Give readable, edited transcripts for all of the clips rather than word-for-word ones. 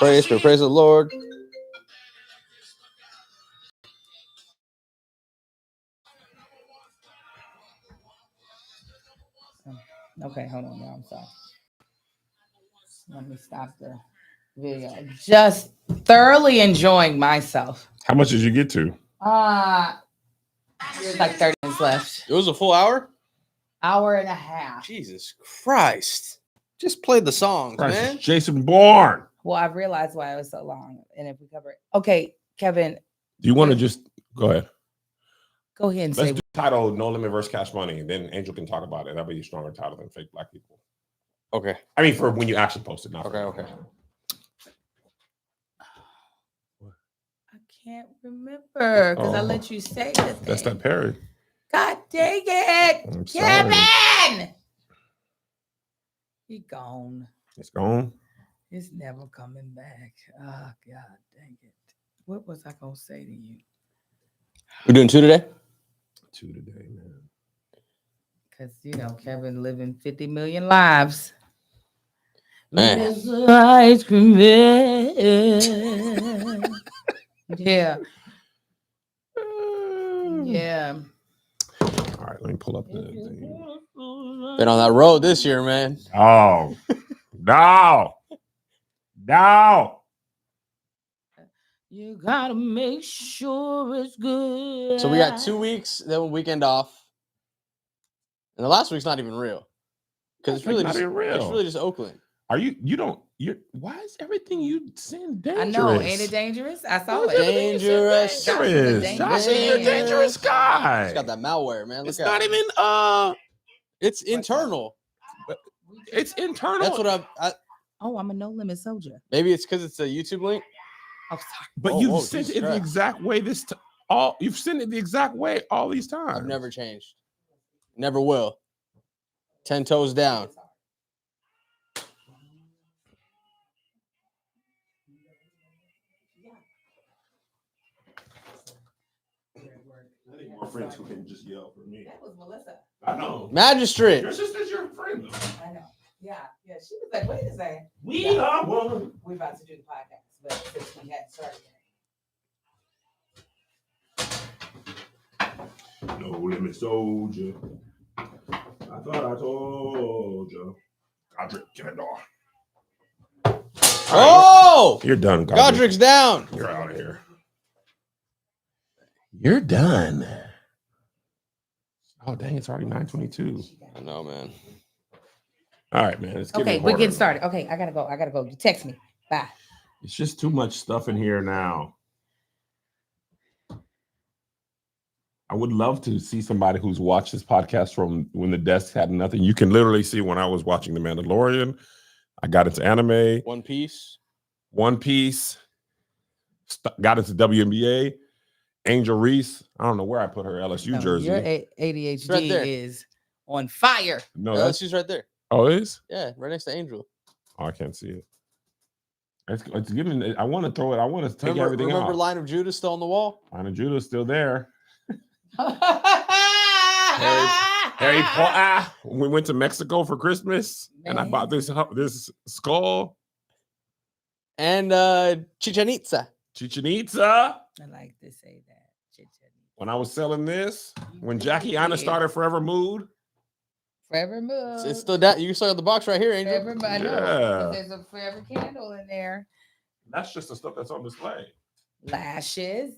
Praise the Lord. Okay, hold on, y'all. I'm sorry. Let me stop the video. Just thoroughly enjoying myself. How much did you get to? There's like 30 minutes left. It was a full hour? Hour and a half. Jesus Christ. Just play the songs, man. Jason Bourne. Well, I realized why it was so long. And if we cover it. Okay, Kevin. Do you want to just go ahead? Go ahead and Let's say. do the title No Limit versus Cash Money. Then Angel can talk about it. That'll be a stronger title than Fake Black People. Okay. I mean, for when you actually post it. Not okay. I can't remember because I let you say the That's that parrot. God dang it. Kevin! He gone. It's gone. It's never coming back. Oh, God dang it. What was I going to say to you? We're doing 2 today? 2 today, man. Because, Kevin living 50 million lives. Man. Ice cream man. Yeah. Yeah. All right, let me pull up the thing. Been on that road this year, man. Oh. No. You gotta make sure it's good. So we got 2 weeks, then a weekend off. And the last week's not even real. Because it's really not even real. It's really just Oakland. Why is everything you send dangerous? I know, ain't it dangerous? I saw it. Dangerous. Josh is a dangerous guy. It's got that malware, man. It's not even it's internal. It's internal. That's what I'm a No Limit soldier. Maybe it's because it's a YouTube link. Oh, sorry. But you've sent it the exact way you've sent it the exact way all these times. I've never changed. Never will. 10 toes down. I need more friends who can just yell for me. That was Melissa. I know. Magistrate. Your sister's your friend, though. I know. Yeah. She was like, wait a second. We are one. We're about to do the podcast, but since we hadn't started yet. No Limit soldier. I thought I told you. Godric, get it off. Oh! You're done, Godric. Godric's down. You're out of here. You're done. Oh, dang, it's already 9:22. I know, man. All right, man. Okay, we're getting started. Okay, I gotta go. You text me. Bye. It's just too much stuff in here now. I would love to see somebody who's watched this podcast from when the desk had nothing. You can literally see when I was watching The Mandalorian. I got into anime. One Piece. Got into WNBA. Angel Reese. I don't know where I put her LSU jersey. Your ADHD is on fire. No, LSU's right there. Oh, it is? Yeah, right next to Angel. Oh, I can't see it. It's giving. I want to throw it. I want to take everything out. Remember Line of Judah still on the wall? Line of Judah still there. Harry Potter. We went to Mexico for Christmas, and I bought this skull. And Chichen Itza. I like to say that. When I was selling this, when Jackie Anna started Forever Mood. Forever Mood. It's still that. You still got the box right here, Angel. Forever Mood. Yeah. There's a Forever candle in there. That's just the stuff that's on display. Lashes.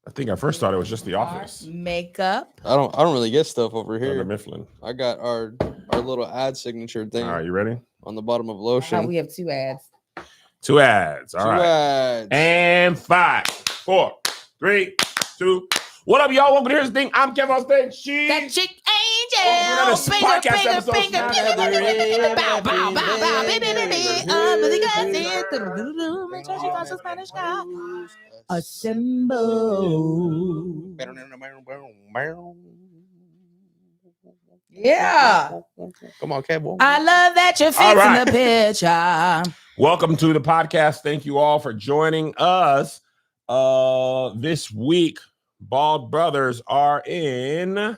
I think I first thought it was just The Office. Makeup. I don't really get stuff over here. Under Mifflin. I got our little ad signature thing. All right, you ready? On the bottom of lotion. We have 2 ads. 2 ads. All right. Ads. And 5, 4, 3, 2. What up, y'all? Welcome to Here's the Thing. I'm Kevin on stage. She's that chick Angel. Assemble. Yeah. Come on, Kev. I love that you're fixing the picture. Welcome to the podcast. Thank you all for joining us. This week, Bald Brothers are in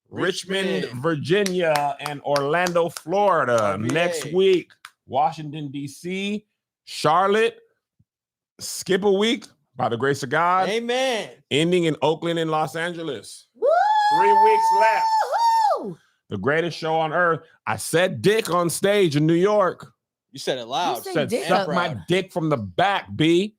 Richmond, Virginia, and Orlando, Florida. RVA. Next week, Washington, D.C., Charlotte, skip a week by the grace of God, Amen. ending in Oakland and Los Angeles. Woo! 3 weeks left. Woo! The greatest show on earth. I said dick on stage in New York. You said it loud. You say Said dick suck out my loud. dick from the back, B.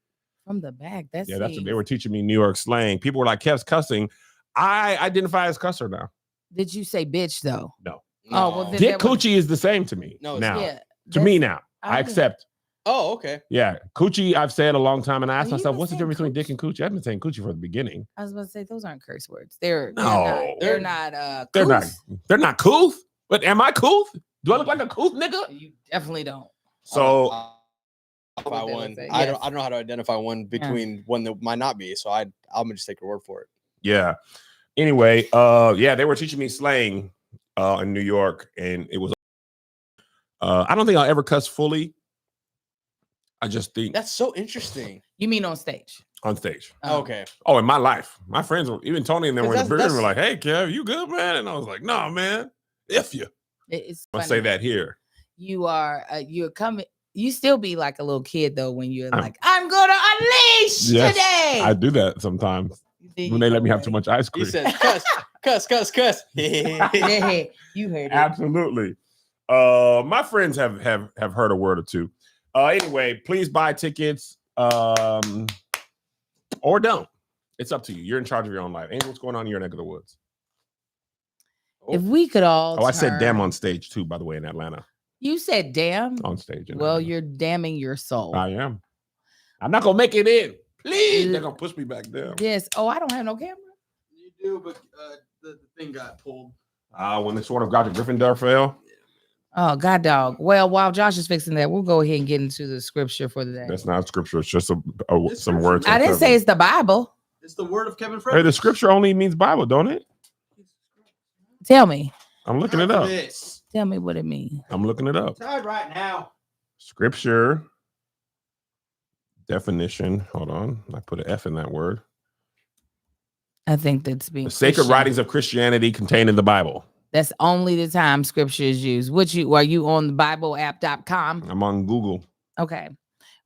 From the back. That's Yeah, that's what they were teaching me New York slang. People were like, Kev's cussing. I identify as cusser now. Did you say bitch though? No. Oh, well, then- Dick that was- coochie is the same to me. No, it's now. not. Yeah. To me that's- now. I I- accept. Oh, okay. Yeah. Coochie, I've said a long time, and I asked Well, you myself, been what's the saying difference between dick cooch. and coochie? I've been saying coochie from the beginning. I was about to say those aren't curse words. They're No. they're not They're not. couth. They're not couth. But am I couth? Do I look like a couth nigga? You definitely don't. So Identify What they would one. say, I yes. don't know how to identify one between one that might not be. So I'm gonna just take your word for it. yeah. Anyway, yeah, they were teaching me slang in New York, and it was. I don't think I'll ever cuss fully. I just think That's so interesting. You mean on stage? on stage. Okay. Oh, in my life, my friends were even Tony and them were in the That's- beard and were like, "Hey, Kev, you good, man?" And I was like, "No, man. If you, It's I'll funny. say that here." You are you're coming. You still be like a little kid though when you're I'm- like, I'm gonna unleash Yes, today. I do that sometimes when they let me have too much ice He cream. said, "Cuss, cuss, cuss, cuss." Yeah, you heard it. Absolutely. My friends have heard a word or two. Anyway, please buy tickets. Or don't. It's up to you. You're in charge of your own life. Ain't what's going on in your neck of the woods. If we could all. Oh, I said damn turn- on stage too, by the way, in Atlanta. You said damn. On stage. in Well, Atlanta. you're damning your soul. I am. I'm not gonna make it in. Please. They're gonna push me back down. Yes. Oh, I don't have no camera. You do, but the thing got pulled. When the sword of God to Gryffindor fell. Oh, God dog. Well, while Josh is fixing that, we'll go ahead and get into the scripture for the day. That's not scripture. It's just some scripture. words. I from didn't say Kevin. it's the Bible. It's the word of Kevin Hey, Fred. the scripture only means Bible, don't it? Tell me. I'm looking it up. Tell me what it means. I'm looking it up. Tied right now. Scripture definition. Hold on. I put an F in that word. I think that's being The sacred Christian. writings of Christianity contained in the Bible. That's only the time scripture is used. Are you on the BibleApp.com? I'm on Google. Okay.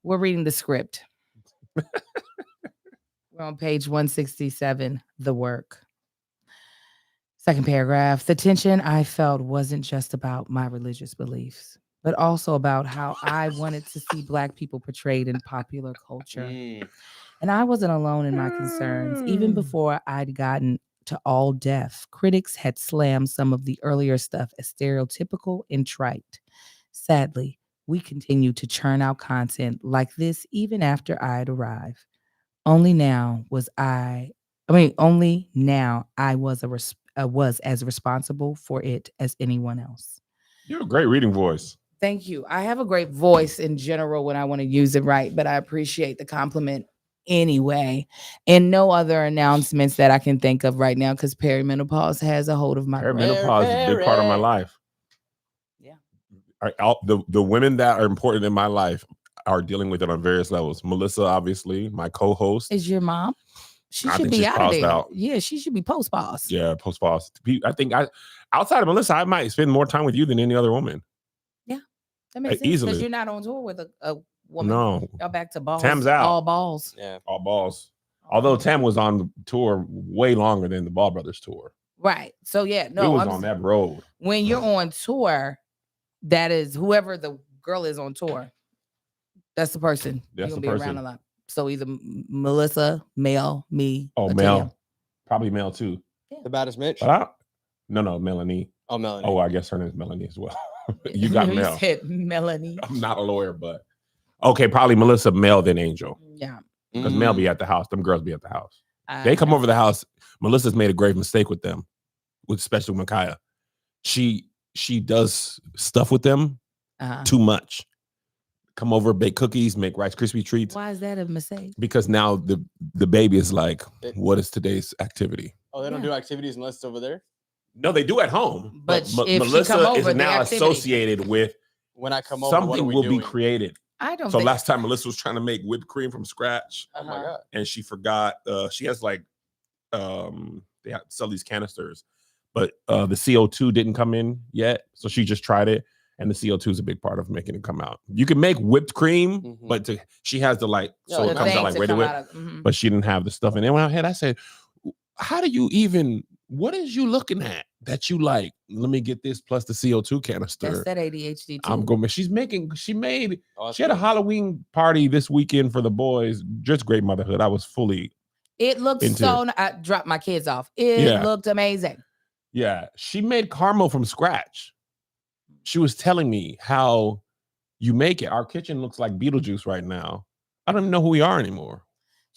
We're reading the script. We're on page 167, the work. Second paragraph. The tension I felt wasn't just about my religious beliefs, but also about how I wanted to see Black people portrayed in popular culture. Mm. And I wasn't alone in my concerns. Even before I'd gotten to All Deaf, critics had slammed some of the earlier stuff as stereotypical and trite. Sadly, we continue to churn out content like this even after I'd arrived. Only now I was as responsible for it as anyone else. You have a great reading voice. Thank you. I have a great voice in general when I want to use it right, but I appreciate the compliment anyway. And no other announcements that I can think of right now because perimenopause has a hold of my brain. Perimenopause is a big part of my Mary. life. Yeah. The women that are important in my life are dealing with it on various levels. Melissa, obviously, my co-host. Is your mom? She I should think be she's out of paused there. out. Yeah, she should be post-boss. Yeah, post-boss. I think outside of Melissa, I might spend more time with you than any other woman. That makes sense easily. because you're not on tour with a woman. No, Y'all back to balls. Tam's out. All balls. Yeah. all balls. Although Tam was on the tour way longer than the Ball Brothers tour. Right. So yeah, we no. was I'm on that road. when you're on tour, that is whoever the girl is on tour. That's the person. That's You're the gonna be around person. a lot. So either Melissa, Mel, me. Oh, or Mel. Tam. Probably Mel too. The baddest Mitch. But no, Melanie. Oh, Melanie. Oh, I guess her name is Melanie as well. You got You Mel. said Melanie. I'm not a lawyer, but okay, probably Melissa, Mel, then Angel. Yeah. Because Mm. Mel be at the house. Them girls be at the house. I They come know. over the house. Melissa's made a grave mistake with them, especially Micaiah. She does stuff with them Uh-huh. too much. Come over, bake cookies, make Rice Krispie treats. Why is that a mistake? Because now the baby is like, It- what is today's activity? Oh, they don't Yeah. do activities unless it's over there. No, they do at home. But But if she Melissa come over, is the now activity- associated with When I come over, what are something we will doing? be created. I don't So think last time Melissa was trying to make whipped cream from scratch, Oh my Uh-huh. god. and she forgot. She has like, they sell these canisters, but the CO2 didn't come in yet, so she just tried it, And the CO2 is a big part of making it come out. You can make whipped cream, Mhm. but she has the like, Yeah, so the it comes thing out like to ready to come whip. out of- mhm. But she didn't have the stuff. And then when I had, I said, how do you even, what is you looking at that you like, let me get this plus the CO2 canister. That's that ADHD too. I'm going, she made, Oh, she had a Halloween party this weekend for the boys. Just great motherhood. I was fully, It looked into so. I dropped my kids off. It Yeah. looked amazing. yeah. She made caramel from scratch. She was telling me how you make it. Our kitchen looks like Beetlejuice right now. I don't even know who we are anymore.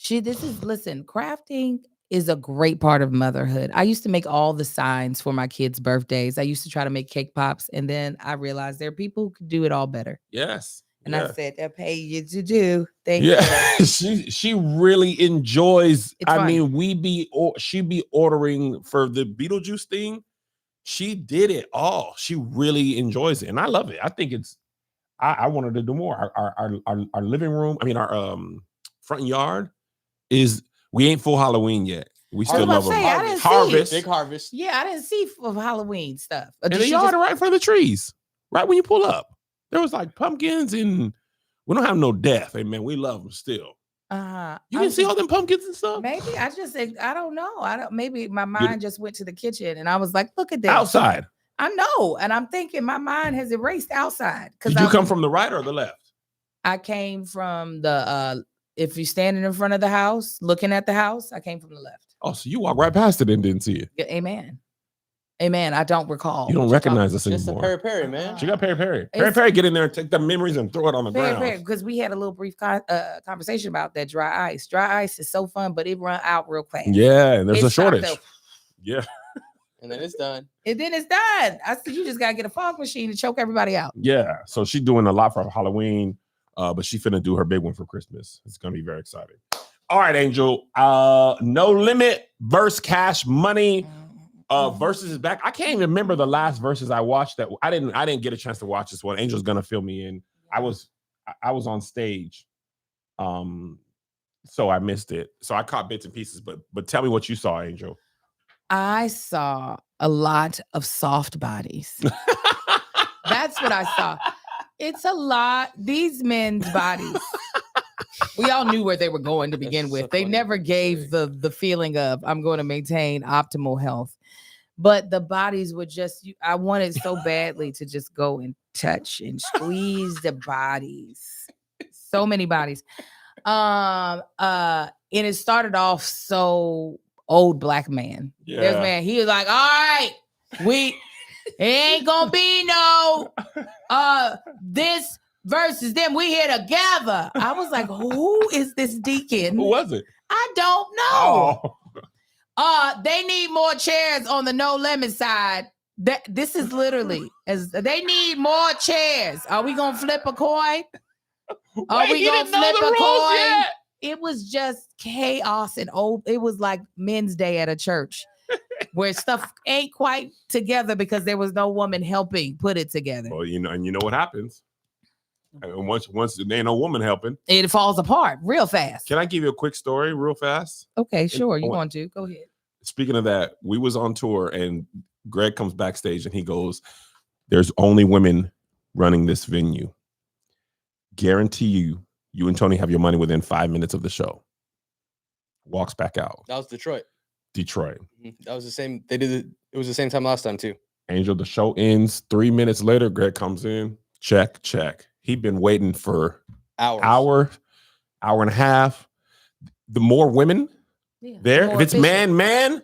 Listen, crafting is a great part of motherhood. I used to make all the signs for my kids' birthdays. I used to try to make cake pops, and then I realized there are people who could do it all better. Yes. And yeah. I said, they'll pay you to do. Thank Yeah, you. she really enjoys. It's I fun. mean, she be ordering for the Beetlejuice thing. She did it all. She really enjoys it, and I love it. I think it's. I wanted to do more. Our living room. I mean, our front yard is. We ain't full Halloween yet. We I was still about love to them. say, I didn't see it. Harvest. Big harvest. Yeah, I didn't see of Halloween stuff. In the yard right in front of the trees, right when you pull up. There was like pumpkins, and we don't have no death. Hey man, we love them still. You didn't see all them pumpkins and stuff? Maybe I don't know. Maybe my mind just went to the kitchen and I was like, look at this. Outside. I know. And I'm thinking my mind has erased outside. Did you come from the right or the left? I came from the if you're standing in front of the house, looking at the house, I came from the left. Oh, so you walked right past it and didn't see it. Yeah, amen. Amen. I don't recall. You don't recognize us Just a anymore. Perry, man. She got Perry. Perry It's- get in there and take the memories and throw it on the ground. Because we had a little brief conversation about that dry ice. Dry ice is so fun, but it run out real fast. Yeah, and there's a It's stocked shortage. up. Yeah. And then it's done. And then it's done. I said, you just gotta get a fog machine to choke everybody out. Yeah. So she's doing a lot for Halloween, but she finna do her big one for Christmas. It's gonna be very exciting. All right, Angel. No Limit versus Cash Money. Versus is back. I can't even remember the last verses I watched. That I didn't get a chance to watch this one. Angel's gonna fill me in. I was on stage, so I missed it. So I caught bits and pieces. But tell me what you saw, Angel. I saw a lot of soft bodies. That's what I saw. It's a lot. These men's bodies. We all knew where they were going to begin That's with. so They funny never to gave say. the feeling of I'm going to maintain optimal health. But the bodies were just I wanted so badly to just go and touch and squeeze the bodies. So many bodies. And it started off so old black man. Yeah. There's man. He was like, all right, it ain't gonna be no this versus them. We here together. I was like, who is this deacon? Who was it? I don't know. Oh, They need more chairs on the No Limit side. This is literally as they need more chairs. Are we gonna flip a coin? Are wait, we he gonna didn't know flip the a rules coin? yet? It was just chaos and old. It was like Men's Day at a church where stuff ain't quite together because there was no woman helping put it together. Well, you know what happens. And once there ain't no woman helping. It falls apart real fast. Can I give you a quick story real fast? Okay, sure. You oh, want to go ahead? Speaking of that, we was on tour and Greg comes backstage and he goes, "There's only women running this venue. Guarantee you and Tony have your money within 5 minutes of the show." Walks back out. That was Detroit. Detroit. That was the same. They did it. It was the same time last time too. Angel, the show ends. 3 minutes later, Greg comes in. Check. He'd been waiting for Hours. hour and a half. The more women there, more if it's efficient. man,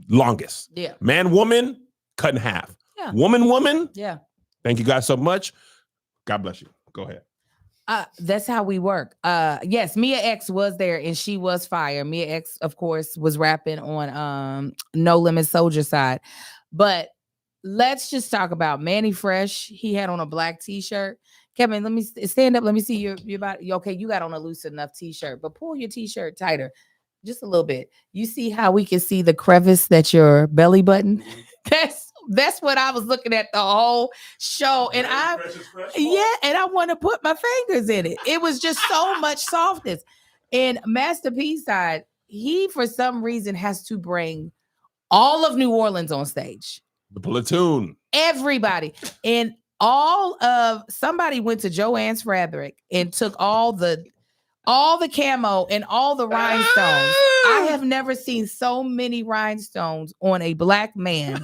longest. Yeah. Man, woman, cut in half. Yeah. Woman. Yeah. Thank you guys so much. God bless you. Go ahead. That's how we work. Yes, Mia X was there and she was fire. Mia X, of course, was rapping on No Limit Soldier side. But let's just talk about Manny Fresh. He had on a black t-shirt. Kevin, let me stand up. Let me see your body. Okay, you got on a loose enough t-shirt, but pull your t-shirt tighter. Just a little bit. You see how we can see the crevice that's your belly button? That's what I was looking at the whole show. And and I want to put my fingers in it. It was just so much softness. And Master P side, he for some reason has to bring all of New Orleans on stage. The platoon. Everybody. And somebody went to Joann's Fabric and took all the camo and all the rhinestones. I have never seen so many rhinestones on a black man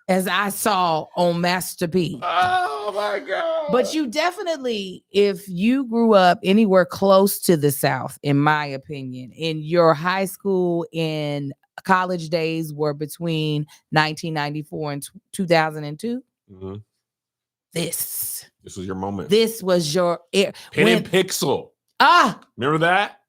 as I saw on Master P. Oh my God. But you definitely, if you grew up anywhere close to the South, in my opinion, in your high school and college days were between 1994 and 2002, Mhm. this was your moment. This was your Pen and Pixel. Remember that?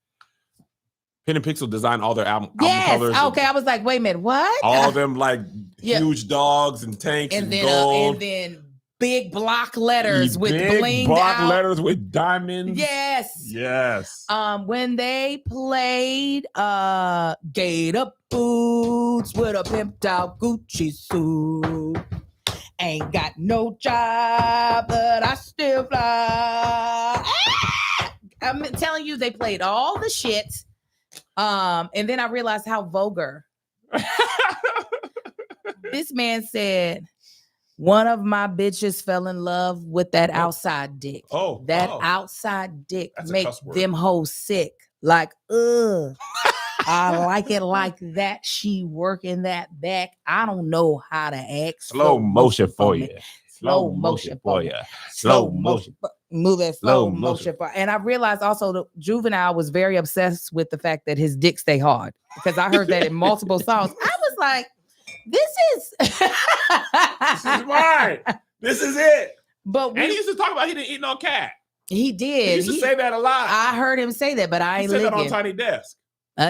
Pen and Pixel designed all their album covers. Okay, I was like, wait a minute, what? All them like Yeah. huge dogs and tanks and, then gold. and then big block letters with big blinged block out. letters with diamonds. Yes. Yes. When they played Gator Boots with a pimped out Gucci suit. Ain't got no job, but I still fly. I'm telling you, they played all the shit. And then I realized how vulgar. This man said, one of my bitches fell in love with that outside dick. Outside dick That's a make cuss word. them hoes sick. Like, ugh. I like it like that. She working that back. I don't know how to act. Slow motion for you. Slow motion for you. Slow motion. Move that Slow slow motion. And I realized also that Juvenile was very obsessed with the fact that his dick stay hard, because I heard that in multiple songs. I was like, this is mine. This is it. But And he used to talk about he didn't eat no cat. He did. He used to say that a lot. I heard him say that, but I He ain't said that on licking. Tiny Desk.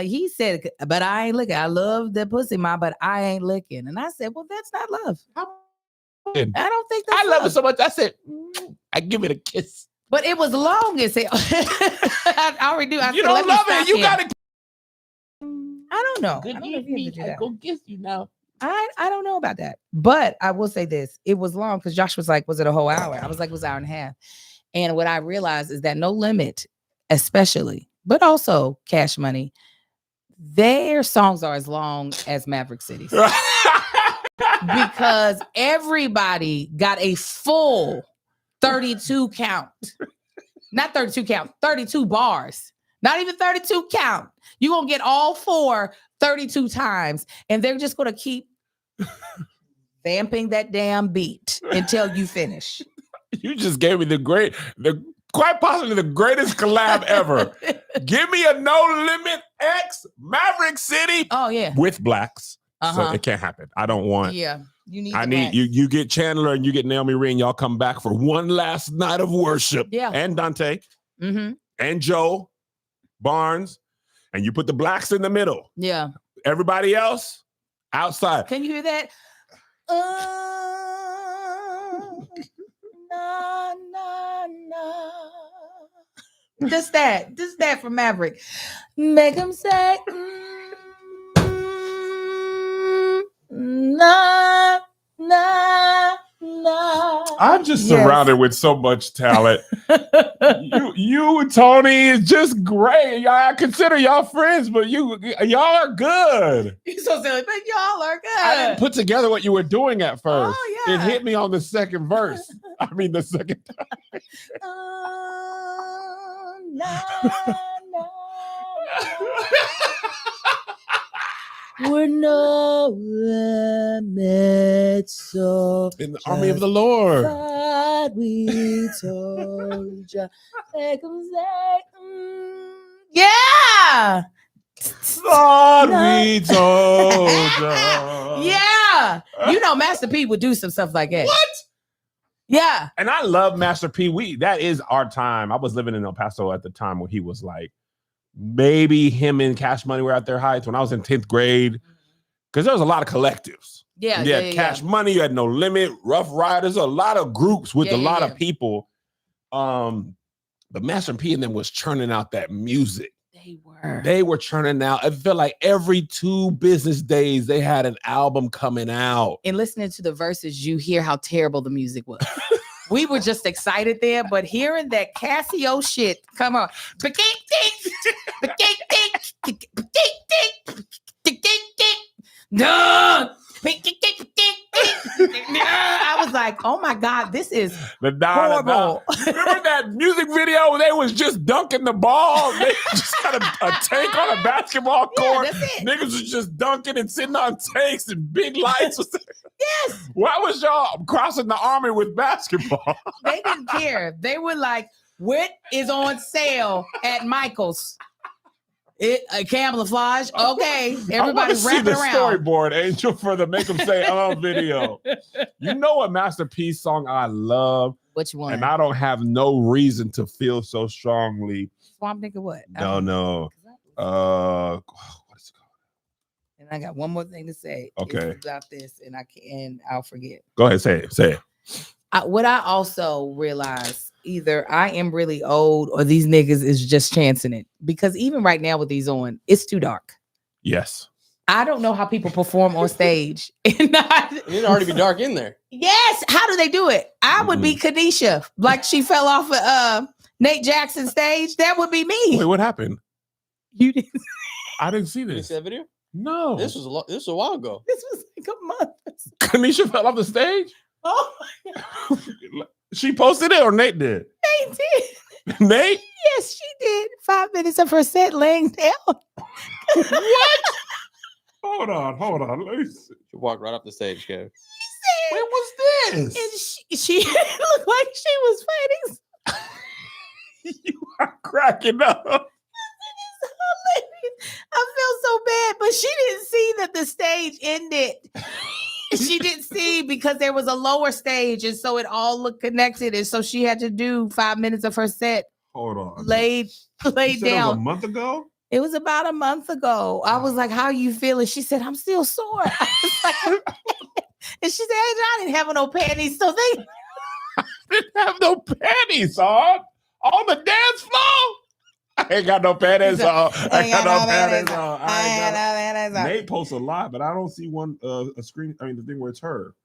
He said, but I ain't licking. I love the pussy, but I ain't licking. And I said, well, that's not love. I don't think that's I love it so much. I said, I give it a kiss. But it was long as hell. I already do. You don't love it. You got to. I don't know. Good I don't know if you have to do that. go kiss you now. I don't know about that. But I will say this. It was long because Josh was like, was it a whole hour? I was like, it was an hour and a half. And what I realized is that No Limit, especially, but also Cash Money, their songs are as long as Maverick City's. Because everybody got a full 32 count. Not 32 count, 32 bars. Not even 32 count. You're going to get all four 32 times. And they're just going to keep vamping that damn beat until you finish. You just gave me quite possibly the greatest collab ever. Give me a No Limit X Maverick City. Oh, yeah. With blacks. So it can't happen. I don't want. Yeah. You need I need you. You get Chandler and you get Naomi Reed. Y'all come back for one last night of worship. Yeah. And Dante. Mm-hmm. And Joe Barnes. And you put the blacks in the middle. Yeah. Everybody else outside. Can you hear that? Na, na, na. Just that from Maverick. Make him say, na, na, na. I'm just surrounded with so much talent. you and Tony is just great. I consider y'all friends, but y'all are good. You're so silly, but y'all are good. I didn't put together what you were doing at first. Oh, yeah. It hit me on the second verse. I mean, the second time. Na, na, we're no limits, so In the army of the Lord. God, we told you. Make 'em say, yeah. God, we told you. Yeah. You know, Master P would do some stuff like that. What? Yeah. And I love Master P. That is our time. I was living in El Paso at the time where he was like, maybe him and Cash Money were at their heights when I was in 10th grade. Because there was a lot of collectives. Yeah. You had Cash Money, you had No Limit, Rough Riders, a lot of groups with a lot of people. But Master P and them was churning out that music. They were churning out. I feel like every 2 business days they had an album coming out. And listening to the verses, you hear how terrible the music was. We were just excited there, but hearing that Casio shit, come on. I I was like, oh my God, this is The horrible. Remember that music video where they was just dunking the ball? They just had a tank on a basketball Yeah, court. that's it. Niggas was just dunking and sitting on tanks and big lights. Yes. Why was y'all crossing the army with basketball? They didn't care. They were like, "What is on sale at Michael's? Camouflage. Okay, I everybody want to see wrap the it around." storyboard, Angel, for the make them say video. You know what masterpiece song I love, Which one? and I don't have no reason to feel so strongly. Swamp Nigga what? No. What is it called? And I got one more thing to say. Okay. It's about this, and I'll forget. Go ahead, say it. What I also realized, either I am really old or these niggas is just chancing it. Because even right now with these on, it's too dark. Yes. I don't know how people perform on stage. And It'd already be dark in there. yes, how do they do it? I would be Kanisha, like she fell off of Nate Jackson's stage. That would be me. Wait, what happened? You didn't. I didn't see Did you this. see that video? No. This was a while ago. This was like a month. Kanisha fell off the stage? Oh my God. She posted it or Nate did? They did. Nate? Yes, she did. 5 minutes of her set laying down. What? Hold on. Let me see. She walked right off the stage, Kev. When was And this? she looked like she was fighting. You are cracking up. I felt so bad, but she didn't see that the stage ended. She didn't see because there was a lower stage, and so it all looked connected, and so she had to do 5 minutes of her set Hold on. laid You said it was down. a month ago? It was about a month ago. I was like, "How you feeling?" She said, "I'm still sore." I was like, and she said, "I didn't have no panties, so they." Didn't have no panties on the dance floor. I ain't got no panties on. I ain't got no panties on. Nate posts a lot, but I don't see one a screen. I mean, the thing where it's her.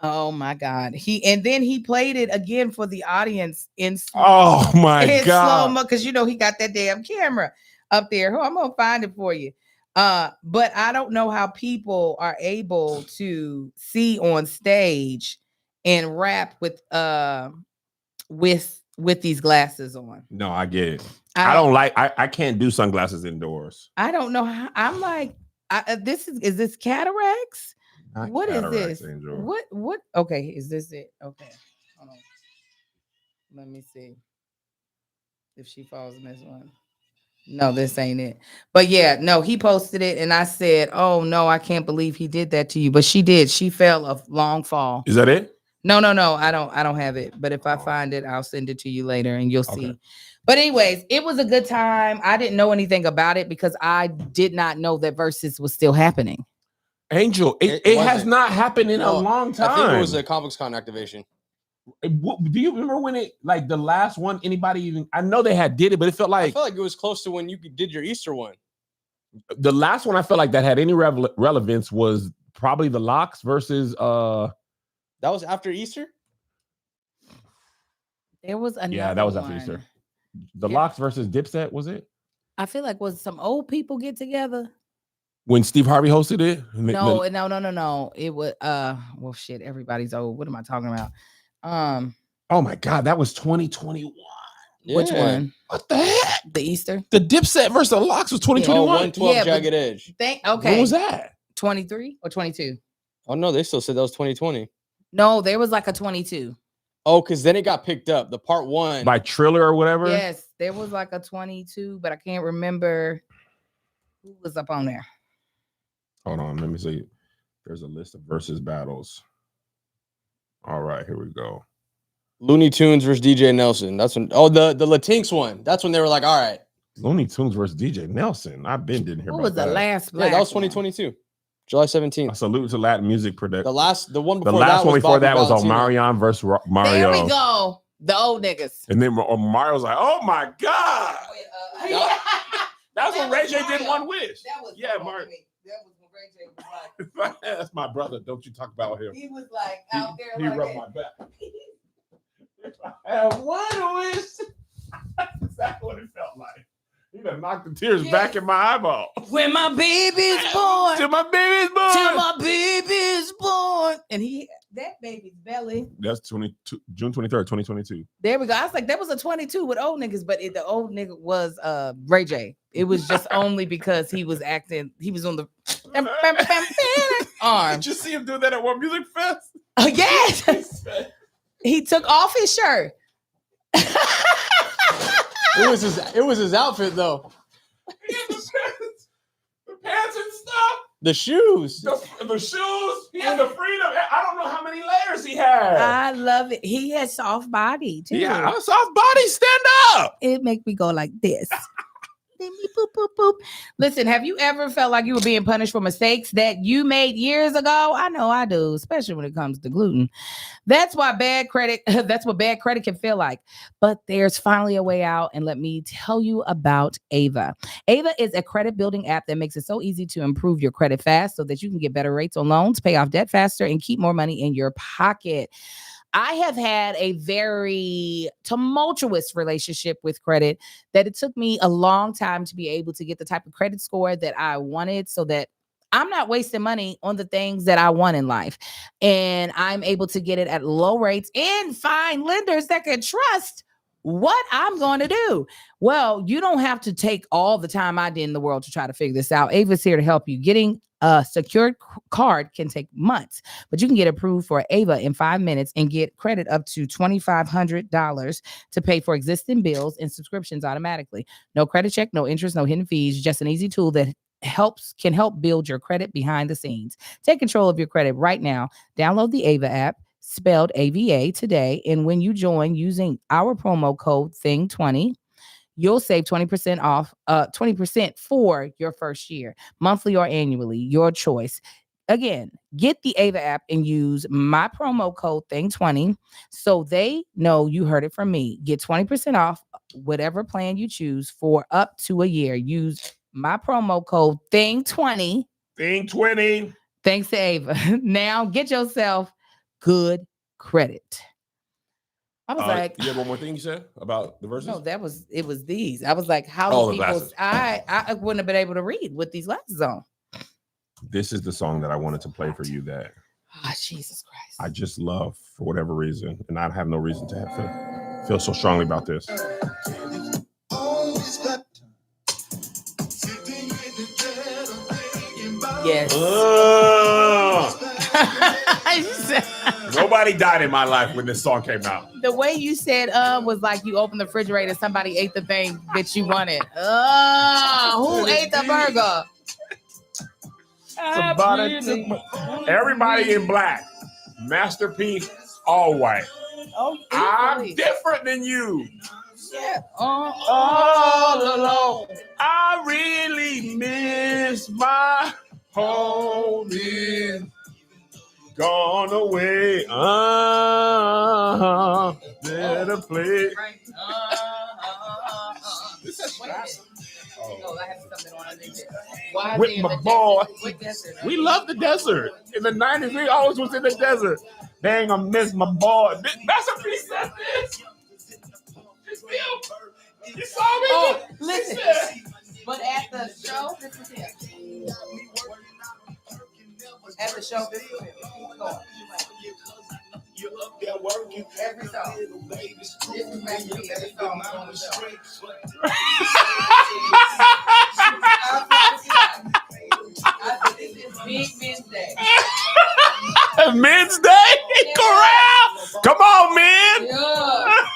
Oh my God! Then he played it again for the audience in Oh my in God! slow-mo, because he got that damn camera up there. I'm gonna find it for you. But I don't know how people are able to see on stage and rap with these glasses on. No, I get it. I don't like. I can't do sunglasses indoors. I don't know how. I'm like, is this cataracts? Not What is cataracts, this? Angel. What? Okay, is this it? Okay, hold on. Let me see if she falls in this one. No, this ain't it. But yeah, no, he posted it, and I said, "Oh no, I can't believe he did that to you." But she did. She fell a long fall. Is that it? No, I don't have it. But if I find it, I'll send it to you later, and you'll see. Okay. But anyways, it was a good time. I didn't know anything about it because I did not know that Versus was still happening. Angel, it has wasn't. not happened in a No, long time. I think it was a Comics Con activation. Do you remember when it, like the last one, anybody even, I know they did it, but it felt I like felt like it was close to when you did your Easter one. the last one I felt like that had any relevance was probably the Locks versus That was after Easter? There was another yeah, that was after one. Easter. The Yeah. Locks versus Dipset, was it? I feel like was some old people get together. When Steve Harvey hosted it? No. It was well shit, everybody's old. What am I talking about? Oh my God, that was 2021. Which Yeah. one? What the heck? The Easter? The Dipset versus the Locks was Oh, 2021. 112 Yeah, but- Jagged Edge. Okay. When was that? 23 or 22? Oh no, they still said that was 2020. No, there was like a 22. Oh, because then it got picked up. The part one. By Triller or whatever? Yes, there was like a 22, but I can't remember who was up on there. Hold on, let me see. There's a list of versus battles. All right, here we go. Looney Tunes versus DJ Nelson. That's when. Oh, the Latinx one. That's when they were like, all right. Looney Tunes versus DJ Nelson. I've been didn't hear Who about was the that. last Yeah, that was black one? 2022, July A 17th. salute to Latin music production. The one The before last that one was before Bobby that was Valentino. Omarion versus Mario. There we go. The old niggas. And then Mario's like, oh my God. Yeah. That's when That Ray was J did Mario. One Wish. That was Yeah, Mario. Mario. That was when Ray J was like, That's my brother. Don't you talk about him. he was like out there He like rubbed that. my back. If I have one wish. That's exactly what it felt like. He done knocked the tears back in my eyeball. When my baby's born. Till my baby's born. Till my baby's born. And he that baby's belly. That's 22, June 23rd, 2022. There we go. I was like, there was a 22 with old niggas, but the old nigga was Ray J. It was just only because he was acting. He was on the arm. Did you see him do that at One Music Fest? Oh yes. He took off his shirt. It was his outfit though. He had the pants and stuff. The shoes. The shoes. He had the freedom. I don't know how many layers he had. I love it. He has soft body too. Yeah, a soft body. Stand up. It make me go like this. Let me boop, boop, boop. Listen, have you ever felt like you were being punished for mistakes that you made years ago? I know I do, especially when it comes to gluten. That's what bad credit can feel like. But there's finally a way out, and let me tell you about Ava. Ava is a credit building app that makes it so easy to improve your credit fast so that you can get better rates on loans, pay off debt faster, and keep more money in your pocket. I have had a very tumultuous relationship with credit that it took me a long time to be able to get the type of credit score that I wanted so that I'm not wasting money on the things that I want in life. And I'm able to get it at low rates and find lenders that can trust what I'm going to do. Well, you don't have to take all the time I did in the world to try to figure this out. Ava's here to help you. Getting a secured card can take months, but you can get approved for Ava in 5 minutes and get credit up to $2,500 to pay for existing bills and subscriptions automatically. No credit check, no interest, no hidden fees, just an easy tool that can help build your credit behind the scenes. Take control of your credit right now. Download the Ava app, spelled AVA, today, and when you join using our promo code THING20, you'll save 20% off, 20% for your first year, monthly or annually, your choice. Again, get the Ava app and use my promo code THING20 so they know you heard it from me. Get 20% off whatever plan you choose for up to a year. Use my promo code THING20. THING20. Thanks to Ava. Now get yourself good credit. I was like, you have one more thing you said about the verses? no, it was these. I was like, how do the people, glasses. I wouldn't have been able to read with these glasses on. This is the song that I wanted to play for you that Jesus Christ. I just love for whatever reason, and I have no reason to feel so strongly about this. Yes. Nobody died in my life when this song came out. The way you said was like you opened the refrigerator, somebody ate the thing that you wanted. Who ate the burger? Everybody in black. Master P, all white. Oh, I'm different than you. Yeah. All alone. I really miss my homie. Gone away. Better play. This is with my boy. We love the desert. In the 90s, we always was in the desert. Dang, I miss my boy. Master P said this. You saw me? Oh, listen. But at the show, this is him. At the show, this is him. You're up there working every song. This is Master P every song on the show. I said, this is Big Men's Day. Men's Day? Corral! Come on, man! Yeah.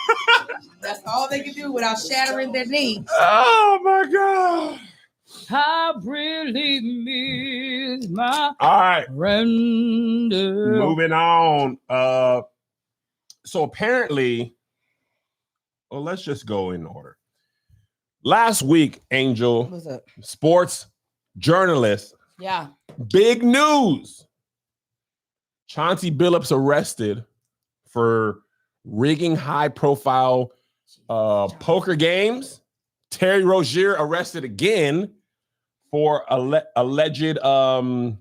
That's all they can do without shattering their knees. Oh, my God. I really miss my All right. friend. Moving on. So apparently, well, let's just go in order. Last week, Angel, What's up? sports journalist, Yeah. big news. Chauncey Billups arrested for rigging high-profile poker games. Terry Rozier arrested again for alleged. I don't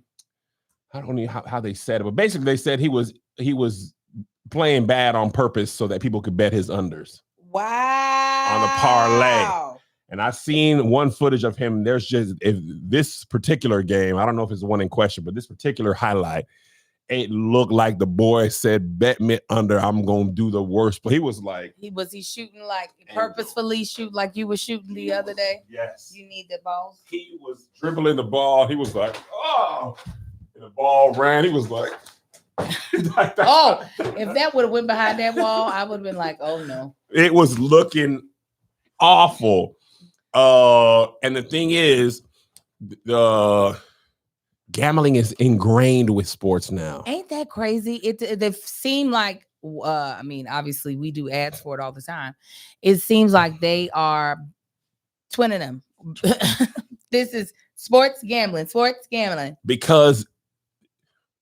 know how they said it, but basically they said he was playing bad on purpose so that people could bet his unders. Wow. On a parlay. And I've seen one footage of him. There's just, if this particular game, I don't know if it's the one in question, but this particular highlight it looked like the boy said, "Bet me under. I'm gonna do the worst." But he was like, he shooting like purposefully shoot like you were shooting the other day? "Yes." You need the balls. He was dribbling the ball. He was like, "Oh," and the ball ran. He was like, like that. Oh, if that would have went behind that wall, I would have been like, oh no. It was looking awful. And the thing is, the gambling is ingrained with sports now. Ain't that crazy? They seem like I mean, obviously we do ads for it all the time. It seems like they are twinning them. This is sports gambling, Because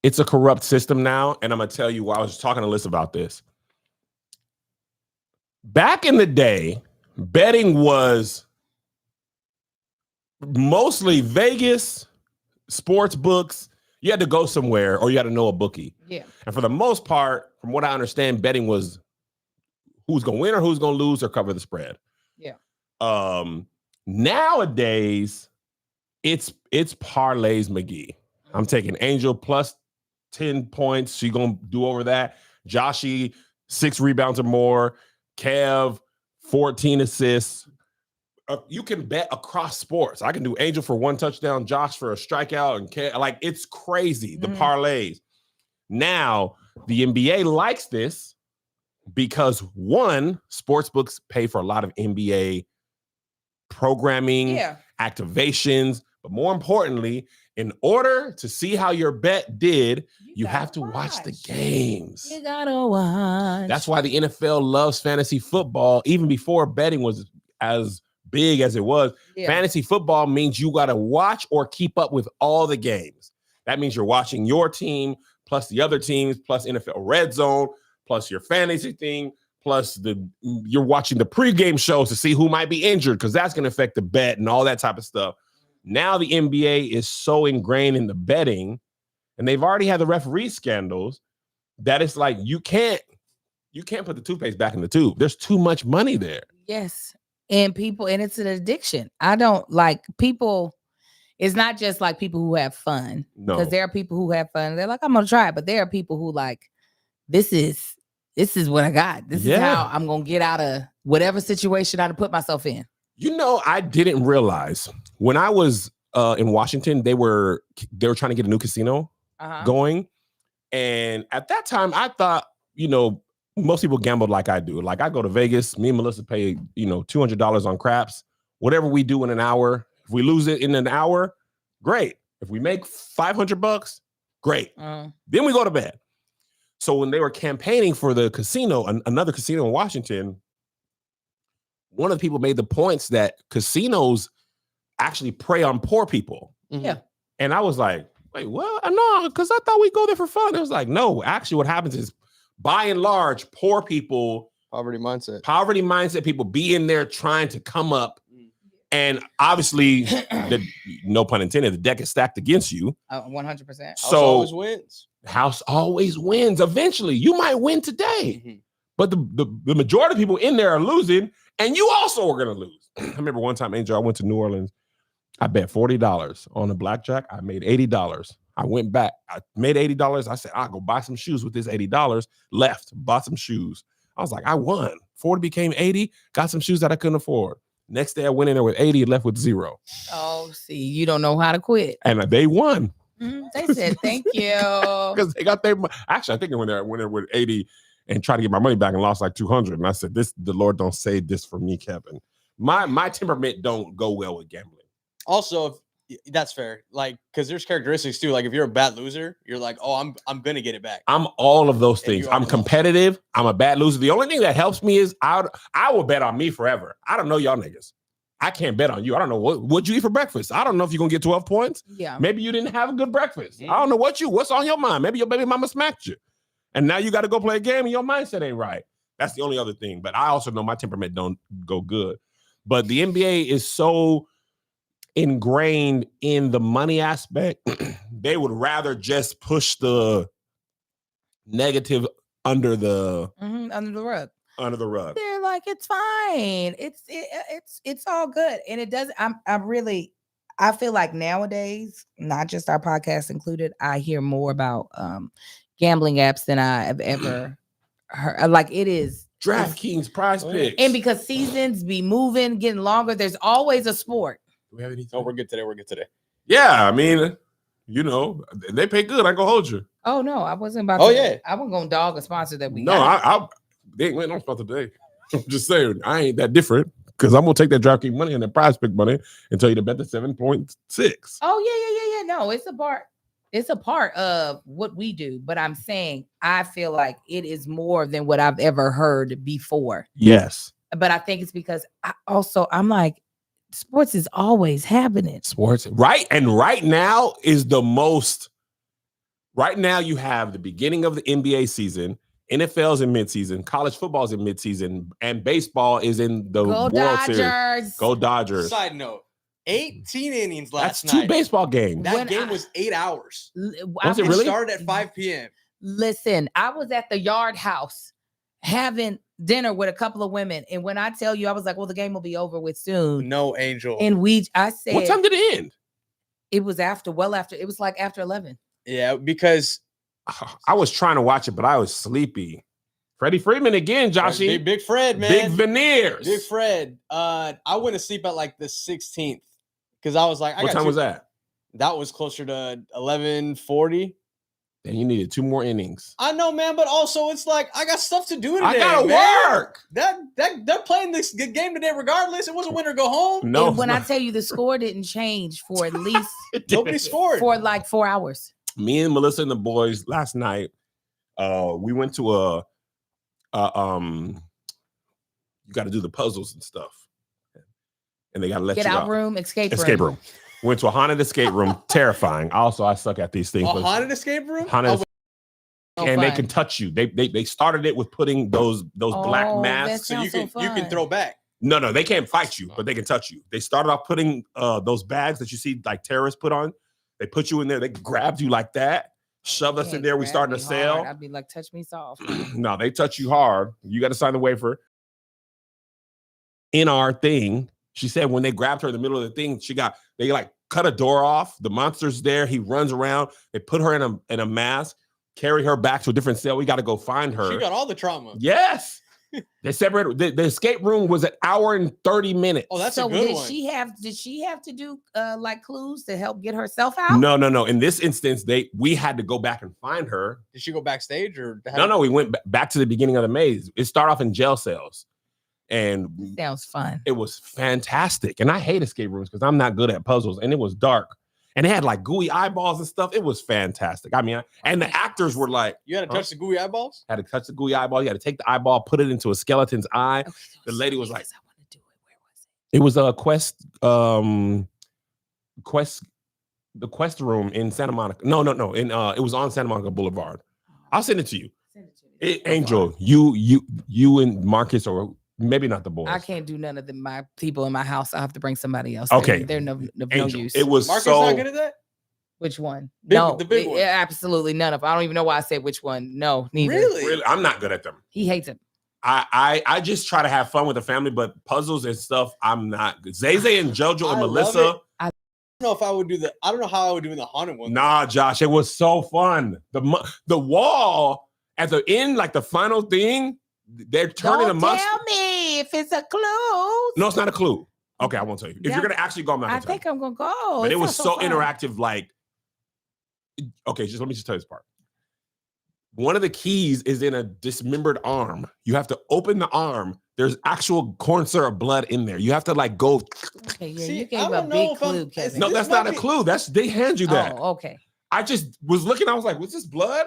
it's a corrupt system now. And I'm gonna tell you why. I was talking to Liz about this. Back in the day, betting was mostly Vegas, sports books. You had to go somewhere or you had to know a bookie. Yeah. And for the most part, from what I understand, betting was who's going to win or who's going to lose or cover the spread. Yeah. Nowadays, it's parlays McGee. I'm taking Angel plus 10 points. She going to do over that. Joshy, 6 rebounds or more. Kev, 14 assists. You can bet across sports. I can do Angel for 1 touchdown, Josh for a strikeout, and Kev, like it's crazy. The parlays. Now, the NBA likes this because one, sportsbooks pay for a lot of NBA programming, activations, but more importantly, in order to see how your bet did, you have to watch the games. You gotta watch. That's why the NFL loves fantasy football. Even before betting was as big as it was, fantasy football means you got to watch or keep up with all the games. That means you're watching your team plus the other teams plus NFL Red Zone plus your fantasy thing plus you're watching the pregame shows to see who might be injured because that's going to affect the bet and all that type of stuff. Now the NBA is so ingrained in the betting, and they've already had the referee scandals that it's like you can't put the toothpaste back in the tube. There's too much money there. Yes. And it's an addiction. I don't like people. It's not just like people who have fun. No. Because there are people who have fun. They're like, I'm going to try it. But there are people who like, this is what I got. This is how I'm going to get out of whatever situation I put myself in. You know, I didn't realize when I was in Washington, they were trying to get a new casino going. And at that time, I thought, most people gambled like I do. Like I go to Vegas, me and Melissa pay, $200 on craps. Whatever we do in an hour, if we lose it in an hour, great. If we make $500, great. Then we go to bed. So when they were campaigning for the casino, another casino in Washington, one of the people made the points that casinos actually prey on poor people. Yeah. And I was like, wait, what? No, because I thought we go there for fun. It was like, no, actually what happens is by and large, poor people, poverty mindset people be in there trying to come up. And obviously, no pun intended, the deck is stacked against you. 100%. So House always wins. Eventually, you might win today. But the majority of people in there are losing, and you also are going to lose. I remember one time, Angel, I went to New Orleans. I bet $40 on a blackjack. I made $80. I went back. I made $80. I said, I'll go buy some shoes with this $80. Left, bought some shoes. I was like, I won. 40 became 80. Got some shoes that I couldn't afford. Next day, I went in there with 80, left with 0. Oh, see, you don't know how to quit. And they won. They said, thank you. Because they got their money. Actually, I think I went there with 80 and tried to get my money back and lost like 200. And I said, the Lord don't save this for me, Kevin. My temperament don't go well with gambling. Also, that's fair. Like, because there's characteristics too. Like, if you're a bad loser, you're like, oh, I'm gonna get it back. I'm all of those things. I'm competitive. I'm a bad loser. The only thing that helps me is I will bet on me forever. I don't know y'all niggas. I can't bet on you. I don't know what'd you eat for breakfast. I don't know if you're gonna get 12 points. Yeah. Maybe you didn't have a good breakfast. I don't know what's on your mind. Maybe your baby mama smacked you, and now you got to go play a game and your mindset ain't right. That's the only other thing. But I also know my temperament don't go good. But the NBA is so ingrained in the money aspect, they would rather just push the negative under the rug. They're like, it's fine. It's all good. And it doesn't, I feel like nowadays, not just our podcast included, I hear more about gambling apps than I have ever heard. Like it is. DraftKings, Prize Picks. And because seasons be moving, getting longer, there's always a sport. Do we have anything? Oh, we're good today. We're good today. Yeah, I mean, they pay good. I can hold you. Oh no, I wasn't about. Oh, to, yeah. I wasn't gonna dog a sponsor that we. No, got. they ain't waiting on sponsor today. I'm just saying, I ain't that different because I'm gonna take that DraftKings money and that Prize Pick money and tell you to bet the 7.6. Oh yeah. No, it's a part. It's a part of what we do, but I'm saying I feel like it is more than what I've ever heard before. Yes, But I think it's because I'm like, sports is always happening. sports, right? And right now is the most. Right now, you have the beginning of the NBA season. NFL's in midseason, college football's in midseason, and baseball is in the Go World Series. Dodgers. Go Dodgers. Side note: 18 innings last That's two night. baseball games. That When game was 8 hours. Was it It really? started at 5 p.m. Listen, I was at the Yard House having dinner with a couple of women, and when I tell you, I was like, "Well, the game will be over with soon." No, Angel. And I said, What time did it end? it was after. It was like after 11. Yeah, because I was trying to watch it, but I was sleepy. Freddie Freeman again, Joshy. Big Fred, man. Big veneers. Big Fred. I went to sleep at like the 16th because I was like, What time was that? That was closer to 11:40. Then you needed 2 more innings. I know, man, but also it's like I got stuff to do today. I gotta man. work. They're playing this game today regardless. It was a win or go home. No, And when I tell you the score didn't change for at least Nobody scored. for like 4 hours. Me and Melissa and the boys last night, we went to you got to do the puzzles and stuff, and they got to let Get you out room, escape room. Went to a haunted escape room. Terrifying. Also, I suck at these things. A but haunted escape room. haunted Oh, and they fun. can touch you. They started it with putting those black Oh, masks. So you sounds can you can fun. throw back. No, they can't fight you, but they can touch you. They started off putting those bags that you see like terrorists put on. They put you in there. They grabbed you like that, shoved us in there. We started to sail. I'd be like, touch me soft. No, they touch you hard. You got to sign the waiver. In our thing, she said when they grabbed her in the middle of the thing, they like cut a door off. The monster's there. He runs around. They put her in a mask, carry her back to a different cell. We got to go find her. She got all the trauma. Yes. They separated. The escape room was an hour and 30 minutes. Oh, that's So a good did one. did she have to do like clues to help get herself out? No. In this instance, we had to go back and find her. Did she go backstage or? No. We went back to the beginning of the maze. It started off in jail cells, and Sounds fun. it was fantastic. And I hate escape rooms because I'm not good at puzzles, and it was dark. And they had like gooey eyeballs and stuff. It was fantastic. I mean, and the actors were like, You had to touch the gooey eyeballs. had to touch the gooey eyeball. You had to take the eyeball, put it into a skeleton's eye. Okay, The so lady was like- yes, I want to do it. Where was it? It was a the Quest room in Santa Monica. No. It was on Santa Monica Boulevard. I'll send it to you. Send it to me. Angel, you and Marcus, or maybe not the boys. I can't do none of my people in my house. I have to bring somebody else. Okay. They're no Angel, use. it was Marcus so. not good at that. Which one? Big- No, the big one. yeah, absolutely none of. I don't even know why I said which one. No, neither. Really, I'm not good at them. He hates it. I just try to have fun with the family, but puzzles and stuff, I'm not good. Zay and JoJo and I love Melissa. it. I don't know if I would do I don't know how I would do in the haunted one. Nah, Josh, it was so fun. The wall at the end, like the final thing, they're turning Don't the mustard. tell me if it's a clue. No, it's not a clue. Okay, I won't tell you. If Yeah. you're gonna actually go, I'm not I gonna tell you. think I'm gonna go. But it was sounds so fun. interactive. Like, okay, let me tell you this part. One of the keys is in a dismembered arm. You have to open the arm. There's actual corn syrup blood in there. You have to like go. Okay, yeah, See, you I gave a don't know big if I'm- clue, it's- Kevin. No, This that's not might a be- clue. They hand you that. Oh, okay. I just was looking. I was like, "Was this blood?"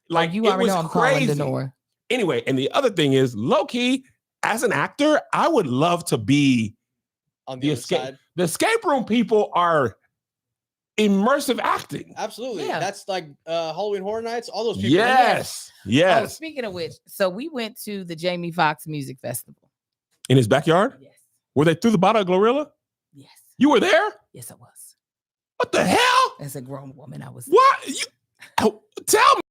Like You it already was know I'm calling crazy. Denora. Anyway, and the other thing is, low key, as an actor, I would love to be On the the other escape. side. The escape room people are immersive acting. Absolutely. Yeah. That's like Halloween Horror Nights. All those people. Yes, Oh, yes. speaking of which, so we went to the Jamie Foxx Music Festival. In his backyard, Yes. were they through the bottle of Glorilla? Yes. You were there. Yes, I was. What the hell? As a grown woman, I was. What? Tell me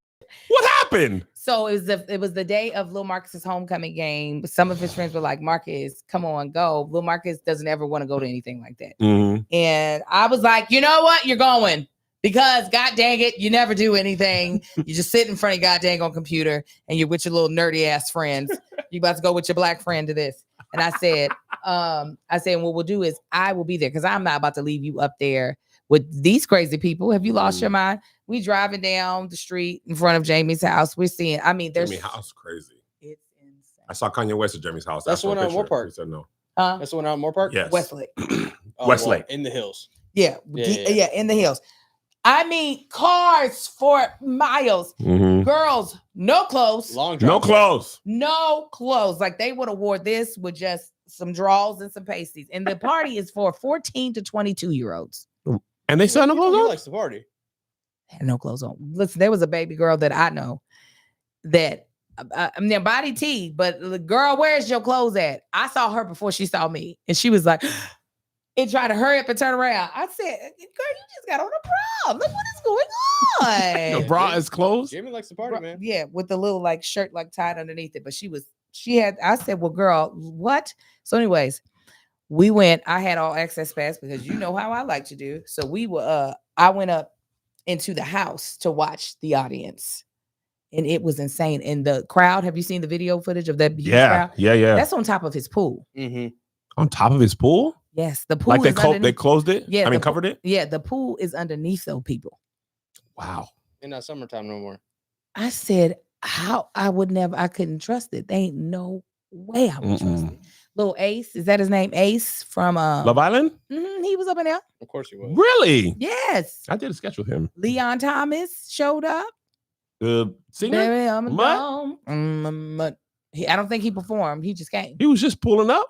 what happened. So it was the day of Lil Marcus's homecoming game. Some of his friends were like, "Marcus, come on, go." Lil Marcus doesn't ever want to go to anything like that. Mhm. And I was like, you know what? You're going Because god dang it, you never do anything. You just sit in front of your god dang on computer and you're with your little nerdy ass friends. You about to go with your black friend to this. And I said, what we'll do is I will be there because I'm not about to leave you up there with these crazy people. Have you lost your mind? We driving down the street in front of Jamie's house. We're seeing, I mean, there's Jamie's house crazy. It's insane. I saw Kanye West at Jamie's house. That's the one on Moore Park. He said no. That's the one out in Moore Park? Yes. Westlake. Westlake. In the hills. Yeah, yeah, in the hills. I mean, cars for miles. Mhm. Girls, no clothes. Long No drive. clothes. No clothes. Like they would have wore this with just some draws and some pasties. And the party is for 14 to 22-year-olds. And they still no clothes He on? likes to party. Had no clothes on. Listen, there was a baby girl that I know that I mean, they're body tea, but the girl, where's your clothes at? I saw her before she saw me, and she was like, and tried to hurry up and turn around. I said, girl, you just got on a bra. Look what is going on. The bra is closed? Jamie likes to party, man. Yeah, with the little like shirt like tied underneath it. But I said, well, girl, what? So, anyways, we went. I had all access pass because you know how I like to do. So I went up into the house to watch the audience. And it was insane. And the crowd, have you seen the video footage of that huge crowd? Yeah. That's on top of his pool. Mm-hmm. On top of his pool? Yes, the pool Like they is closed it? Yeah, I mean, the covered it? Yeah, the pool is underneath those people. Wow. In that summertime no more. I said, how I couldn't trust it. There ain't no way I would trust it. Little Ace, is that his name? Ace from Love Island? He was up in there. Of course he was. Really? Yes. I did a sketch with him. Leon Thomas showed up. The singer? Baby, I'm a Mutt? dome. I don't think he performed. He just came. He was just pulling up?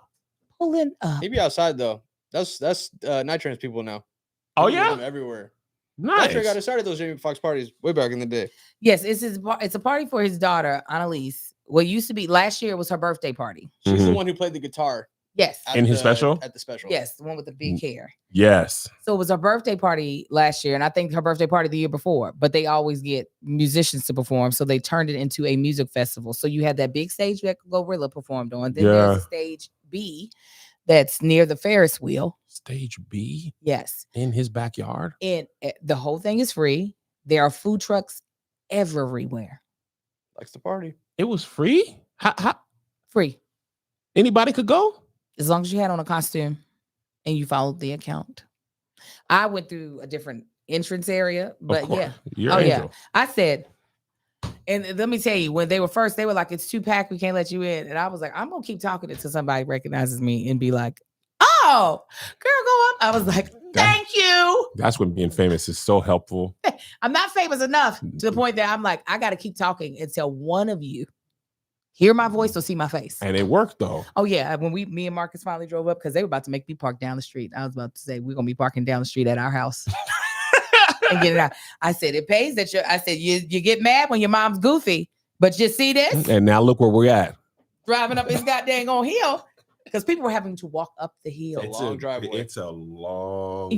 Pulling up. He be outside though. That's Night Train's people now. Oh, He yeah? was everywhere. Nice. Night Train got started those Jamie Foxx parties way back in the day. Yes, it's a party for his daughter, Annalise. What used to be last year was her birthday party. She's the Mhm. one who played the guitar Yes. at In his special? At the special. Yes, the one with the big hair. Yes. So it was her birthday party last year, and I think her birthday party the year before, but they always get musicians to perform. So they turned it into a music festival. So you had that big stage that Glorilla performed on. Then there's a stage B that's near the Ferris wheel. Stage B Yes. in his backyard? And the whole thing is free. There are food trucks everywhere. Likes to party. It was free? How Free. anybody could go? As long as you had on a costume and you followed the account. I went through a different entrance area, but Of course. yeah. You're Oh, yeah. Angel. I said, and let me tell you, when they were first, they were like, it's too packed, we can't let you in. And I was like, I'm gonna keep talking until somebody recognizes me and be like, oh, girl, go up. I was like, thank you. That's when being famous is so helpful. I'm not famous enough to the point that I'm like, I gotta keep talking until one of you hear my voice or see my face. And it worked though. Oh yeah, when me and Marcus finally drove up because they were about to make me park down the street. I was about to say we're gonna be parking down the street at our house and get it out. I said it pays that you get mad when your mom's goofy, but you see this And now look where we're at. driving up this goddamn on hill because people were having to walk up the hill. It's a long driveway. It's a long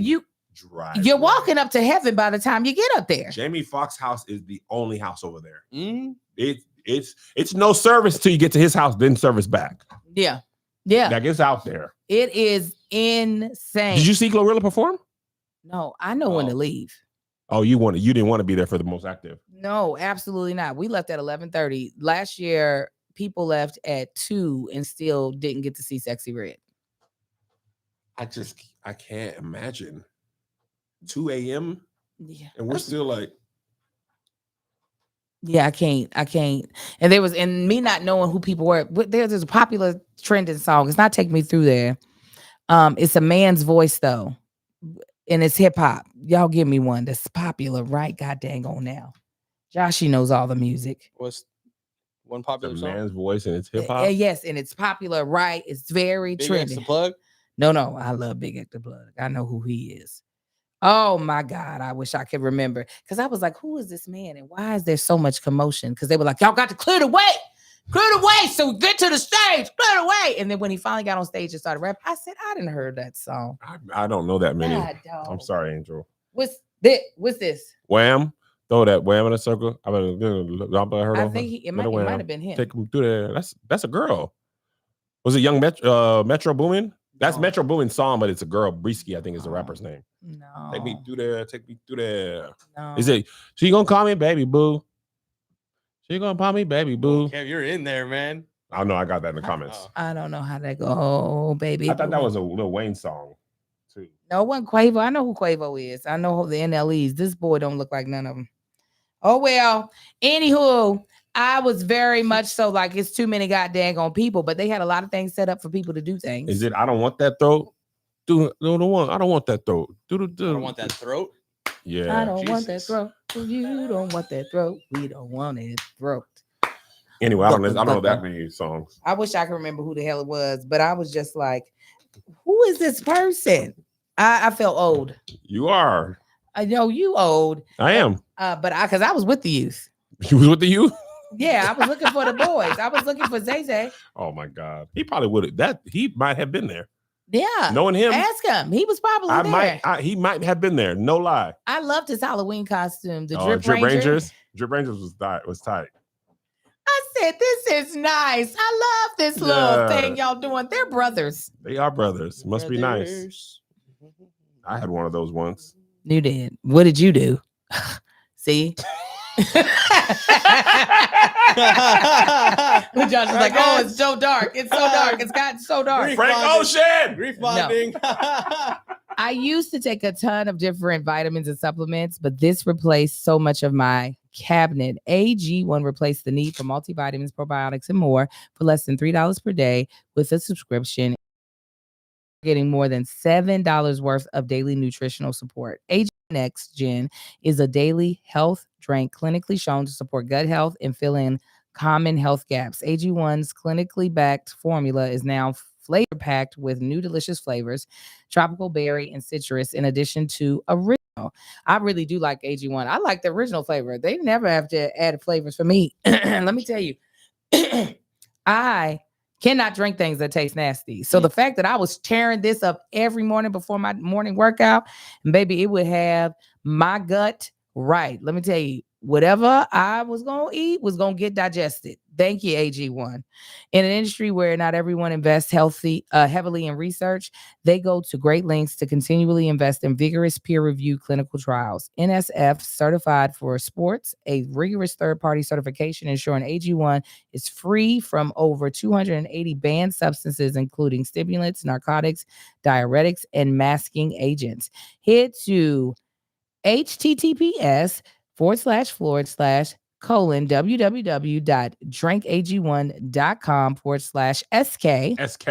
drive. You're walking up to heaven by the time you get up there. Jamie Foxx house is the only house over there. Mm-hmm. It's no service till you get to his house, then service back. Yeah. Like it's out there. It is insane. Did you see Glorilla perform? No, I know when to leave. Oh, you didn't want to be there for the most active. No, absolutely not. We left at 11:30. Last year, people left at 2 and still didn't get to see Sexy Red. I can't imagine 2 a.m. Yeah. and we're still like, Yeah, I can't. And me not knowing who people were. But there's a popular trending song. It's not taking me through there. It's a man's voice though, and it's hip hop. Y'all give me one that's popular, right? God dang on now. Joshy knows all the music. What's one the popular song? man's voice and it's hip hop. Yes, and it's popular, right? It's very Big X trendy. the Plug. No, I love Big X the Plug. I know who he is. Oh my God, I wish I could remember. Because I was like, who is this man? And why is there so much commotion? Because they were like, y'all got to clear the way. So get to the stage, clear the way. And then when he finally got on stage and started rapping, I said, I didn't heard that song. I don't know that many. God, dog. I'm sorry, Angel. What's this? Wham. Throw that wham in a circle. I heard I of think her. it might have been him. Take him through there. That's a girl. Was it Young Metro Boomin? That's No. Metro Boomin's song, but it's a girl. Brisky, I think, is the No. rapper's name. No. Take me through there. Take me through there. No. Is it? She gonna call me baby boo? She gonna call me baby boo? Kev, you're in there, man. I know. I got that in the comments. Oh. I don't know how that go, baby. I thought that was a Lil Wayne song too. No one Quavo. I know who Quavo is. I know who the NLEs. This boy don't look like none of them. Oh well. Anywho, I was very much so like it's too many goddamn people, but they had a lot of things set up for people to do things. Is it? I don't want that throat. Do the one. I don't want that throat. I don't want that throat. Yeah. I don't want that Jesus. throat. You don't want that throat. We don't want it throat. Anyway, I don't know that many songs. I wish I could remember who the hell it was, but I was just like, who is this person? I felt old. You are. I know you old, I am. but because I was with the youth. You was with the youth? Yeah, I was looking for the boys. I was looking for Zay Zay. Oh my God. He probably would have. That he might have been there. Yeah. Knowing him, Ask him. He was probably there. he might have been there. No lie. I loved his Halloween costume. The Drip Drip Ranger. Rangers. Drip Rangers was tight. I said, this is nice. I love this little Yeah. thing y'all doing. They're brothers. They are brothers. Must be nice. Brothers. I had one of those once. You did. What did you do? See? Josh is like, oh, it's so dark. It's so dark. It's gotten so dark. Grief Frank bonding. Ocean. Grief bonding. I used to take a ton of different vitamins and supplements, but this replaced so much of my cabinet. AG1 replaced the need for multivitamins, probiotics, and more for less than $3 per day with a subscription. Getting more than $7 worth of daily nutritional support. AG1X Gen is a daily health drink clinically shown to support gut health and fill in common health gaps. AG1's clinically backed formula is now flavor packed with new delicious flavors, tropical berry and citrus, in addition to original. I really do like AG1. I like the original flavor. They never have to add flavors for me. Let me tell you, I cannot drink things that taste nasty. So the fact that I was tearing this up every morning before my morning workout, and baby, it would have my gut right. Let me tell you, whatever I was going to eat was going to get digested. Thank you, AG1. In an industry where not everyone invests heavily in research, they go to great lengths to continually invest in vigorous peer-reviewed clinical trials. NSF certified for sports, a rigorous third-party certification ensuring AG1 is free from over 280 banned substances, including stimulants, narcotics, diuretics, and masking agents. Head to https://www.drinkag1.com/SK SK.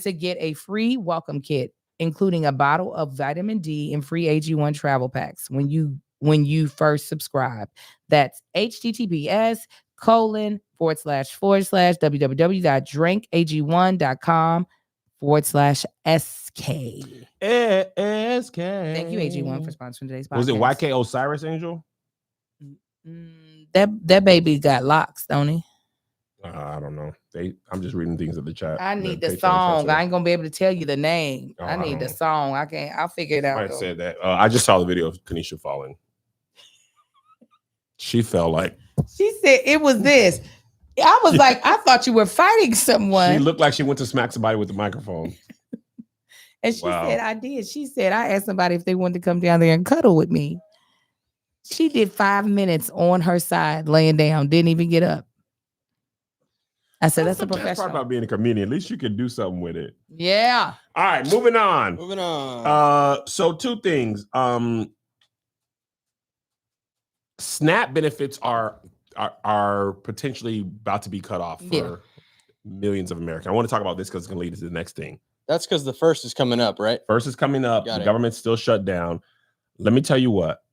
to get a free welcome kit, including a bottle of vitamin D and free AG1 travel packs when you first subscribe. That's https://www.drinkag1.com/SK. SK. Thank you, AG1, for sponsoring today's podcast. Was it YK Osiris Angel? That baby got locks, don't he? I don't know. I'm just reading things in the chat. I need the Patreon song. chat. I ain't gonna be able to tell you the name. Oh, I I need don't the know. song. I'll figure it out. I though. said that. I just saw the video of Kanisha falling. She fell like She said it was this. I was like, I thought you were fighting someone. she looked like she went to smack somebody with the microphone. And she Wow. said, I did. She said, I asked somebody if they wanted to come down there and cuddle with me. She did 5 minutes on her side, laying down, didn't even get up. I said, that's a the best part professional. about being a comedian. At least you can do something with it. Yeah. All right, moving on. Moving on. So two things. SNAP benefits are potentially about to be cut off for Yeah. millions of Americans. I want to talk about this because it's going to lead us to the next thing. That's because the first is coming up, right? First is coming up. Got The it. government's still shut down. Let me tell you what.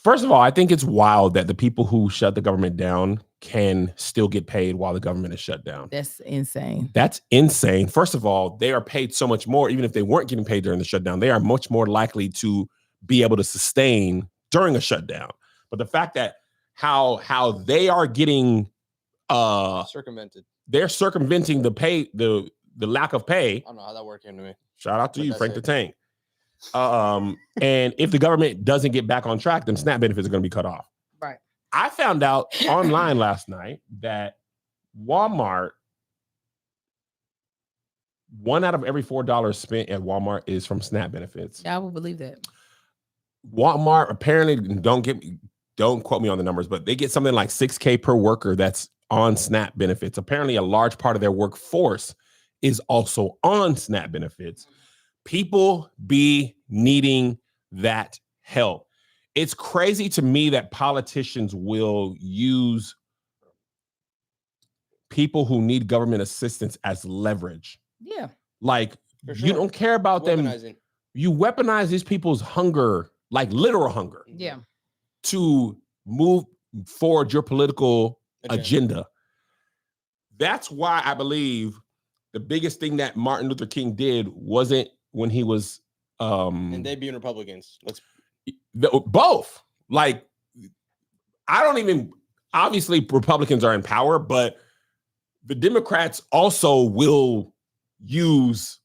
First of all, I think it's wild that the people who shut the government down can still get paid while the government is shut down. That's insane. That's insane. First of all, they are paid so much more, even if they weren't getting paid during the shutdown. They are much more likely to be able to sustain during a shutdown. But the fact that how they are getting Circumvented. they're circumventing the pay, the lack of pay. I don't know how that worked into me. Shout out to But you, that's Frank the it. Tank. And if the government doesn't get back on track, then SNAP benefits are going to be cut off. Right. I found out online last night that Walmart 1 out of every $4 spent at Walmart is from SNAP benefits. I will believe that. Walmart apparently don't quote me on the numbers, but they get something like $6,000 per worker that's on SNAP benefits. Apparently, a large part of their workforce is also on SNAP benefits. People be needing that help. It's crazy to me that politicians will use people who need government assistance as leverage. Yeah. Like, For you sure. don't care about them. Weaponizing. You weaponize these people's hunger, like literal hunger, Yeah. to move forward your political agenda. That's why I believe the biggest thing that Martin Luther King did wasn't when he was And they being Republicans. both. Like, I don't even, obviously Republicans are in power, but the Democrats also will use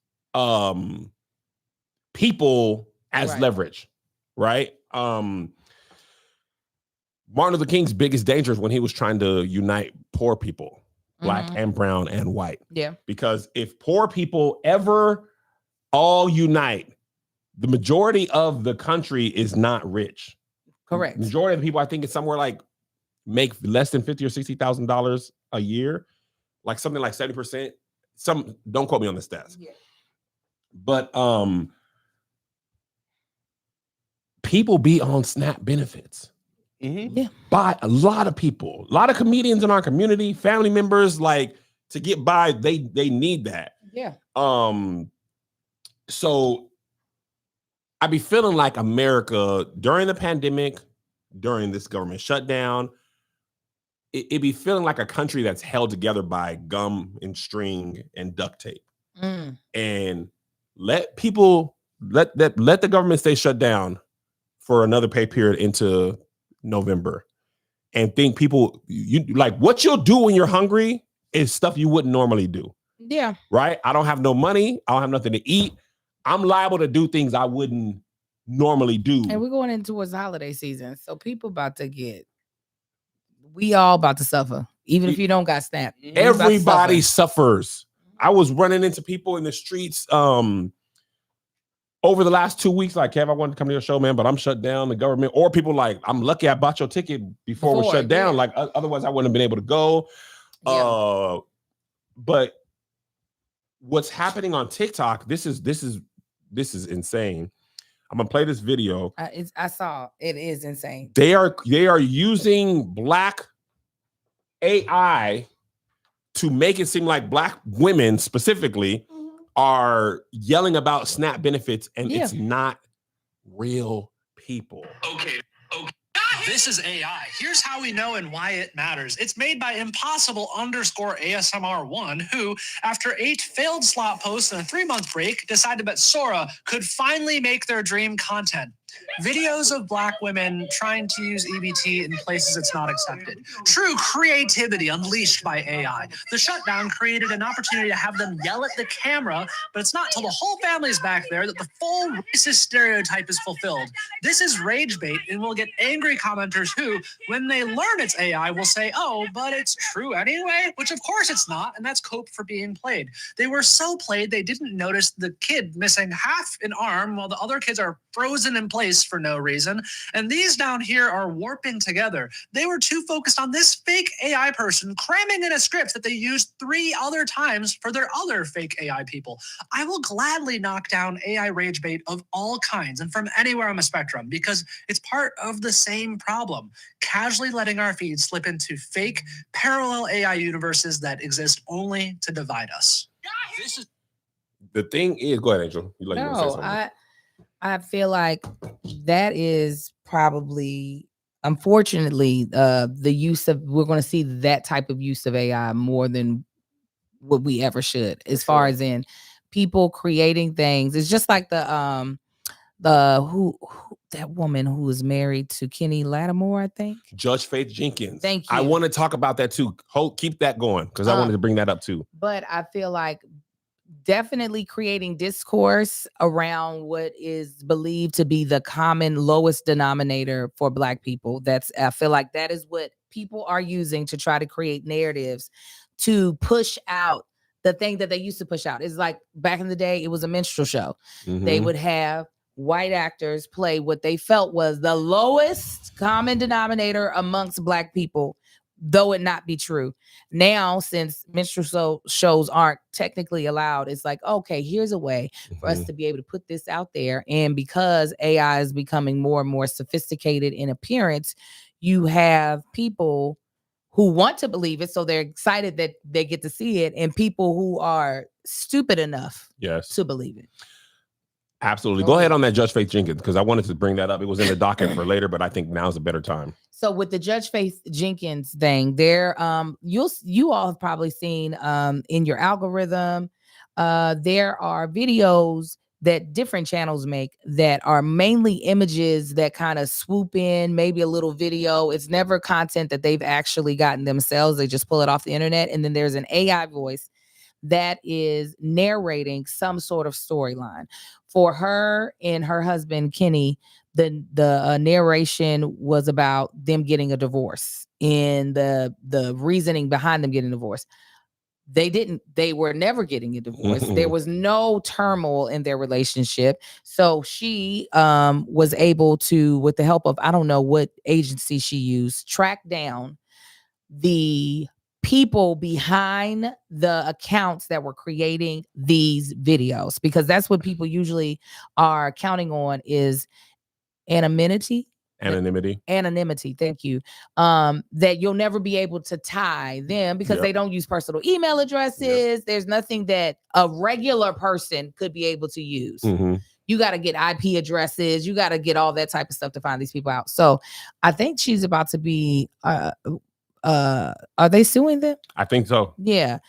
people as Right. leverage, right? Martin Luther King's biggest danger is when he was trying to unite poor people, black and brown and white. Yeah. Because if poor people ever all unite, the majority of the country is not rich. Correct. Majority of the people, I think, it's somewhere like make less than $50,000 or $60,000 a year, like something like 70%. Some, don't quote me on the stats. Yeah. But people be on SNAP benefits. Mm-hmm. Yeah. By a lot of people, a lot of comedians in our community, family members, like, to get by, they need that. Yeah. So I be feeling like America during the pandemic, during this government shutdown, it be feeling like a country that's held together by gum and string and duct tape. And let the government stay shut down for another pay period into November, and think people, you like, what you'll do when you're hungry is stuff you wouldn't normally do. Yeah. Right? I don't have no money. I don't have nothing to eat. I'm liable to do things I wouldn't normally do. And we're going into a holiday season, so people about to get. We all about to suffer, even if you don't got SNAP. Everybody suffers. I was running into people in the streets over the last 2 weeks, like, Kev, I wanted to come to your show, man, but I'm shut down. The government, or people like, I'm lucky I bought your ticket before it was shut down. Yeah. Like, otherwise I wouldn't have been able to go. Yeah. But what's happening on TikTok? This is insane. I'm gonna play this video. I saw it is insane. They are using black AI to make it seem like black women specifically are yelling about SNAP benefits, and it's not real people. Okay. This is AI. Here's how we know and why it matters. It's made by Impossible_ASMR1, who, after 8 failed slot posts and a 3-month break, decided that Sora could finally make their dream content. Videos of black women trying to use EBT in places it's not accepted. True creativity unleashed by AI. The shutdown created an opportunity to have them yell at the camera, but it's not till the whole family's back there that the full racist stereotype is fulfilled. This is rage bait, and we'll get angry commenters who, when they learn it's AI, will say, oh, but it's true anyway, which of course it's not, and that's cope for being played. They were so played they didn't notice the kid missing half an arm while the other kids are frozen in place for no reason, and these down here are warping together. They were too focused on this fake AI person cramming in a script that they used 3 other times for their other fake AI people. I will gladly knock down AI rage bait of all kinds and from anywhere on the spectrum, because it's part of the same problem, casually letting our feed slip into fake parallel AI universes that exist only to divide us. This is The thing is, go ahead, Angel. You wanna say No, something. I feel like that is probably, unfortunately, the use of, we're going to see that type of use of AI more than what we ever should, as far as in people creating things. It's just like the who that woman who was married to Kenny Lattimore, I think. Judge Faith Jenkins. Thank I you. want to talk about that too. Keep that going, because I wanted to bring that up too. But I feel like definitely creating discourse around what is believed to be the common lowest denominator for Black people. I feel like that is what people are using to try to create narratives to push out the thing that they used to push out. It's like back in the day, it was a minstrel show. They Mhm. would have white actors play what they felt was the lowest common denominator amongst Black people, though it not be true. Now, since minstrel shows aren't technically allowed, it's like, okay, here's a way for us Mhm. to be able to put this out there. And because AI is becoming more and more sophisticated in appearance, you have people who want to believe it, so they're excited that they get to see it, and people who are stupid enough Yes. to believe it. Absolutely. Go Go ahead ahead. on that Judge Faith Jenkins, because I wanted to bring that up. It was in the docket for later, but I think now's a better time. So with the Judge Faith Jenkins thing, there you all have probably seen in your algorithm, there are videos that different channels make that are mainly images that kind of swoop in, maybe a little video. It's never content that they've actually gotten themselves. They just pull it off the internet. And then there's an AI voice that is narrating some sort of storyline. For her and her husband, Kenny, the narration was about them getting a divorce and the reasoning behind them getting divorced. They were never getting a divorce. There was no turmoil in their relationship. So she was able to, with the help of, I don't know what agency she used, track down the people behind the accounts that were creating these videos, because that's what people usually are counting on is anonymity. Thank you. That you'll never be able to tie them because Yep. they don't use personal email addresses. There's nothing that a regular person could be able to use. Mhm. You got to get IP addresses. You got to get all that type of stuff to find these people out. So I think she's about to be are they suing them? I think so. Yeah.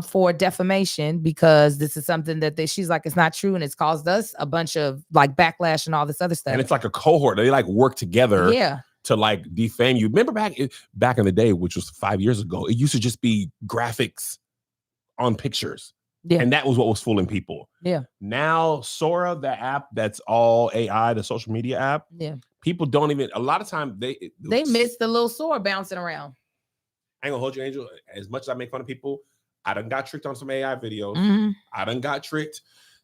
For defamation, because this is something that she's like, it's not true, and it's caused us a bunch of like backlash and all this other stuff. And it's like a cohort. They like work together to like defame you. Remember back in the day, which was 5 years ago, it used to just be graphics on pictures. Yeah. And that was what was fooling people. Yeah. Now, Sora, the app that's all AI, the social media app, people don't even, a lot of times they miss the little sword bouncing around. I ain't gonna hold you, Angel. As much as I make fun of people, I done got tricked on some AI videos. I done got tricked.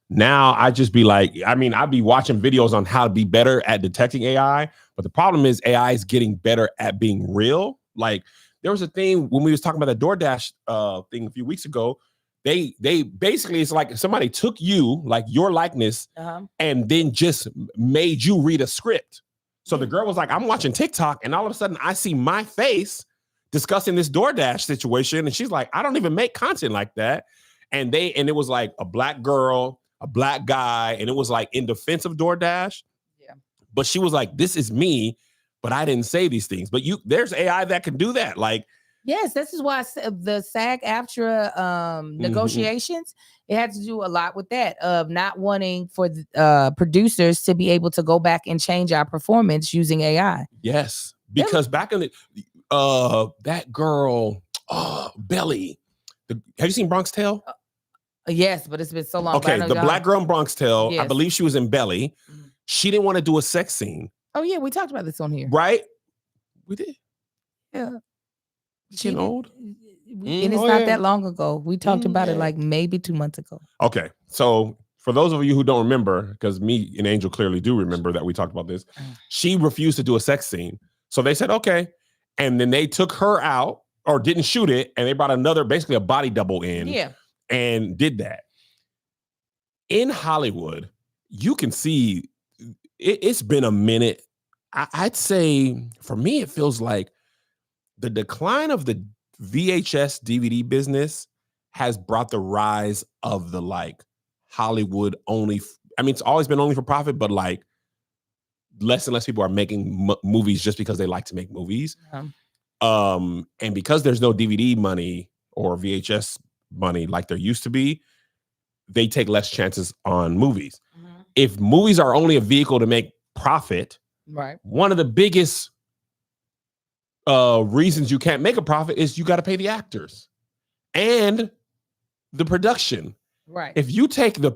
Now I just be like, I'd be watching videos on how to be better at detecting AI. But the problem is AI is getting better at being real. Like there was a thing when we was talking about the DoorDash thing a few weeks ago. They basically, it's like somebody took you, like your likeness, and then just made you read a script. So the girl was like, I'm watching TikTok, and all of a sudden I see my face discussing this DoorDash situation. And she's like, I don't even make content like that. And it was like a Black girl, a Black guy, and it was like in defense of DoorDash. Yeah. But she was like, this is me, but I didn't say these things. But there's AI that can do that. Like, yes, this is why the SAG-AFTRA negotiations, it had to do a lot with that, of not wanting for producers to be able to go back and change our performance using AI. Yes, because back in the that girl, Belly. Have you seen Bronx Tale? Yes, but it's been so long. Okay, the Black girl in Bronx Tale, yes. I believe she was in Belly. She didn't want to do a sex scene. Oh yeah, we talked about this on here. Right? We did. Yeah. She getting old? And it's not that long ago. We talked about it like maybe 2 months ago. Okay, so for those of you who don't remember, because me and Angel clearly do remember that we talked about this, she refused to do a sex scene. So they said, okay. And then they took her out or didn't shoot it. And they brought basically a body double in and did that. In Hollywood, you can see it's been a minute. I'd say for me, it feels like the decline of the VHS DVD business has brought the rise of the like Hollywood only. It's always been only for profit, but like less and less people are making movies just because they like to make movies. And because there's no DVD money or VHS money like there used to be, they take less chances on movies. If movies are only a vehicle to make profit, right? One of the biggest reasons you can't make a profit is you got to pay the actors and the production. Right. If you take the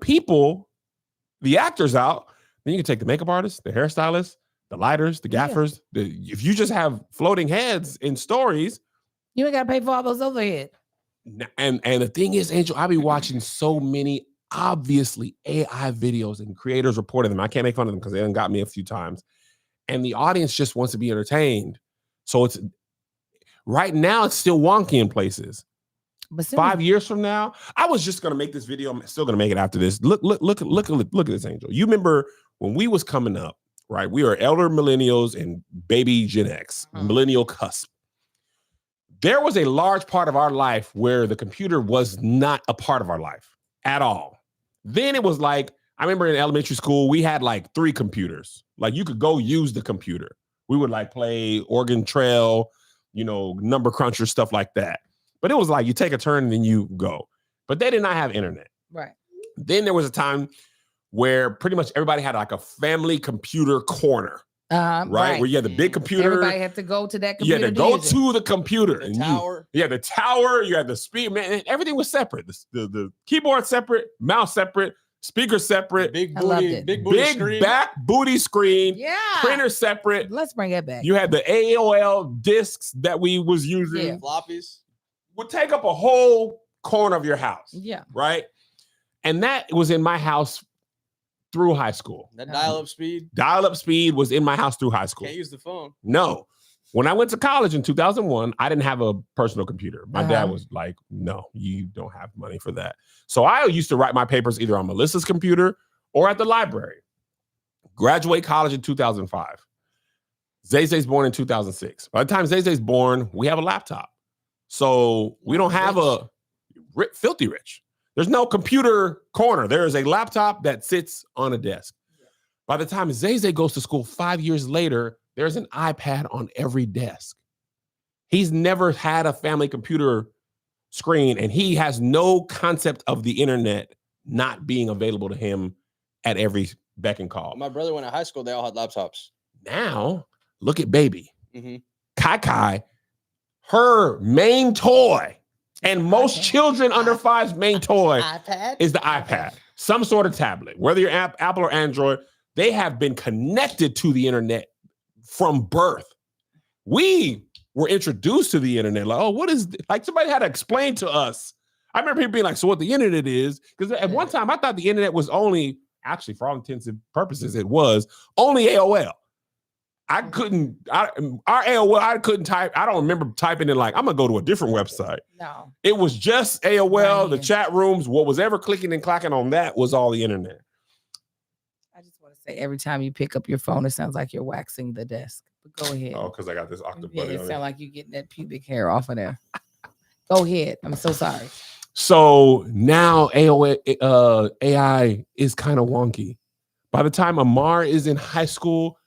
actors out, then you can take the makeup artists, the hairstylists, the lighters, the gaffers. If you just have floating heads in stories, you ain't got to pay for all those overhead. And the thing is, Angel, I be watching so many obviously AI videos and creators reporting them. I can't make fun of them because they done got me a few times. And the audience just wants to be entertained. So it's right now it's still wonky in places. But 5 years from now, I was just gonna make this video. I'm still gonna make it after this. Look at this, Angel. You remember when we was coming up, right? We were elder millennials and baby Gen X, millennial cusp. There was a large part of our life where the computer was not a part of our life at all. Then it was like, I remember in elementary school, we had like 3 computers. Like you could go use the computer. We would like play Oregon Trail, number cruncher, stuff like that. But it was like you take a turn and then you go. But they did not have internet. Right. Then there was a time where pretty much everybody had like a family computer corner. Right? Where you had the big computer. Everybody had to go to that You computer. had to go to the computer. The tower. The tower. You had the speed. Man, everything was separate. The keyboard separate, mouse separate, speaker separate. Big I loved booty, it. big booty Big screen. back booty screen. Yeah. Printer separate. Let's bring it back. You had the AOL discs that we was using. Yeah. Floppies. Would take up a whole corner of your house. Yeah. Right? And that was in my house through high school. That dial-up speed. Dial-up speed was in my house through high school. Can't use the phone. No. When I went to college in 2001, I didn't have a personal computer. My dad was like, no, you don't have money for that. So I used to write my papers either on Melissa's computer or at the library. Graduate college in 2005. Zay's born in 2006. By the time Zay's born, we have a laptop. So we don't have filthy rich. There's no computer corner. There is a laptop that sits on a desk. By the time Zay goes to school 5 years later, there's an iPad on every desk. He's never had a family computer screen, and he has no concept of the internet not being available to him at every beck and call. My brother went to high school. They all had laptops. Now, look at baby. Mm-hmm. Kai, her main toy, and most children under 5's main toy is the iPad. Some sort of tablet, whether you're Apple or Android, they have been connected to the internet from birth. We were introduced to the internet. Like, oh, what is like somebody had to explain to us. I remember people being like, so what the internet is? Because at one time I thought the internet was only, actually for all intents and purposes, it was only AOL. Our AOL, I couldn't type. I don't remember typing in like, I'm gonna go to a different website. No. It was just AOL, Right. the chat rooms, what was ever clicking and clacking on that was all the internet. I just want to say every time you pick up your phone, it sounds like you're waxing the desk. But go ahead. Oh, because I got this octopus. Yeah, it sounds like you're getting that pubic hair off of there. Go ahead. I'm so sorry. So now AI is kind of wonky. By the time Amar is in high school,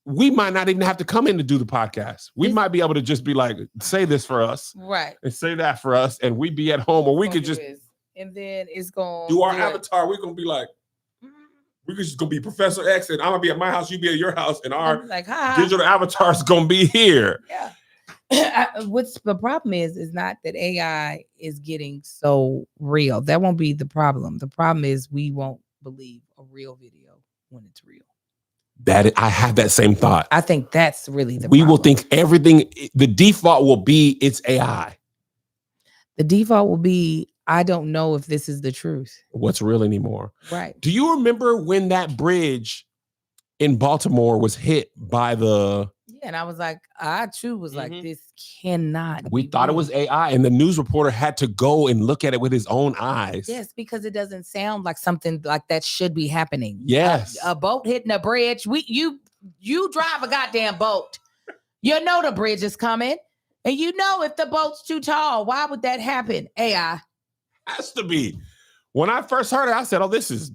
we might not even have to come in to do the podcast. We might be able to just be like, say this for us. Right. And say that for us. And we'd be at home, or we could just and then it's going do our avatar. We're going to be like, we're just going to be Professor X, and I'm going to be at my house, you be at your house, and our like, hi. digital avatar is going to be here. Yeah. What's the problem is not that AI is getting so real. That won't be the problem. The problem is we won't believe a real video when it's real. I have that same thought. I think that's really the we problem. will think everything, the default will be it's AI. The default will be, I don't know if this is the truth. What's real anymore? Right. Do you remember when that bridge in Baltimore was hit by the... Yeah, and I was like, I too was like, this cannot. We be thought it real. was AI, and the news reporter had to go and look at it with his own eyes. Yes, because it doesn't sound like something like that should be happening. Yes. A boat hitting a bridge. You drive a goddamn boat. You know the bridge is coming. And you know if the boat's too tall, why would that happen? AI. Has to be. When I first heard it, I said, oh, this is...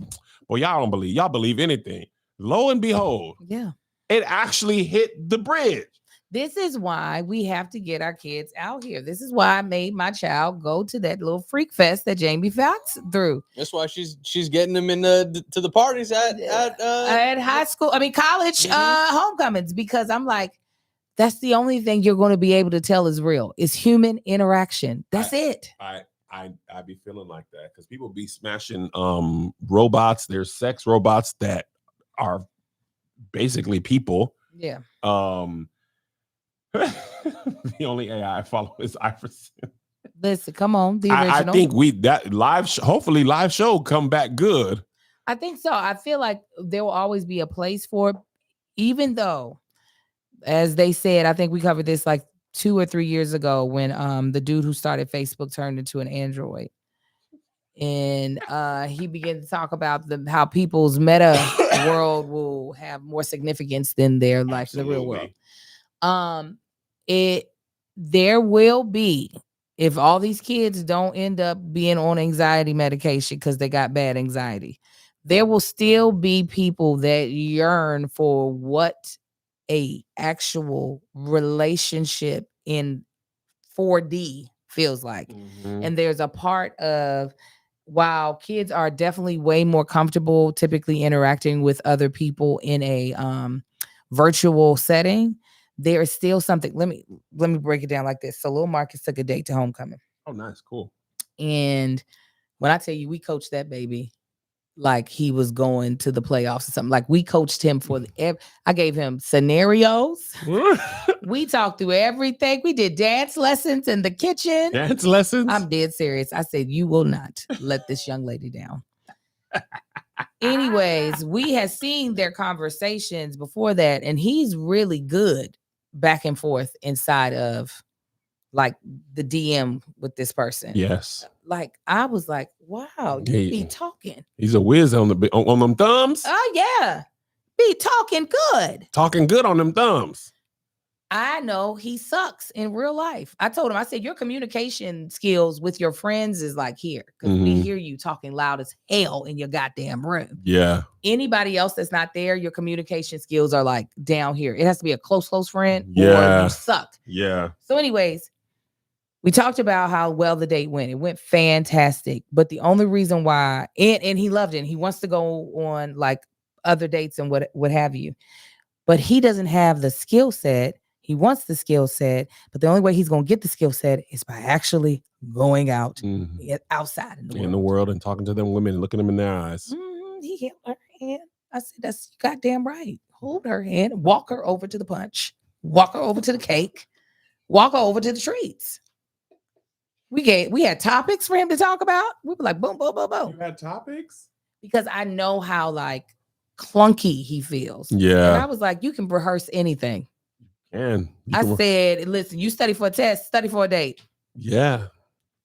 Well, y'all believe anything. Lo and behold, Yeah. it actually hit the bridge. This is why we have to get our kids out here. This is why I made my child go to that little freak fest that Jamie Foxx threw. That's why she's getting them to the parties at high school. I mean, college homecomings, because I'm like, that's the only thing you're going to be able to tell is real. Is human interaction. That's it. I be feeling like that because people be smashing robots. There's sex robots that are basically people. Yeah. The only AI I follow is Iverson. Listen, come on, the I original. think hopefully live show come back good. I think so. I feel like there will always be a place for it, even though, as they said, I think we covered this like 2 or 3 years ago when the dude who started Facebook turned into an android. And he began to talk about how people's meta world will have more significance than their life, the real world. There will be, if all these kids don't end up being on anxiety medication because they got bad anxiety, there will still be people that yearn for what a actual relationship in 4D feels like. And there's a part of, while kids are definitely way more comfortable typically interacting with other people in a virtual setting, there is still something. Let me break it down like this. So Lil Marcus took a date to homecoming. Oh, nice, cool. And when I tell you, we coached that baby like he was going to the playoffs or something. Like, we coached him for I gave him scenarios. We talked through everything. We did dance lessons in the kitchen. Dance lessons? I'm dead serious. I said, you will not let this young lady down. Anyways, we had seen their conversations before that, and he's really good back and forth inside of like the DM with this person. Yes. Like, I was like, wow, you be talking. He's a whiz on them thumbs. Oh, yeah. Be talking good. Talking good on them thumbs. I know he sucks in real life. I told him, I said, your communication skills with your friends is like here. Because we hear you talking loud as hell in your goddamn room. Yeah. Anybody else that's not there, your communication skills are like down here. It has to be a close friend or you suck. Yeah. So anyways, we talked about how well the date went. It went fantastic. But the only reason why, and he loved it. And he wants to go on like other dates and what have you. But he doesn't have the skill set. He wants the skill set, but the only way he's going to get the skill set is by actually going out outside in the world and talking to them women and looking them in their eyes. He held her hand. I said, that's goddamn right. Hold her hand, walk her over to the punch, walk her over to the cake, walk her over to the treats. We had topics for him to talk about. We were like, boom, boom, boom, boom. You had topics? Because I know how like clunky he feels. Yeah. And I was like, you can rehearse anything. And I said, listen, you study for a test, study for a date. Yeah.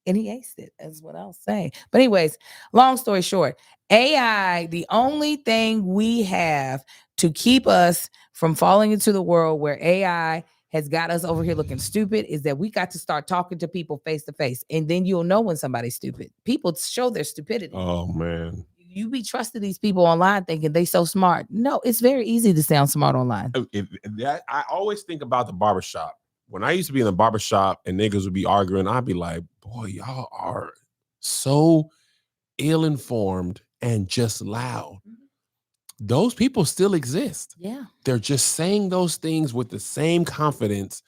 And he aced it, is what I'll say. But anyways, long story short, AI, the only thing we have to keep us from falling into the world where AI has got us over here looking stupid is that we got to start talking to people face to face. And then you'll know when somebody's stupid. People show their stupidity. Oh, man. You be trusting these people online thinking they so smart. No, it's very easy to sound smart online. I always think about the barbershop. When I used to be in the barbershop and niggas would be arguing, I'd be like, boy, y'all are so ill-informed and just loud. Those people still exist. Yeah. They're just saying those things with the same confidence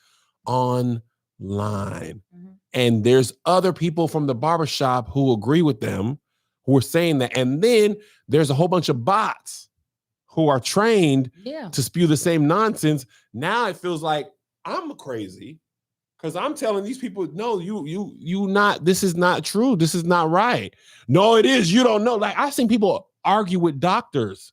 online. And there's other people from the barbershop who agree with them, who are saying that. And then there's a whole bunch of bots who are trained to spew the same nonsense. Now it feels like I'm crazy because I'm telling these people, no, you not, this is not true. This is not right. No, it is. You don't know. Like, I've seen people argue with doctors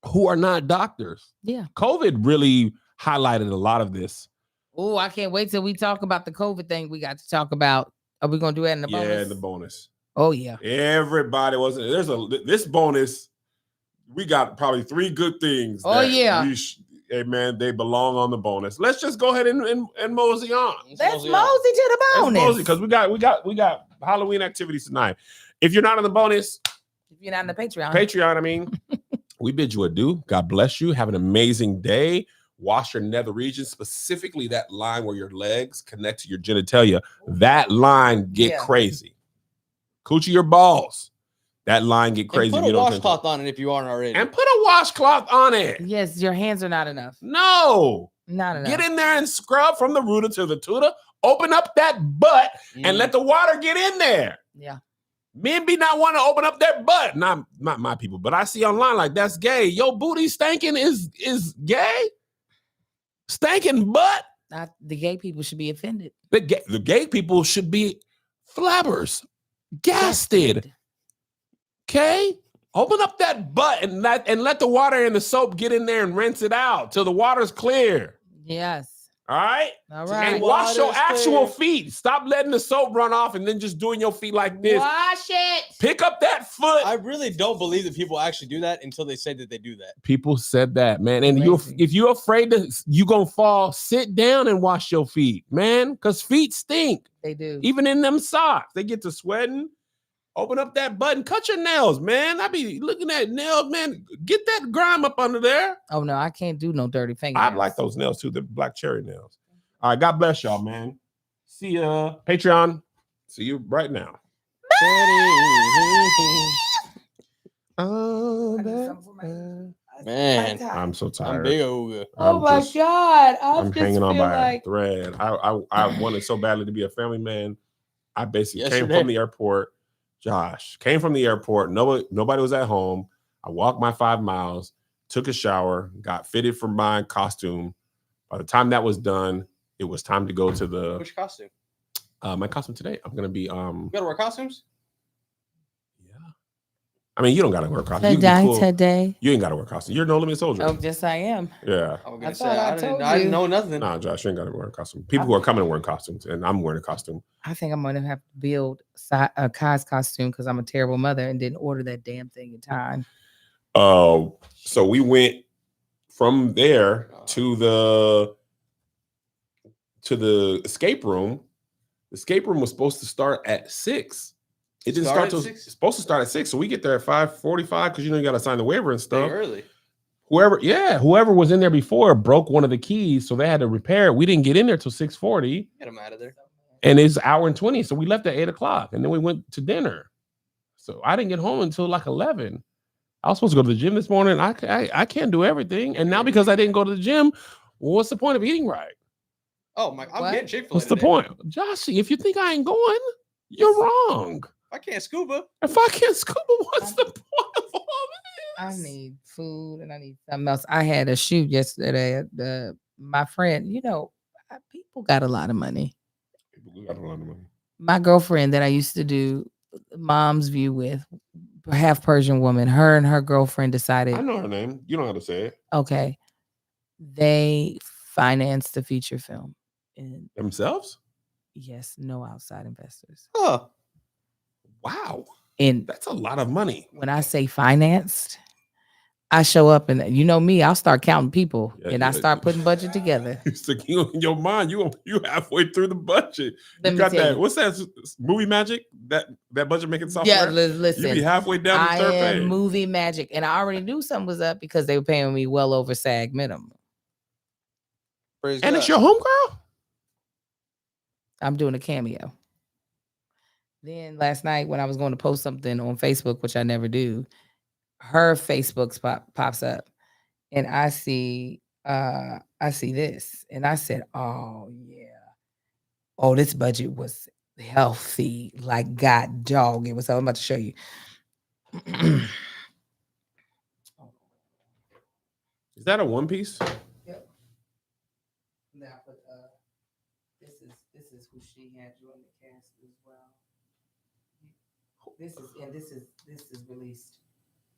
who are not doctors. Yeah. COVID really highlighted a lot of this. Oh, I can't wait till we talk about the COVID thing we got to talk about. Are we going to do that in the bonus? Yeah, in the bonus. Oh, yeah. Everybody wasn't. This bonus, we got probably 3 good things. Oh, yeah. Hey, man, they belong on the bonus. Let's just go ahead and mosey on. Let's mosey to the bonus. Because we got Halloween activities tonight. If you're not on the bonus, if you're not on the Patreon, I mean, we bid you adieu. God bless you. Have an amazing day. Wash your nether region, specifically that line where your legs connect to your genitalia. That line get crazy. Coochie your balls. That line get crazy. And put a washcloth on it if you aren't already. And put a washcloth on it. Yes, your hands are not enough. No. Not enough. Get in there and scrub from the rooter to the tutor. Open up that butt and let the water get in there. Yeah. Men be not want to open up their butt. Not my people, but I see online like that's gay. Your booty stanking is gay. Stanking butt. The gay people should be offended. The gay people should be flabbers, gasted. Okay? Open up that butt and let the water and the soap get in there and rinse it out till the water's clear. Yes. All right? All And right. wash your Water's actual clear. feet. Stop letting the soap run off and then just doing your feet like this. Wash it. Pick up that foot. I really don't believe that people actually do that until they say that they do that. People said that, man. And Crazy. if you're afraid that you gonna fall, sit down and wash your feet, man. Because feet stink. They do. Even in them socks, they get to sweating. Open up that button, cut your nails, man. I be looking at nails, man. Get that grime up under there. Oh no, I can't do no dirty fingernails. I like those nails too, the black cherry nails. All right, God bless y'all, man. See ya. Patreon. See you right now. Man, I'm so I'm tired. big ooga. Oh I'm my just- God. I'm hanging on by like a thread. I wanted so badly to be a family man. I basically came Yesterday. from the airport. Josh came from the airport. Nobody was at home. I walked my 5 miles, took a shower, got fitted for my costume. By the time that was done, it was time to go to the Which costume? my costume today. I'm gonna be You gotta wear costumes? yeah. I mean, you don't gotta wear a costume. You can be today, cool. today. You ain't gotta wear a costume. You're No Limit Soldier. Oh, yes, I am. Yeah. I was I gonna say thought I I told didn't you. know nothing. Nah, Josh, you ain't gotta wear a costume. People who are coming and wearing costumes, and I'm wearing a costume. I think I'm gonna have to build Kai's costume because I'm a terrible mother and didn't order that damn thing in time. So we went from there to the escape room. The escape room was supposed to start at 6. It didn't Start start at till 6? it's supposed to start at 6. So we get there at 5:45 because you got to sign the waiver and Stay stuff. early. Whoever was in there before broke one of the keys, so they had to repair it. We didn't get in there till 6:40, Get them out of there. and it's 1:20. So we left at 8:00, and then we went to dinner. So I didn't get home until like 11. I was supposed to go to the gym this morning. I can't do everything, and now because I didn't go to the gym, what's the point of eating right? Oh my! I'm What? getting Chick-fil-A. What's the today. point, Joshy? If you think I ain't going, you're wrong. I can't scuba. If I can't scuba, what's the point of all I this? need food and I need something else. I had a shoot yesterday. My friend, people got a lot of money. People got a lot of money. My girlfriend that I used to do Mom's View with, half Persian woman, her and her girlfriend decided, I know her name. You don't have to say it. okay, they financed the feature film. And Themselves? yes, no outside investors. Huh? Wow, And that's a lot of money. when I say financed, I show up and you know me, I'll start counting people Yeah, and I yeah. start putting budget together. So you in your mind, you halfway through the budget. Let You me got tell that? you. What's that? Movie magic? That budget making software? Yeah, You be listen. halfway down the I third am page. movie magic, and I already knew something was up because they were paying me well over SAG minimum. Praise And God. it's your homegirl? I'm doing a cameo. Then last night when I was going to post something on Facebook, which I never do, her Facebook pops up, and I see this, and I said, "Oh yeah, oh this budget was healthy, like God dog." It was. I'm about to show you. Is that a one piece? Yep. Now, but this is who she had joined the cast as well. This is released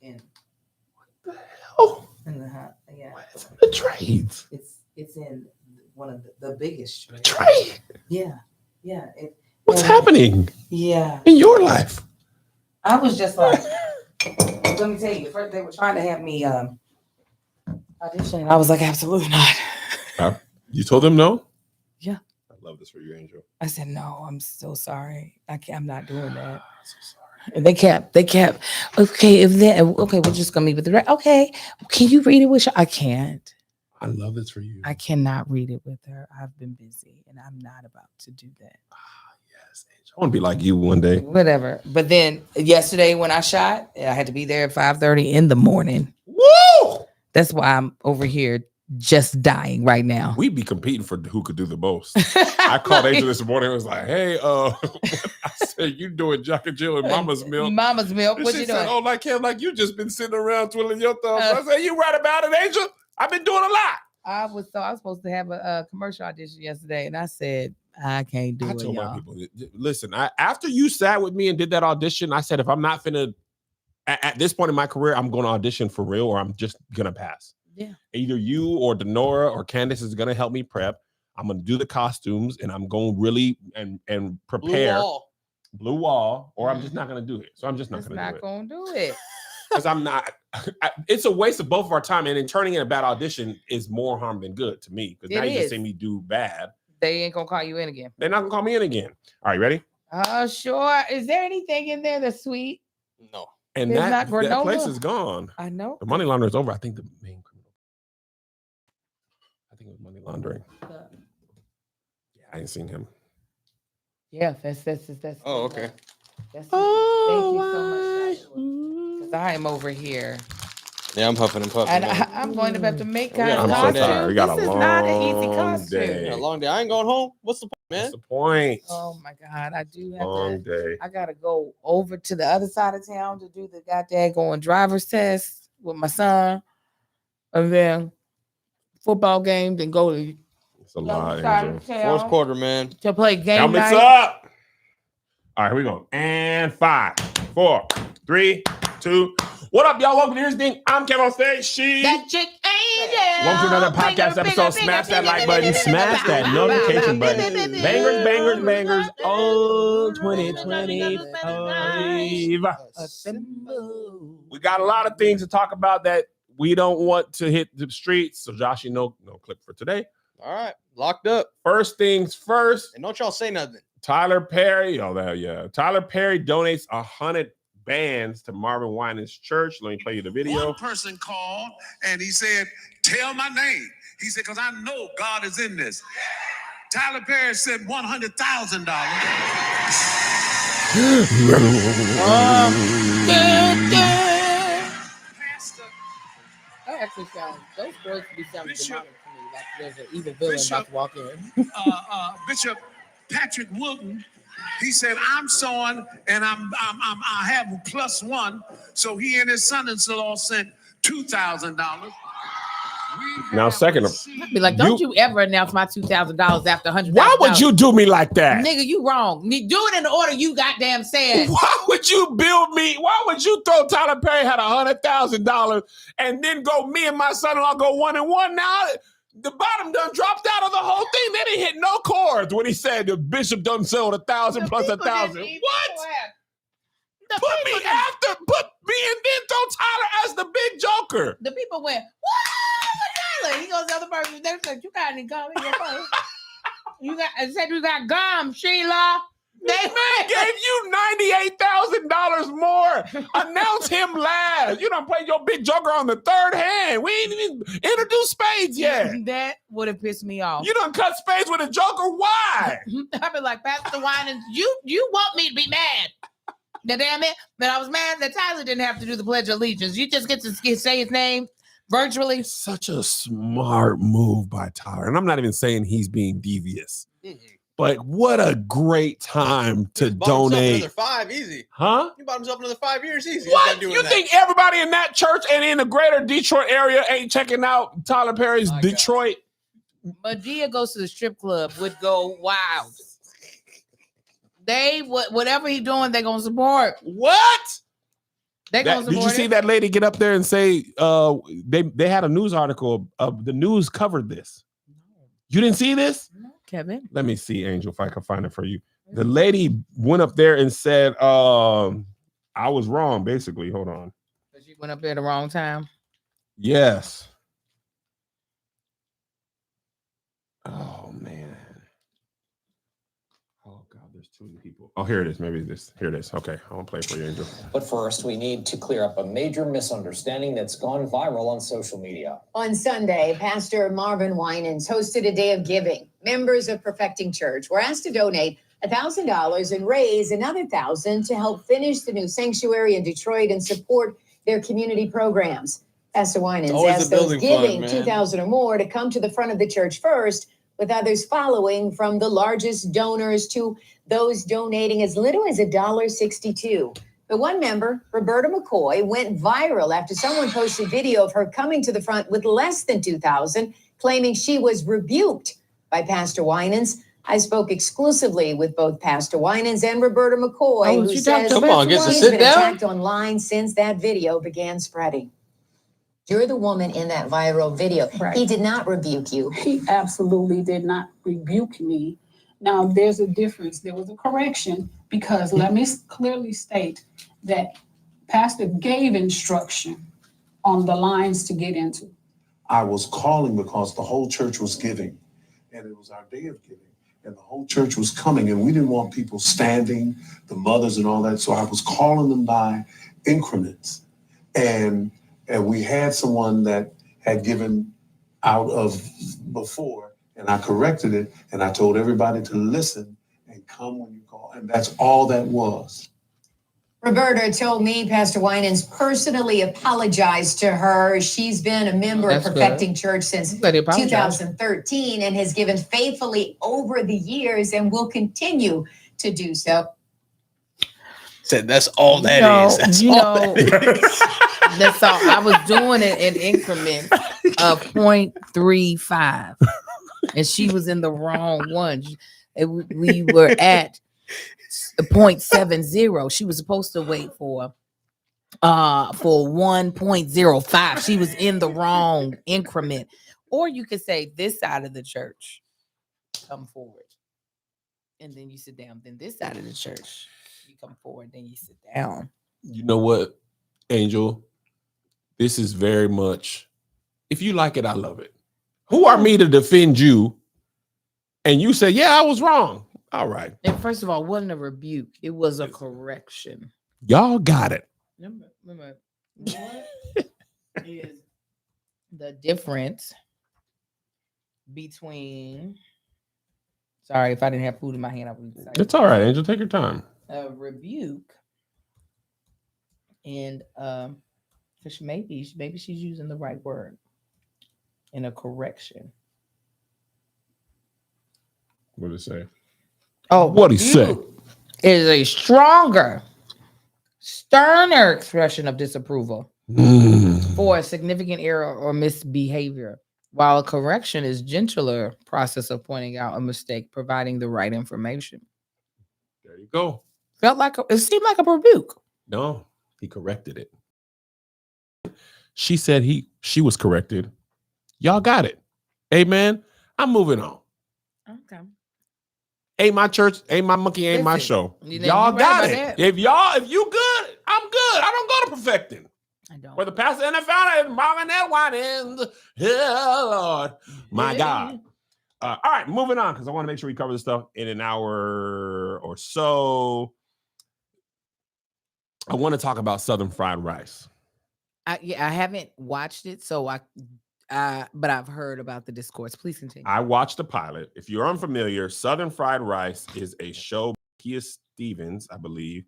in Oh, the yeah. the trades. It's in one of the biggest. The trades. trade. Yeah. What's and- happening Yeah. in your life? I was just like, let me tell you, first they were trying to have me audition. I was like, absolutely not. You told them no? Yeah. I love this for you, Angel. I said, no, I'm so sorry. I'm not doing that. I'm so sorry. And they kept, okay, we're just gonna meet with the right. Okay, can you read it with her? I can't. I love this for you. I cannot read it with her. I've been busy and I'm not about to do that. Yes, Angel. I want to be like you one day. Whatever. But then yesterday when I shot, I had to be there at 5:30 in the morning. Woo! That's why I'm over here just dying right now. We'd be competing for who could do the most. I called Angel this morning and was like, hey, I said, you doing Jack and Jill and Mama's Milk. Mama's milk. And What she you said, doing? oh, like him, like you just been sitting around twiddling your thumbs. I said, you right about it, Angel. I've been doing a lot. I was supposed to have a commercial audition yesterday, and I said I can't do I it. told my Y'all. people, listen. After you sat with me and did that audition, I said if I'm not finna at this point in my career, I'm going to audition for real, or I'm just gonna pass. Yeah. Either you or Denora or Candace is gonna help me prep. I'm gonna do the costumes, and I'm going really and prepare blue wall, or I'm just not gonna do it. So I'm just not gonna do it. Because I'm not. It's a waste of both of our time, and in turning in a bad audition is more harm than good to me. Because now you just see me do bad. They ain't gonna call you in again. They're not gonna call me in again. All right, ready? Sure. Is there anything in there that's sweet? No. And that place is gone. I know. The money laundering is over. I think the main criminal. I think it was money laundering. Yeah, I ain't seen him. Yeah, that's. Oh, okay. Thank you so much. Because I am over here. Yeah, I'm huffing and puffing. And I'm going to have to make got a costume. long day. We got This a is not an easy long costume. day. Yeah, a long day. I ain't going home. What's the point, man? What's the point? Oh my God. I do have Long to. day. I gotta go over to the other side of town to do the goddamn going driver's test with my son. And then football game, then go to It's a lot. other side Angel. of town Fourth quarter, man. to play game Helmets night. up. All right, here we go. And 5, 4, 3, 2. What up, y'all? Welcome to Here's the Thing. I'm Kevin on stage. She. That chick Angel. Welcome to another podcast episode. Smash that like button. Smash that notification button. Bangers, bangers, bangers. Oh, 2025. We got a lot of things to talk about that we don't want to hit the streets. So, Josh, no clip for today. All right. Locked up. First things first. And don't y'all say nothing. Tyler Perry. Tyler Perry donates 100 bands to Marvin Winans' church. Let me play you the video. One person called and he said, "Tell my name." He said, "Because I know God is in this." Tyler Perry said $100,000. Pastor That actually sounds, those words be sounding Bishop- demonic to me. Like there's an evil villain Bishop- about to walk in. Bishop Patrick Wilton, he said, "I'm sowing and I have +1." So he and his son-in-law sent $2,000. Now, second, I'd be like, don't you ever announce my $2,000 after $100,000. why would you do me like that? Nigga, you wrong. Do it in the order you goddamn said. Why would you build me? Why would you throw Tyler Perry had $100,000 and then go me and my son-in-law go 1 and 1? Now the bottom done dropped out of the whole thing. They didn't hit no chords when he said the bishop done sold 1,000 plus 1,000. What? Put me and then throw Tyler as the big joker. The people went, "Whoa, Tyler!" He goes, the other person, they said, "You got any gum in your phone?" I said, "You got gum, Sheila." They gave you $98,000 more. Announce him last. You done played your big joker on the third hand. We ain't even introduced spades yet. That would have pissed me off. You done cut spades with a joker. Why? I'd be like, Pastor Winans, you want me to be mad. Now, damn it. But I was mad that Tyler didn't have to do the Pledge of Allegiance. You just get to say his name virtually. Such a smart move by Tyler. And I'm not even saying he's being devious. But what a great time to donate. Another 5 easy. Huh? You bought himself another 5 years easy. What? You think everybody in that church and in the greater Detroit area ain't checking out Tyler Perry's Detroit? Medea goes to the strip club would go wild. They whatever he's doing, they're gonna support. What? They're gonna support. Did you see that lady get up there and say they had a news article of the news covered this? You didn't see this? No, Kevin. Let me see, Angel, if I can find it for you. The lady went up there and said, I was wrong, basically. Hold on. She went up there at the wrong time. Yes. Oh, man. Oh, God, there's too many people. Oh, here it is. Maybe this. Here it is. Okay, I want to play it for you, Angel. But first, we need to clear up a major misunderstanding that's gone viral on social media. On Sunday, Pastor Marvin Winans hosted a day of giving. Members of Perfecting Church were asked to donate $1,000 and raise another $1,000 to help finish the new sanctuary in Detroit and support their community programs. Pastor Winans asked those giving $2,000 or more to come to the front of the church first, with others following, from the largest donors to those donating as little as $1.62. The one member, Roberta McCoy, went viral after someone posted video of her coming to the front with less than $2,000, claiming she was rebuked by Pastor Winans. I spoke exclusively with both Pastor Winans and Roberta McCoy, who says Come on, gets to she's sit been down. attacked online since that video began spreading. You're the woman in that viral video. Right. He did not rebuke you. He absolutely did not rebuke me. Now, there's a difference. There was a correction because let me clearly state that Pastor gave instruction on the lines to get into. I was calling because the whole church was giving, and it was our day of giving, and the whole church was coming, and we didn't want people standing, the mothers and all that, so I was calling them by increments. And we had someone that had given out of before, and I corrected it, and I told everybody to listen and come when you call, and that's all that was. Roberta told me Pastor Winans personally apologized to her. She's been a member of Perfecting Church since 2013 and has given faithfully over the years and will continue to do so. Said that's all that is. That's all that is. That's all. I was doing it in increments of 0.35, and she was in the wrong one. We were at 0.70. She was supposed to wait for 1.05. She was in the wrong increment. Or you could say this side of the church come forward, and then you sit down. Then this side of the church you come forward, then you sit down. You know what, Angel? This is very much, if you like it, I love it. Who are me to defend you? And you say, yeah, I was wrong. All right. And first of all, it wasn't a rebuke. It was a correction. Y'all got it. Remember what is the difference between, sorry, if I didn't have food in my hand, I would say It's all right, Angel. Take your time. a rebuke and because maybe she's using the right word, in a correction. What did it say? Oh, What'd he say? Is a stronger, sterner expression of disapproval for a significant error or misbehavior, while a correction is gentler process of pointing out a mistake, providing the right information. There you go. It seemed like a rebuke. No, he corrected it. She said she was corrected. Y'all got it. Amen. I'm moving on. Okay. Ain't my church, ain't my monkey, ain't my Listen, show. you Y'all right got about it. that. If you good, I'm good. I don't go to perfecting. I don't. Where the pastor and the founder is Marvin Winans. Yeah, Lord. My God. All right, moving on, because I want to make sure we cover this stuff in an hour or so. I want to talk about Southern fried rice. I haven't watched it, so but I've heard about the discourse. Please continue. I watched the pilot. If you're unfamiliar, Southern Fried Rice is a show by Kia Stevens, I believe,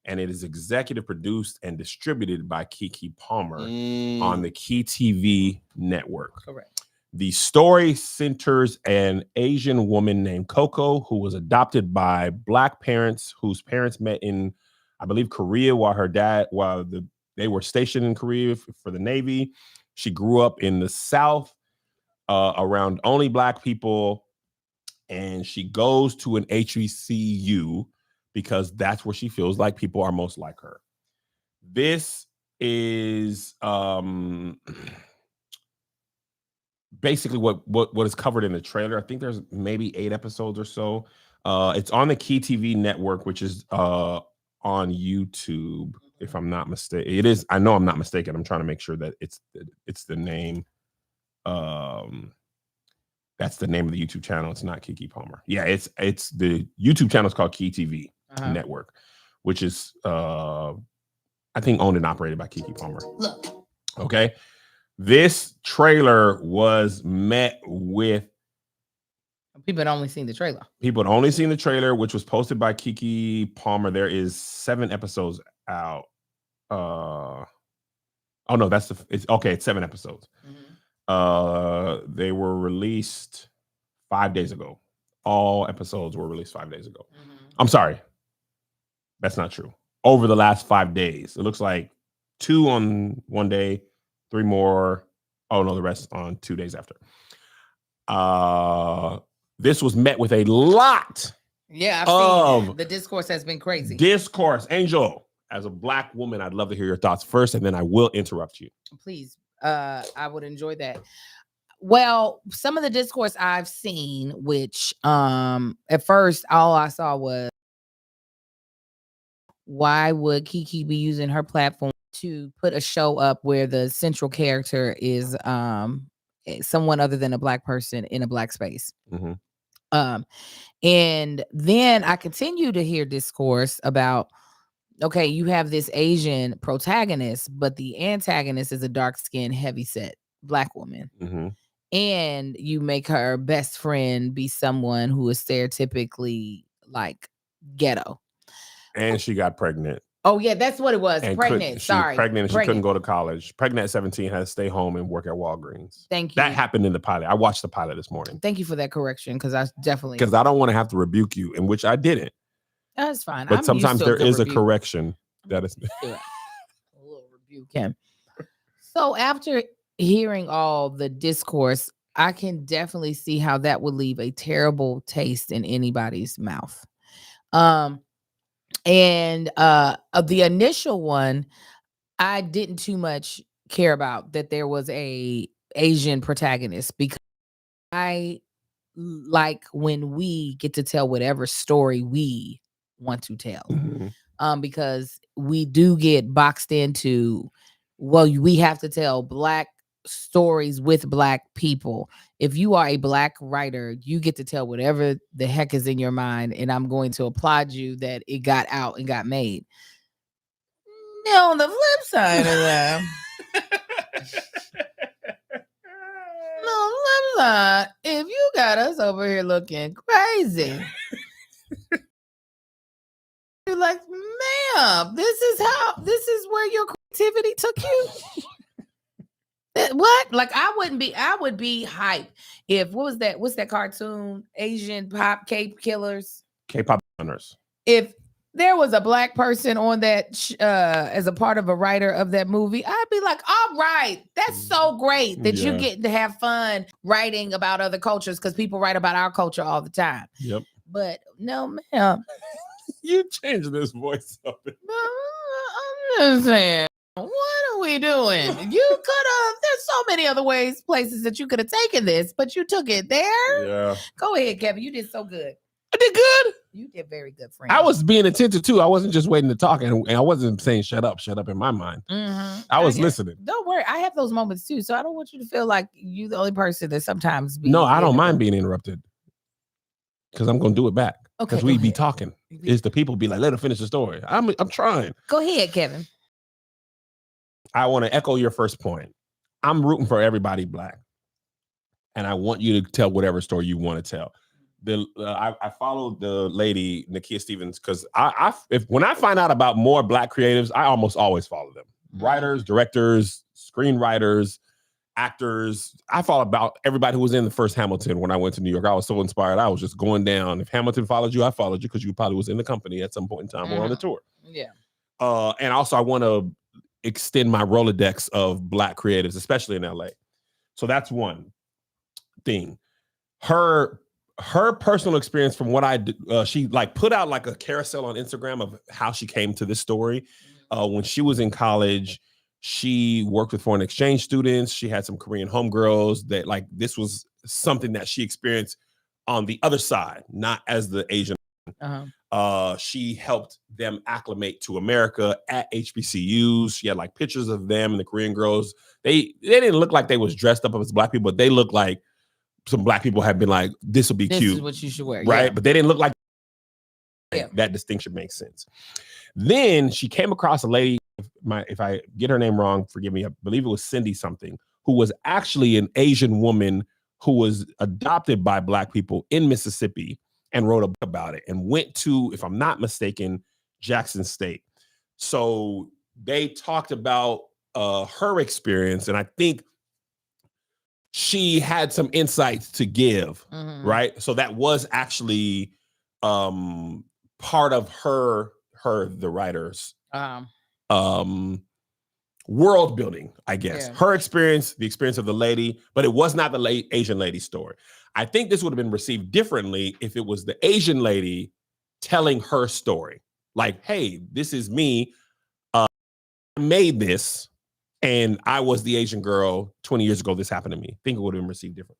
and it is executive produced and distributed by Keke Palmer on the Key TV network. Correct. The story centers an Asian woman named Coco who was adopted by Black parents whose parents met in, I believe, Korea while they were stationed in Korea for the Navy. She grew up in the South around only Black people, and she goes to an HBCU because that's where she feels like people are most like her. This is basically what is covered in the trailer. I think there's maybe 8 episodes or so. It's on the Key TV network, which is on YouTube, if I'm not mistaken. It is. I know I'm not mistaken. I'm trying to make sure that it's the name. That's the name of the YouTube channel. It's not Keke Palmer. Yeah, it's the YouTube channel is called Key TV Network, which is I think owned and operated by Keke Palmer. Look. Okay. This trailer was met with People had only seen the trailer. People had only seen the trailer, which was posted by Keke Palmer. There is 7 episodes out. Oh no, it's 7 episodes. They were released 5 days ago. All episodes were released 5 days ago. I'm sorry. That's not true. Over the last 5 days. It looks like 2 on one day, 3 more. Oh no, the rest on 2 days after. This was met with a lot Yeah, I've of seen that. The discourse has been crazy. discourse. Angel, as a Black woman, I'd love to hear your thoughts first, and then I will interrupt you. Please, I would enjoy that. Well, some of the discourse I've seen, which at first all I saw was, why would Kiki be using her platform to put a show up where the central character is someone other than a Black person in a Black space? Mhm. And then I continue to hear discourse about, okay, you have this Asian protagonist, but the antagonist is a dark-skinned, heavy-set Black woman. Mhm. And you make her best friend be someone who is stereotypically like ghetto. And she got pregnant. Oh yeah, that's what it was. And Pregnant. she was Sorry. pregnant and she couldn't go to college. Pregnant at 17, had to stay home and work at Walgreens. Thank you. That happened in the pilot. I watched the pilot this morning. Thank you for that correction, because I definitely, Because I don't want to have to rebuke you, in which I didn't. that's fine. But I'm sometimes used to there is a rebuke. correction that is. Yeah. A little rebuke him. So after hearing all the discourse, I can definitely see how that would leave a terrible taste in anybody's mouth. And of the initial one, I didn't too much care about that there was a Asian protagonist, because I like when we get to tell whatever story we want to tell. Mhm. Because we do get boxed into, well, we have to tell Black stories with Black people. If you are a Black writer, you get to tell whatever the heck is in your mind, and I'm going to applaud you that it got out and got made. Now, on the flip side of that, if you got us over here looking crazy, you're like, ma'am, this is where your creativity took you. What? Like, I would be hyped if, what's that cartoon, Asian pop Cape Killers? K-pop runners. If there was a Black person on that as a part of a writer of that movie, I'd be like, all right, that's so great that you Yeah. get to have fun writing about other cultures, because people write about our culture all the time. Yep. But no, ma'am. You changed this voice up. I'm just saying, what are we doing? You could have, there's so many other places that you could have taken this, but you took it there. Yeah. Go ahead, Kevin. You did so good. I did good. You did very good, friend. I was being attentive too. I wasn't just waiting to talk, and I wasn't saying shut up in my mind. Mhm. I was get it. listening. Don't worry. I have those moments too. So I don't want you to feel like you the only person that sometimes be. No, I don't mind being interrupted, because I'm gonna do it back. Okay, Because we go be ahead. talking. Is the people be like, let her finish the story. I'm trying. Go ahead, Kevin. I want to echo your first point. I'm rooting for everybody Black, and I want you to tell whatever story you want to tell. I followed the lady Nakia Stevens, because when I find out about more Black creatives, I almost always follow them. Writers, directors, screenwriters, actors. I follow about everybody who was in the first Hamilton when I went to New York. I was so inspired. I was just going down. If Hamilton followed you, I followed you, because you probably was in the company at some point in time or on the tour. Yeah. And also I want to extend my Rolodex of Black creatives, especially in LA. So that's one thing. Her personal experience, from what I did, she like put out like a carousel on Instagram of how she came to this story. When she was in college, she worked with foreign exchange students. She had some Korean homegirls that, like, this was something that she experienced on the other side, not as the Asian. She helped them acclimate to America at HBCUs. She had like pictures of them and the Korean girls. They didn't look like they was dressed up as Black people, but they looked like some Black people had been like, this will be This cute. is what you should wear. Right? Yeah. But they didn't look like Yeah. that. Distinction makes sense. Then she came across a lady, if I get her name wrong, forgive me, I believe it was Cindy something, who was actually an Asian woman who was adopted by Black people in Mississippi, and wrote a book about it, and went to, if I'm not mistaken, Jackson State. So they talked about her experience, and I think she had some insights to give, right? So that was actually part of the writer's world building, I guess. Yeah. Her experience, the experience of the lady, but it was not the Asian lady story. I think this would have been received differently if it was the Asian lady telling her story. Like, hey, this is me. I made this, and I was the Asian girl 20 years ago. This happened to me. I think it would have been received differently.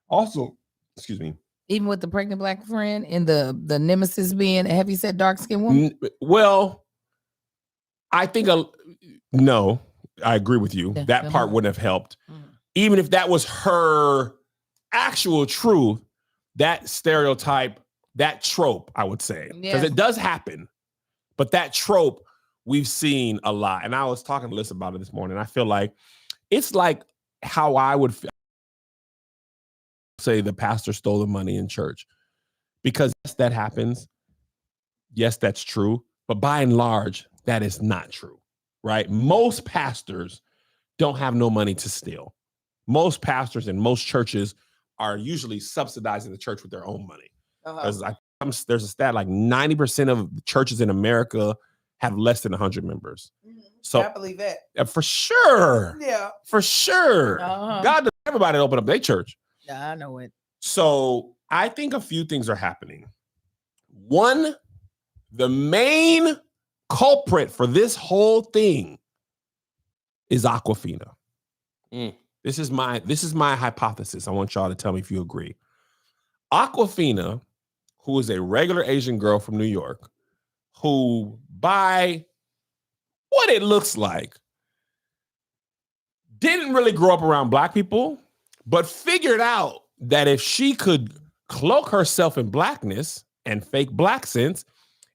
Also, excuse me. Even with the pregnant black friend and the nemesis being a heavyset dark-skinned woman? Well, I think no, I agree with you. Yeah, That part wouldn't have helped. Mhm. Even if that was her actual truth, that stereotype, that trope, I would say, because Yeah. it does happen. But that trope we've seen a lot. And I was talking to Liz about it this morning. I feel like it's like how I would say the pastor stole the money in church. Because yes, that happens. Yes, that's true. But by and large, that is not true, right? Most pastors don't have no money to steal. Most pastors and most churches are usually subsidizing the church with their own money. Because there's a stat like 90% of churches in America have less than 100 members. So I believe that. for sure, Yeah. for sure, Uh-huh. God doesn't everybody open up their church. Yeah, I know it. So I think a few things are happening. One, the main culprit for this whole thing is Aquafina. Mm. This is my hypothesis. I want y'all to tell me if you agree. Aquafina, who is a regular Asian girl from New York, who by what it looks like didn't really grow up around black people, but figured out that if she could cloak herself in blackness and fake black sense,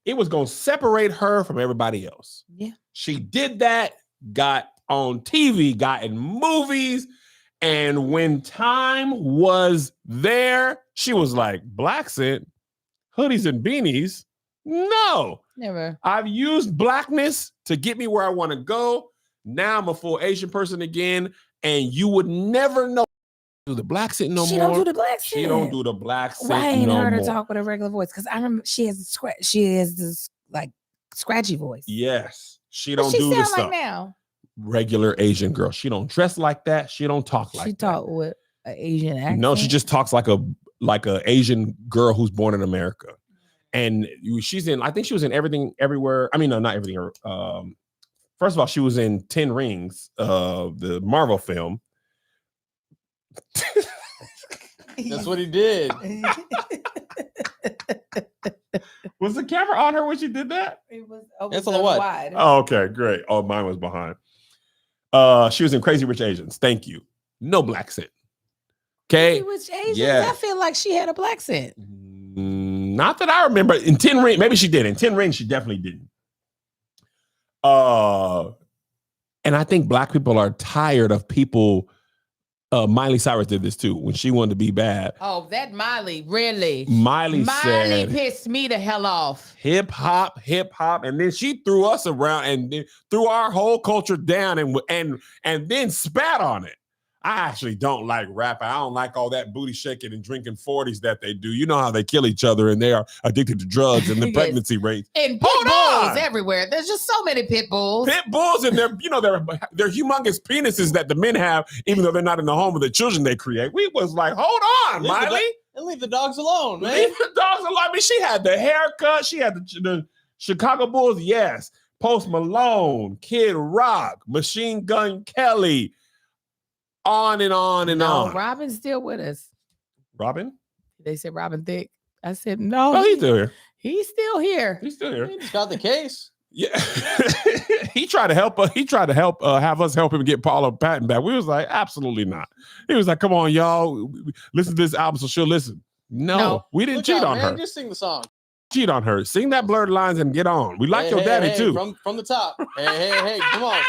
it was going to separate her from everybody else. Yeah. She did that, got on TV, got in movies, and when time was there, she was like, black scent, hoodies and beanies? No. Never. I've used blackness to get me where I want to go. Now I'm a full Asian person again, and you would never know do the black scent no She more. don't do the black She don't scent. do the black scent Why I ain't no heard her more. talk with a regular voice? Because I remember she has this like scratchy voice. Yes, she What don't she do this sound stuff. like now? Regular Asian girl. She don't dress like that. She don't talk like She that. talk with an Asian accent. No, she just talks like a Asian girl who's born in America. And she's in, I think she was in Everything Everywhere. I mean, no, not Everything. First of all, she was in 10 Rings, the Marvel film. That's what he did. Was the camera on her when she did that? It was It's on the what? wide. Oh, okay, great. Oh, mine was behind. She was in Crazy Rich Asians. Thank you. No black scent. Okay. She was Asian. Yeah. I feel like she had a black scent. Not that I remember. In 10 Rings, maybe she did. In 10 Rings, she definitely didn't. And I think black people are tired of people. Miley Cyrus did this too when she wanted to be bad. Oh, that Miley, really? Miley Miley said pissed me the hell off. hip hop, and then she threw us around and then threw our whole culture down and then spat on it. I actually don't like rap. I don't like all that booty shaking and drinking 40s that they do. You know how they kill each other and they are addicted to drugs and the Yes. pregnancy rates. And pit Hold bulls on. everywhere. There's just so many pit bulls. Pit bulls and their humongous penises that the men have, even though they're not in the home of the children they create. We was like, hold on, Leave the Miley. And leave the dogs alone, man. Leave the dogs alone. I mean, she had the haircut. She had the Chicago Bulls, yes. Post Malone, Kid Rock, Machine Gun Kelly, on and on and No, on. Robin's still with us. Robin? They said Robin Thick. I said, no, Oh, he's still here. he's still here. He's still here. He's got the case. Yeah. He tried to help us. He tried to have us help him get Paula Patton back. We was like, absolutely not. He was like, come on, y'all. Listen to this album so she'll listen. No. We didn't Look cheat out, on man. her. Just sing the song. Cheat on her. Sing that Blurred Lines and get on. We like Hey, your hey, daddy hey, too. From the top. Hey, come on.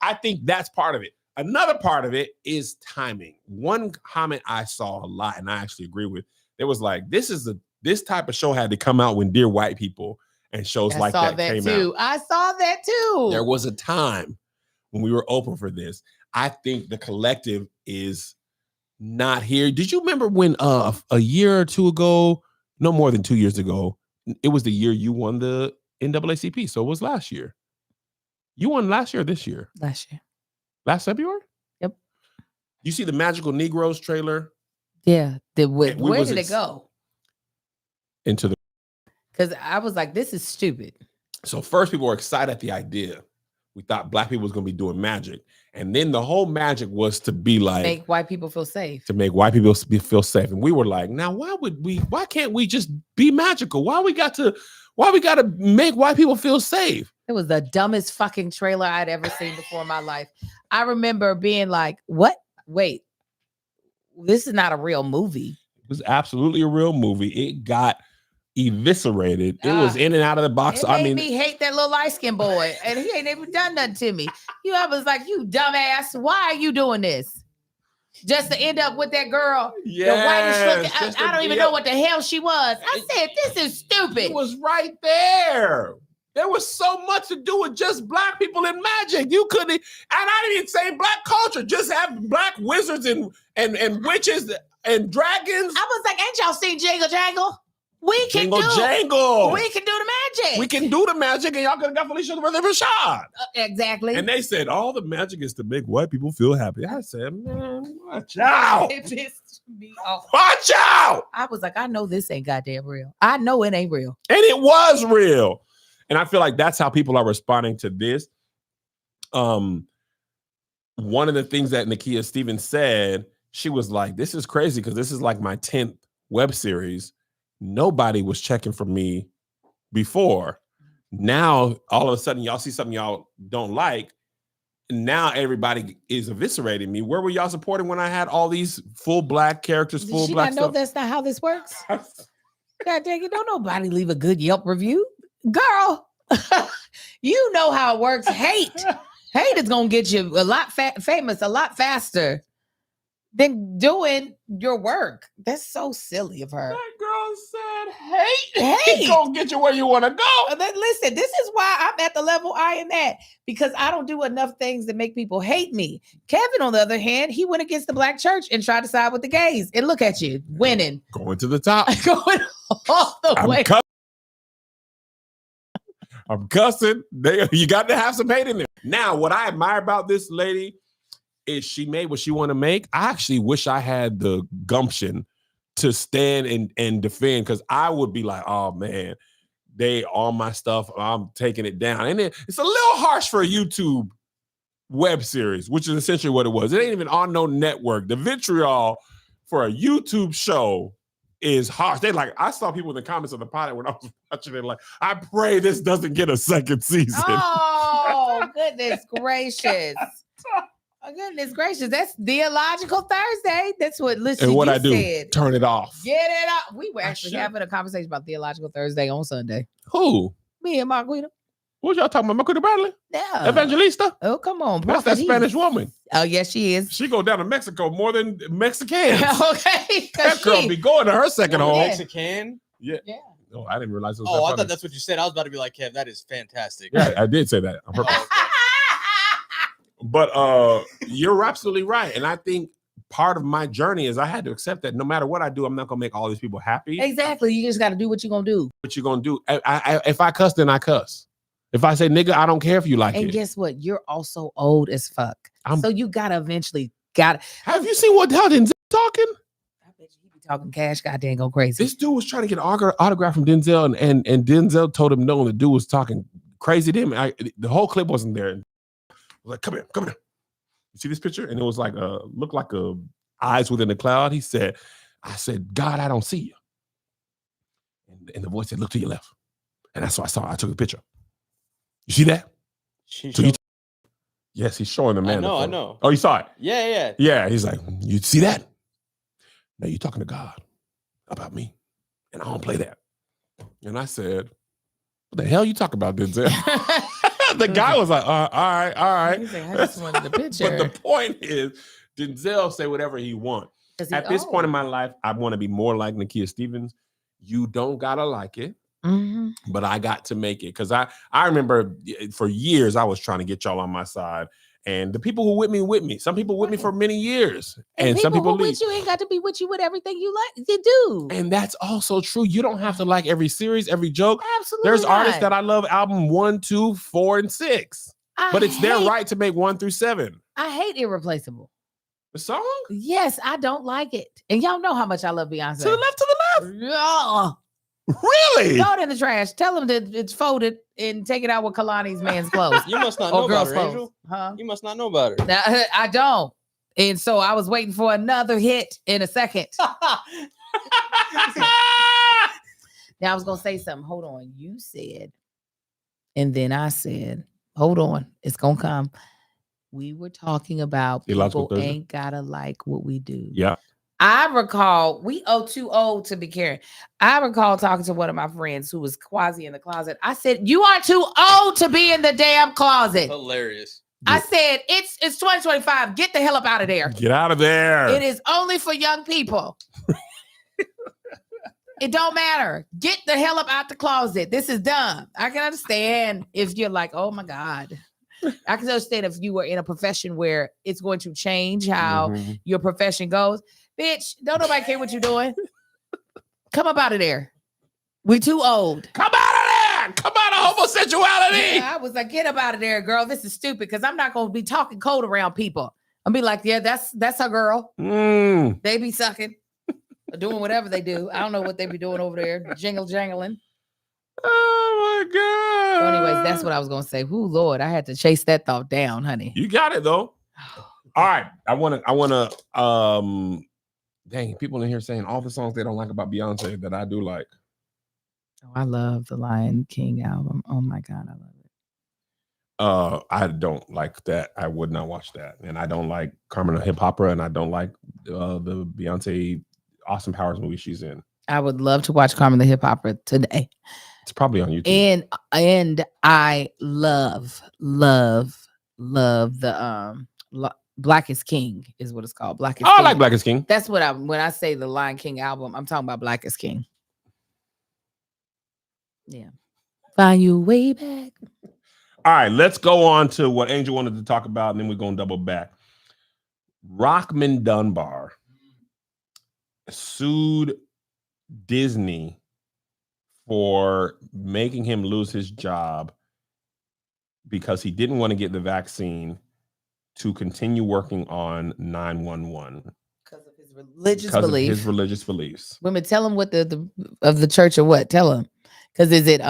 I think that's part of it. Another part of it is timing. One comment I saw a lot, and I actually agree with, it was like, this type of show had to come out when Dear White People and shows I like saw that that came too. out. I saw that too. There was a time when we were open for this. I think the collective is not here. Did you remember when a year or two ago, no more than 2 years ago, it was the year you won the NAACP, so it was last year. You won last year or this year? Last year. Last February? Yep. You see the Magical Negroes trailer? Yeah. Where was did it go? Into the Because I was like, this is stupid. So first people were excited at the idea. We thought black people was gonna be doing magic. And then the whole magic was to be like Make white people feel safe. to make white people feel safe. And we were like, now why can't we just be magical? Why we got to make white people feel safe? It was the dumbest fucking trailer I'd ever seen before in my life. I remember being like, what? Wait, this is not a real movie. It was absolutely a real movie. It got eviscerated. It was in and out of the box. It made me hate that little light-skinned boy, and he ain't even done nothing to me. I was like, you dumbass, why are you doing this? Just to end up with that girl, the whitest looking. I don't even know what the hell she was. I said, this is stupid. It was right there. There was so much to do with just black people in magic. You couldn't, and I didn't even say black culture. Just have black wizards and witches and dragons. I was like, ain't y'all seen Jingle Jangle? We can Jingle do Jangle. We can do the magic. We can do the magic, and y'all could have got Felicia Rashad. Exactly. And they said all the magic is to make white people feel happy. I said, man, watch out. It pissed me off. Watch out. I was like, I know this ain't goddamn real. I know it ain't real. And it was real. And I feel like that's how people are responding to this. One of the things that Nakia Stevens said, she was like, this is crazy because this is like my 10th web series. Nobody was checking for me before. Now, all of a sudden, y'all see something y'all don't like. Now everybody is eviscerating me. Where were y'all supporting when I had all these full black characters, Did full she black not know stuff? that's not how this works? God dang it, don't nobody leave a good Yelp review. Girl, you know how it works. Hate is going to get you a lot famous a lot faster than doing your work. That's so silly of her. That girl said, hate gonna get you where you want to go. Listen, this is why I'm at the level I am at, because I don't do enough things that make people hate me. Kevin, on the other hand, he went against the black church and tried to side with the gays. And look at you, winning. Going to the top. Going all the way. I'm cussing. You got to have some hate in there. Now, what I admire about this lady is she made what she want to make. I actually wish I had the gumption to stand and defend, because I would be like, oh man, they all my stuff, I'm taking it down. And it's a little harsh for a YouTube web series, which is essentially what it was. It ain't even on no network. The vitriol for a YouTube show is harsh. They like, I saw people in the comments of the pod when I was watching it, like, I pray this doesn't get a second season. Oh, goodness gracious. Oh, goodness gracious. That's Theological Thursday. That's what And what I do, said. turn it off. Get it off. We were actually having a conversation about Theological Thursday on Sunday. Who? Me and Marquita. What y'all talking about? Marquita Bradley? Yeah. Evangelista? Oh, come on. That's that Spanish woman. Oh, yes, she is. She go down to Mexico more than Mexicans. Okay. That girl be going to her second home. Mexican. Yeah. Yeah. Oh, I didn't realize it was Oh, I that thought that's what you said. I was about to be like, Kev, that is fantastic. Yeah, I did say that on purpose. But you're absolutely right. And I think part of my journey is I had to accept that no matter what I do, I'm not going to make all these people happy. Exactly. You just got to do what you're going to do. What you going to do? If I cuss, then I cuss. If I say nigga, I don't care if you like And it. guess what? You're also old as fuck. So you got to eventually Have you seen what how Denzel talking? I bet you he be talking cash. God dang, go crazy. This dude was trying to get an autograph from Denzel, and Denzel told him no, and the dude was talking crazy to him. The whole clip wasn't there. I was like, come here. You see this picture? And it was like looked like eyes within the cloud. I said, God, I don't see you. And the voice said, look to your left. And that's what I saw. I took a picture. You see that? Yes, he's showing the man. I know. Oh, you saw it? Yeah. Yeah, he's like, you see that? Now you're talking to God about me, and I don't play that. And I said, what the hell you talk about, Denzel? The guy was like, all right. He's like, I just wanted the picture. But the point is, Denzel say whatever he wants. At this point in my life, I want to be more like Nakia Stevens. You don't gotta like it. Mm-hmm. But I got to make it, because I remember for years I was trying to get y'all on my side, and the people who with me. Some people with me for many years, and some people who leave. with you ain't got to be with you with everything you like to do. And that's also true. You don't have to like every series, every joke. Absolutely. There's artists that I love album 1, 2, 4, and 6. But it's their hate- right to make 1 through 7. I hate Irreplaceable. The song? Yes, I don't like it. And y'all know how much I love Beyonce. To the left, to the left. Yeah. Really? Throw it in the trash. Tell them that it's folded and take it out with Kalani's man's clothes. You must not Or know about girls' her, clothes. Angel. Huh? You must not know about her. Now, I don't. And so I was waiting for another hit in a second. Now I was gonna say something. Hold on. You said, and then I said, hold on, it's gonna come. We were talking about Illogical people Thursday? ain't gotta like what we do. Yeah. I recall we too old to be caring. I recall talking to one of my friends who was quasi in the closet. I said, "You are too old to be in the damn closet." Hilarious. I said, "It's 2025. Get the hell up out of there. Get out of there. It is only for young people. It don't matter. Get the hell up out the closet. This is dumb." I can understand if you're like, "Oh my God." I can understand if you were in a profession where it's going to change how Mhm. your profession goes. Bitch, don't nobody care what you're doing. Come up out of there. We too old. Come out of there. Come out of homosexuality. Yeah, I was like, get up out of there, girl. This is stupid because I'm not going to be talking cold around people. I'll be like, yeah, that's her girl. Mm. They be sucking, or doing whatever they do. I don't know what they be doing over there, jangling. Oh my God. So anyways, that's what I was going to say. Whoo, Lord, I had to chase that thought down, honey. You got it though. All right. I want to dang, people in here saying all the songs they don't like about Beyonce that I do like. Oh, I love the Lion King album. Oh my God, I love it. I don't like that. I would not watch that. And I don't like Carmen the Hip Hopper, and I don't like the Beyonce Austin Powers movie she's in. I would love to watch Carmen the Hip Hopper today. It's probably on YouTube. And I love the Black is King is what it's called. Black is Oh, I King. like Black is King. That's what when I say the Lion King album, I'm talking about Black is King. Yeah. Find you way back. All right, let's go on to what Angel wanted to talk about, and then we're going to double back. Rockman Dunbar sued Disney for making him lose his job because he didn't want to get the vaccine to continue working on 911 Because of his religious because of belief. his religious beliefs. Women, tell him what the of the church or what? Tell him. Because is it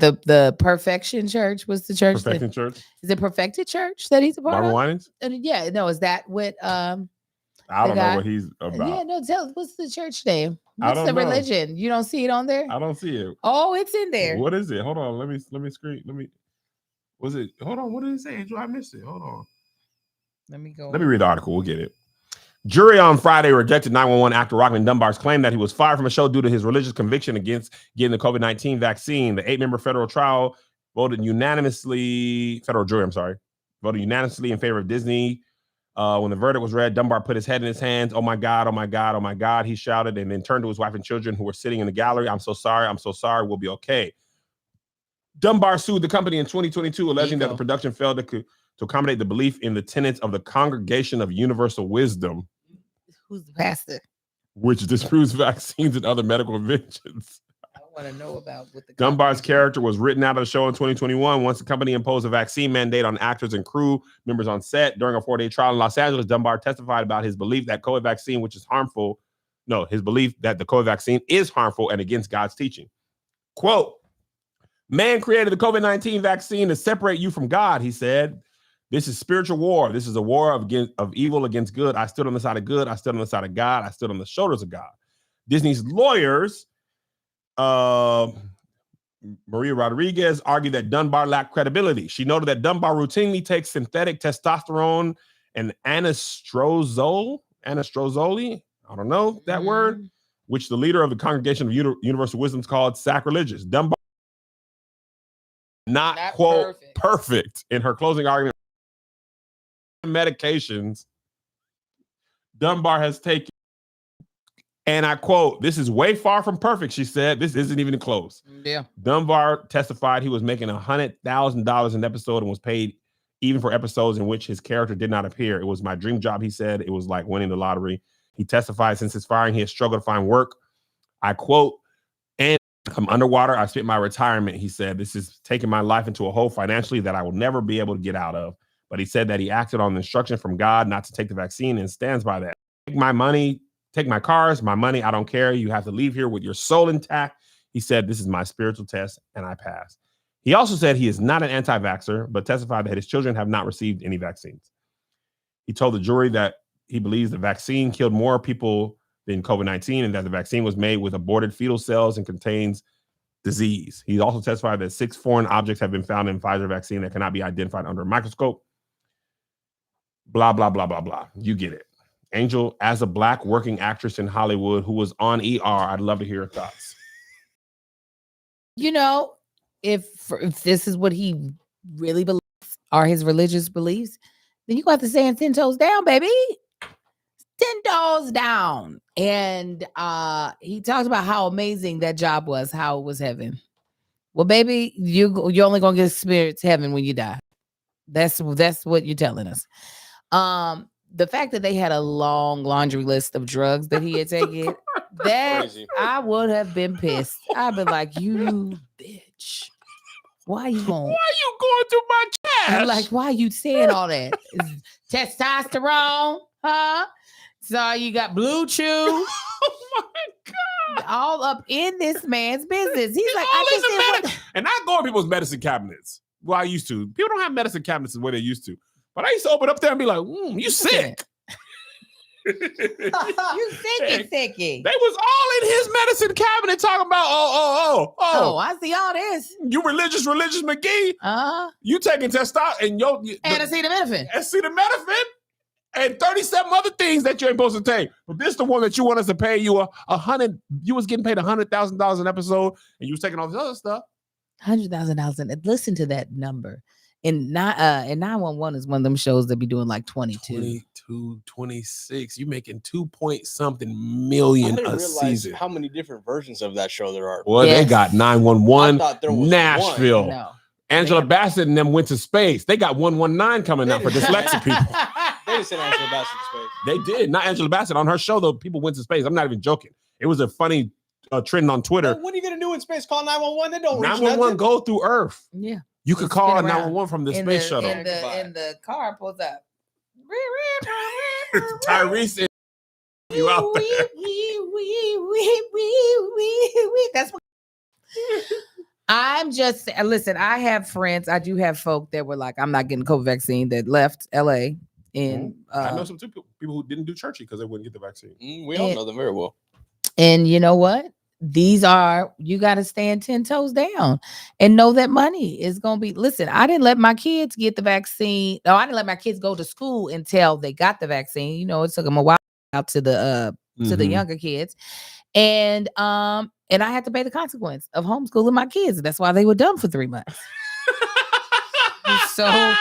the Perfection Church? What's the church? Perfecting Church. Is it Perfected Church that he's a part Marvin of? Winans? Yeah, no, is that what I don't the know guy- what he's about. Yeah, no, tell what's the church name? I What's don't the know. religion? You don't see it on there? I don't see it. Oh, it's in there. What is it? Hold on. Let me screen. Was it? Hold on. What did it say, Angel? I missed it. Hold on. Let me go. Let me read the article. We'll get it. Jury on Friday rejected 911 actor Rockman Dunbar's claim that he was fired from a show due to his religious conviction against getting the COVID-19 vaccine. The 8-member federal jury voted unanimously in favor of Disney. When the verdict was read, Dunbar put his head in his hands. "Oh my God, oh my God, oh my God," he shouted, and then turned to his wife and children who were sitting in the gallery. I'm so sorry. We'll be okay." Dunbar sued the company in 2022, alleging that the production failed to accommodate the belief in the tenets of the Congregation of Universal Wisdom, Who's the pastor? which disproves vaccines and other medical inventions. I want to know about what the Dunbar's character was written out of the show in 2021 once the company imposed a vaccine mandate on actors and crew members on set. During a 4-day trial in Los Angeles, Dunbar testified about his belief that COVID vaccine, his belief that the COVID vaccine is harmful and against God's teaching. Quote, "Man created the COVID-19 vaccine to separate you from God," he said. "This is spiritual war. This is a war of evil against good. I stood on the side of good. I stood on the side of God. I stood on the shoulders of God." Disney's lawyers, Maria Rodriguez, argued that Dunbar lacked credibility. She noted that Dunbar routinely takes synthetic testosterone and anastrozole, I don't know that word, which the leader of the Congregation of Universal Wisdom called sacrilegious. Dunbar not quote perfect in her closing argument. Medications Dunbar has taken, and I quote, "This is way far from perfect," she said. "This isn't even close." Yeah. Dunbar testified he was making $100,000 an episode and was paid even for episodes in which his character did not appear. "It was my dream job," he said. "It was like winning the lottery." He testified since his firing, he has struggled to find work. I quote, "And I'm underwater. I spent my retirement. He said, this is taking my life into a hole financially that I will never be able to get out of. But he said that he acted on the instruction from God not to take the vaccine and stands by that. Take my money, take my cars, my money. I don't care. You have to leave here with your soul intact. He said, this is my spiritual test, and I passed. He also said he is not an anti-vaxxer, but testified that his children have not received any vaccines. He told the jury that he believes the vaccine killed more people than COVID-19 and that the vaccine was made with aborted fetal cells and contains disease. He also testified that 6 foreign objects have been found in Pfizer vaccine that cannot be identified under a microscope. Blah, blah, blah, blah, blah. You get it. Angel, as a Black working actress in Hollywood who was on ER, I'd love to hear your thoughts. You know, if this is what he really believes are his religious beliefs, then you got to stand 10 toes down, baby. 10 toes down. And he talked about how amazing that job was, how it was heaven. Well, baby, you're only gonna get experience heaven when you die. That's what you're telling us. The fact that they had a long laundry list of drugs that he had taken, that Crazy. I would have been pissed. I'd been like, you bitch. Why you going? Why are you going through my I'm cash? like, why are you saying all that? Is testosterone, huh? So you got Blue Chew Oh my God. all up in this man's business. He's like, all I in just the didn't want medi- And I go in people's medicine cabinets. Well, I used to. People don't have medicine cabinets the way they used to. But I used to open up there and be like, you sick. you sicky. They was all in his medicine cabinet talking about, Oh, I see all this. you religious McGee. Uh-huh. You taking testosterone and Acetaminophen. acetaminophen and 37 other things that you ain't supposed to take. But this the one that you want us to pay you $100. You was getting paid $100,000 an episode, and you was taking all this other stuff. $100,000. And listen to that number. And 911 is one of them shows that be doing like 22. 22, 26. You making 2-point-something I million didn't a realize season. how many different versions of that show there are. Well, Yes. they got I 911, thought there was Nashville. No. Angela Bassett and them went to space. They got 119 coming out for dyslexic people. They didn't send Angela Bassett to space. They did. Not Angela Bassett. On her show, though, people went to space. I'm not even joking. It was a funny trend on Twitter. Well, what are you gonna do in space? Call 911? They don't reach 911 nothing. go through Earth. Yeah. You could Just call spin around 911 from the In space the, shuttle. in the car pulls up. Tyrese is you out there. That's what I'm just listen. I have friends. I do have folk that were like, I'm not getting COVID vaccine that left LA. And I know some people who didn't do churchy because they wouldn't get the vaccine. We all know them very well. and you know what? These are, you got to stand 10 toes down and know that money is going to be, listen, I didn't let my kids get the vaccine. No, I didn't let my kids go to school until they got the vaccine. You know, it took them a while out to the Mhm. younger kids. And I had to pay the consequence of homeschooling my kids. That's why they were dumb for 3 months. So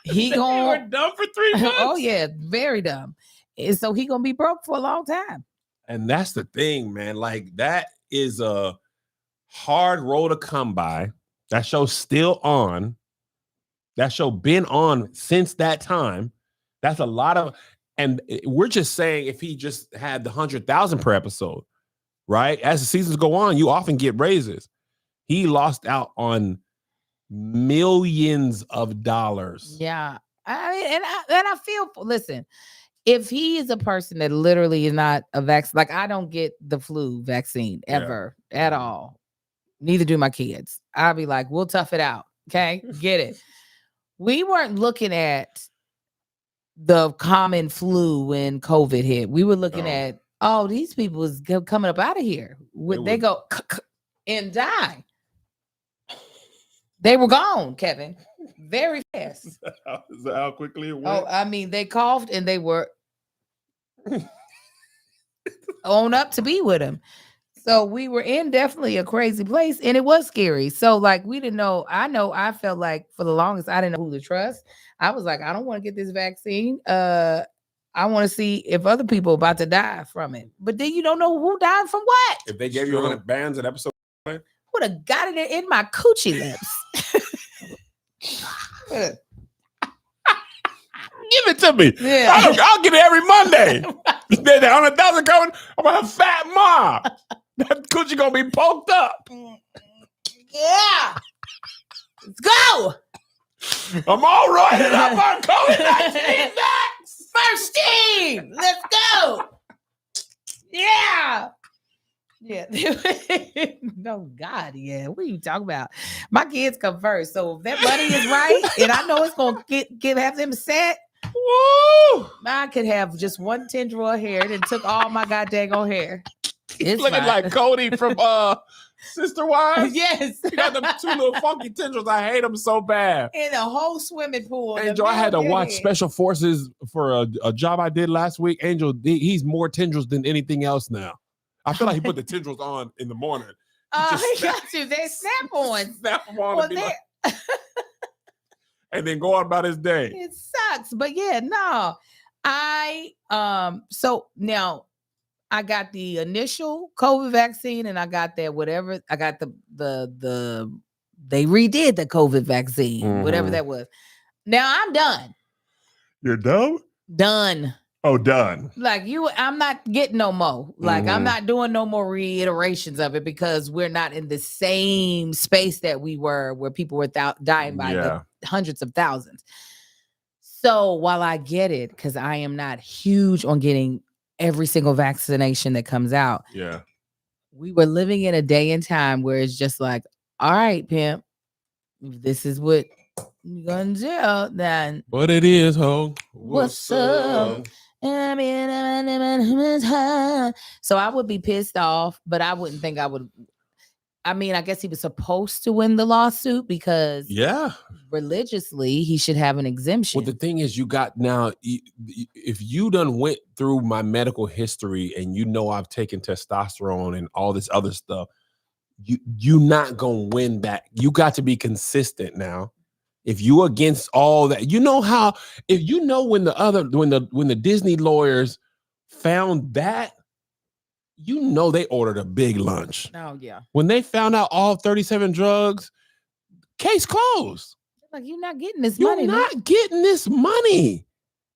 he They gon- were dumb for 3 months. Oh yeah, very dumb. And so he gonna be broke for a long time. And that's the thing, man. Like, that is a hard road to come by. That show's still on. That show been on since that time. That's a lot of, and we're just saying if he just had the 100,000 per episode, right? As the seasons go on, you often get raises. He lost out on millions of dollars. Yeah. I mean, and I feel, listen, if he is a person that literally is not a vaccine, like I don't get the flu vaccine Yeah. ever at all. Neither do my kids. I'll be like, we'll tough it out. Okay. Get it. We weren't looking at the common flu when COVID hit. We were looking No. at, oh, these people is coming up out of here. They would- go and die. They were gone, Kevin, very fast. Is that how quickly it went? Oh, I mean, they coughed and they were on up to be with him. So we were in definitely a crazy place and it was scary. So like we didn't know. I felt like for the longest I didn't know who to trust. I was like, I don't want to get this vaccine. I want to see if other people about to die from it. But then you don't know who died from what. If they gave you 100 bands an episode, Would have got it in my coochie lips. give it to me. Yeah. I'll get it every Monday. There's 100,000 coming. I'm gonna have fat mom. That coochie gonna be poked up. Yeah. Let's go. I'm all riding up on COVID-19 vax. First team. Let's go. Yeah. Yeah. No, God, yeah. What are you talking about? My kids come first. So if that money is right, and I know it's gonna have them set, Woo! I could have just one tendril of hair and took all my goddamn hair. It's Looking fine. like Cody from Sister Wives. Yes. You got them two little funky tendrils. I hate them so bad. In a whole swimming pool. in the Angel, I had to middle of watch your head. Special Forces for a job I did last week. Angel, he's more tendrils than anything else now. I feel like he put the tendrils on in the morning. Oh, just he got you. They snap on. Snap them on Well, and, be like, and then go on about his day. it sucks. But yeah, no. So now I got the initial COVID vaccine and I got that whatever. I got the they redid the COVID vaccine, whatever Mhm. that was. Now I'm done. You're dumb? Done. Oh, done. Like I'm not getting no more. Like I'm Mhm. not doing no more reiterations of it because we're not in the same space that we were where people were dying by Yeah. the hundreds of thousands. So while I get it, because I am not huge on getting every single vaccination that comes out, Yeah. we were living in a day and time where it's just like, all right, pimp, if this is what you're gonna do, then What it is, ho. What's up? so I would be pissed off, but I wouldn't think I would. I mean, I guess he was supposed to win the lawsuit because Yeah. religiously he should have an exemption. Well, the thing is, you got now, if you done went through my medical history and you know I've taken testosterone and all this other stuff, you not gonna win that. You got to be consistent now. If you against all that, you know how, if you know when the Disney lawyers found that, you know they ordered a big lunch. Oh yeah, When they found out all 37 drugs, case closed. like you're not getting this You're money. not getting this money.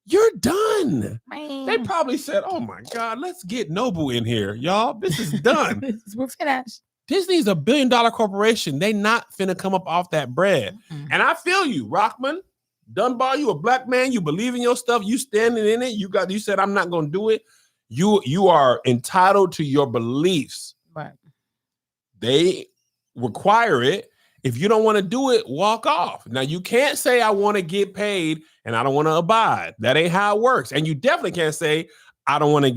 You're done. Man. They probably said, "Oh my God, let's get Nobu in here, y'all. This is done." We're finished. Disney's a $1 billion corporation. They not finna come up off that bread. Mhm. And I feel you, Rockman. Dunbar, you a black man. You believe in your stuff. You standing in it. You said, "I'm not gonna do it." You are entitled to your beliefs. Right. They require it. If you don't want to do it, walk off. Now you can't say I want to get paid and I don't want to abide. That ain't how it works. And you definitely can't say I don't want to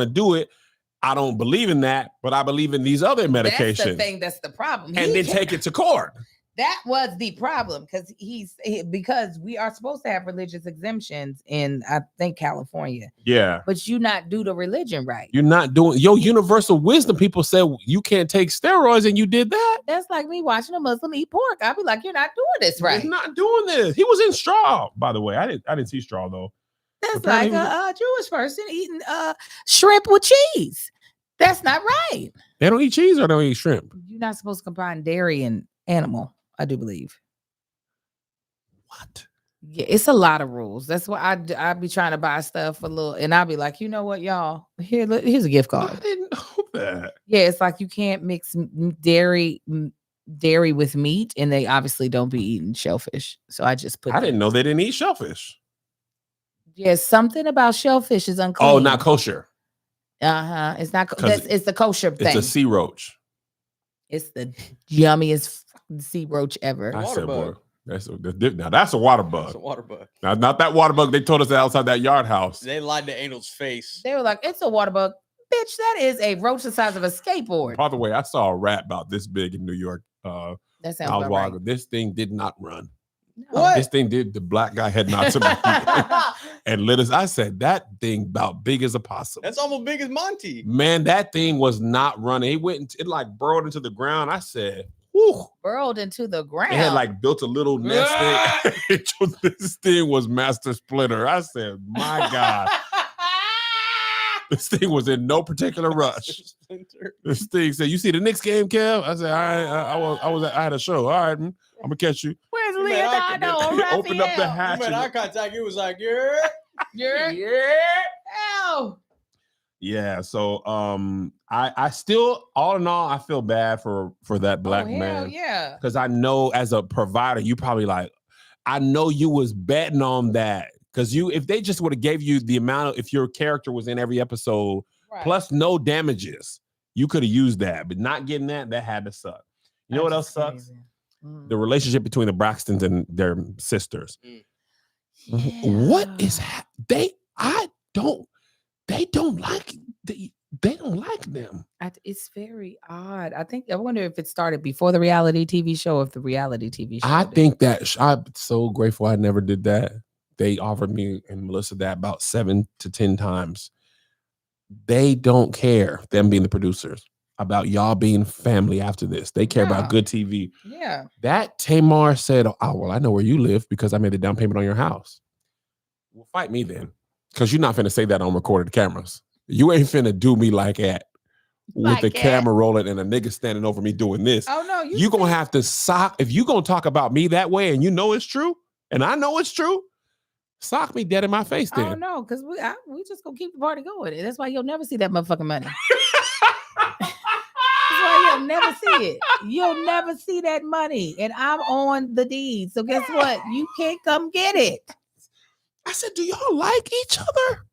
do it. I don't believe in that, but I believe in these other medications. That's the thing. That's the problem. And then take it to court. That was the problem because because we are supposed to have religious exemptions in, I think, California, Yeah. but you not do the religion right. You're not doing your universal wisdom. People said you can't take steroids, and you did that. That's like me watching a Muslim eat pork. I'd be like, you're not doing this right. He's not doing this. He was in Straw, by the way. I didn't see Straw though. That's apparently like he a Jewish person eating shrimp with cheese. That's not right. They don't eat cheese or they don't eat shrimp. You're not supposed to combine dairy and animal, I do believe. What? Yeah, it's a lot of rules. That's why I be trying to buy stuff for little, and I'll be like, you know what, y'all, here's a gift I card. didn't know that. Yeah, it's like you can't mix dairy with meat, and they obviously don't be eating shellfish. So I just put. I didn't know they didn't eat shellfish. Yeah, something about shellfish is unclean. Oh, not kosher. It's not. 'Cause It's the kosher It's thing. a sea roach. It's the yummiest fucking sea roach ever. I Water said, boy, bug. now that's a water It's bug. a water bug. Now, not that water bug they told us outside that yard house. They lied to Angel's face. They were like, it's a water bug. Bitch, that is a roach the size of a skateboard. By the way, I saw a rat about this big in New York. That I sounds was about walking. right. This thing did not run. No. What? This thing did. The black guy had not to me and lit us. I said that thing about big as a possum. That's almost big as Monty. Man, that thing was not running. It went. It like burrowed into the ground. I said, "Whoo!" Burrowed into the ground. It had like built a little nest. This thing was Master Splinter. I said, "My God." This thing was in no particular rush. This thing said, "You see the Knicks game, Kev?" I said, I had a show. All right, I'm gonna catch you." Where's You made eye Leonardo? contact. Opened up the Raphael? hatch. You made eye and- contact. It was like, yeah. You're Yeah. Ow. Yeah. So I still, all in all, I feel bad for that black hell man. yeah. Because I know as a provider, you probably like, I know you was betting on that. Because if they just would have gave you the amount of, if your character was in every episode, Right. plus no damages, you could have used that. But not getting that had to suck. You know what else sucks? The relationship between the Braxtons and their sisters. What is they don't like them. It's very odd. I wonder if it started before the reality TV show, or if the reality TV show. I think that I'm so grateful I never did that. They offered me and Melissa that about 7 to 10 times. They don't care, them being the producers, about y'all being family after this. They care about good TV. Yeah. That Tamar said, oh, well, I know where you live because I made the down payment on your house. Well, fight me then. Because you're not finna say that on recorded cameras. You ain't finna do me like that with the camera rolling and a nigga standing over me doing this. Oh, no. You gonna have to sock. If you gonna talk about me that way and you know it's true, and I know it's true, sock me dead in my face then. Oh, no, because we just gonna keep the party going. And that's why you'll never see that motherfucking money. That's why you'll never see it. You'll never see that money. And I'm on the deed. So guess what? You can't come get it. I said, do y'all like each other?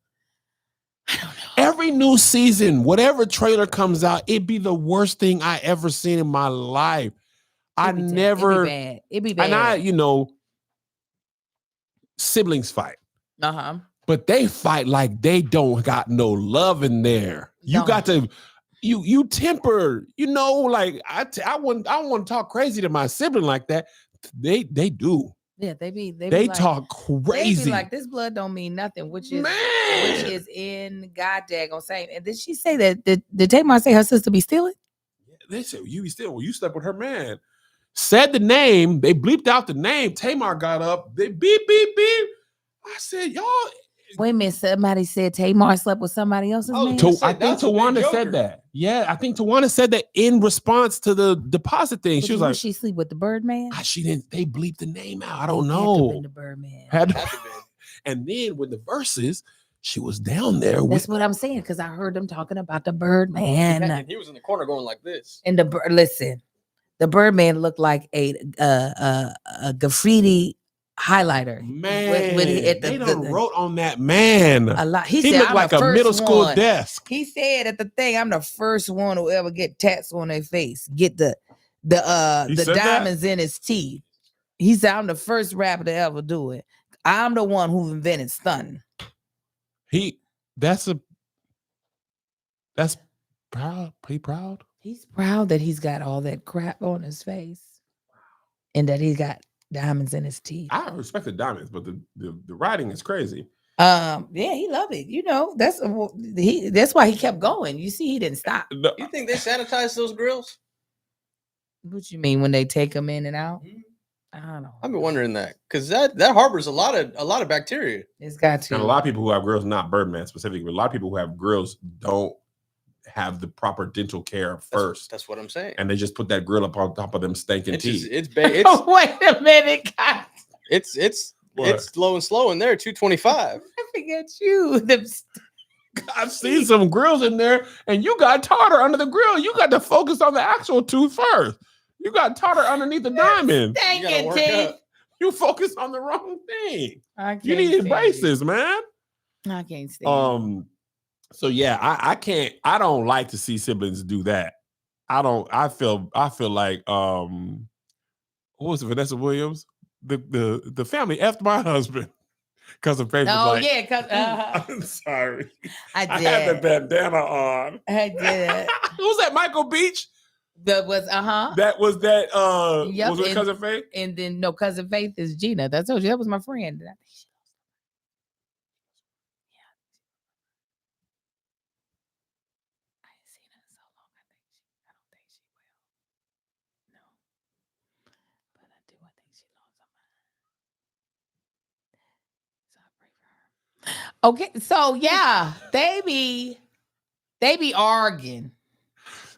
I don't know. Every new season, whatever trailer comes out, it'd be the worst thing I ever seen in my life. It'd be bad. And I, siblings fight. Uh-huh. But they fight like they don't got no love in there. You got to, you temper, like I want to talk crazy to my sibling like that. They do. Yeah, they talk crazy. They be like, this blood don't mean nothing, which is in God daggone same. And did she say that? Did Tamar say her sister be stealing? Yeah, they said you be stealing. Well, you slept with her man. Said the name. They bleeped out the name. Tamar got up. They beep beep beep. I said, y'all. Wait a minute. Somebody said Tamar slept with somebody else's man. I think Tawana said that. Yeah, I think Tawana said that in response to the deposit thing. She was like, she sleep with the Birdman? She didn't. They bleeped the name out. I don't know. The Birdman. And then with the verses, she was down there. That's what I'm saying, because I heard them talking about the Birdman. And he was in the corner going like this. And listen, the Birdman looked like a graffiti highlighter. Man, they done wrote on that man a lot. He said, looked like a middle school desk. He said at the thing, I'm the first one who ever get tats on their face, get the diamonds in his teeth. He said, I'm the first rapper to ever do it. I'm the one who invented stunting. That's proud. Pretty proud. He's proud that he's got all that crap on his face, and that he got diamonds in his teeth. I respect the diamonds, but the writing is crazy. Yeah, he loved it. That's why he kept going. You see, he didn't stop. No. You think they sanitize those grills? What you mean when they take them in and out? I don't know. I've been wondering that because that harbors a lot of bacteria. It's got to. And a lot of people who have grills, not Birdman specifically, but a lot of people who have grills don't have the proper dental care first. That's what I'm saying. And they just put that grill up on top of them stinking teeth. It's wait a minute, guys. It's low and slow in there. 225. I forget you. I've seen some grills in there, and you got tartar under the grill. You got to focus on the actual tooth first. You got tartar underneath the diamond. Stinking teeth. You focus on the wrong thing. You need braces, man. I can't stand. So yeah, I don't like to see siblings do that. I feel like what was it, Vanessa Williams? The family effed my husband. Cousin Faith was like, yeah, cause I'm sorry. I did. I had the bandana on. I did. Who's that? Michael Beach? That was That was that yep, was with Cousin Faith? And then no, Cousin Faith is Gina. That's told you that was my friend. Okay, so yeah, they be arguing.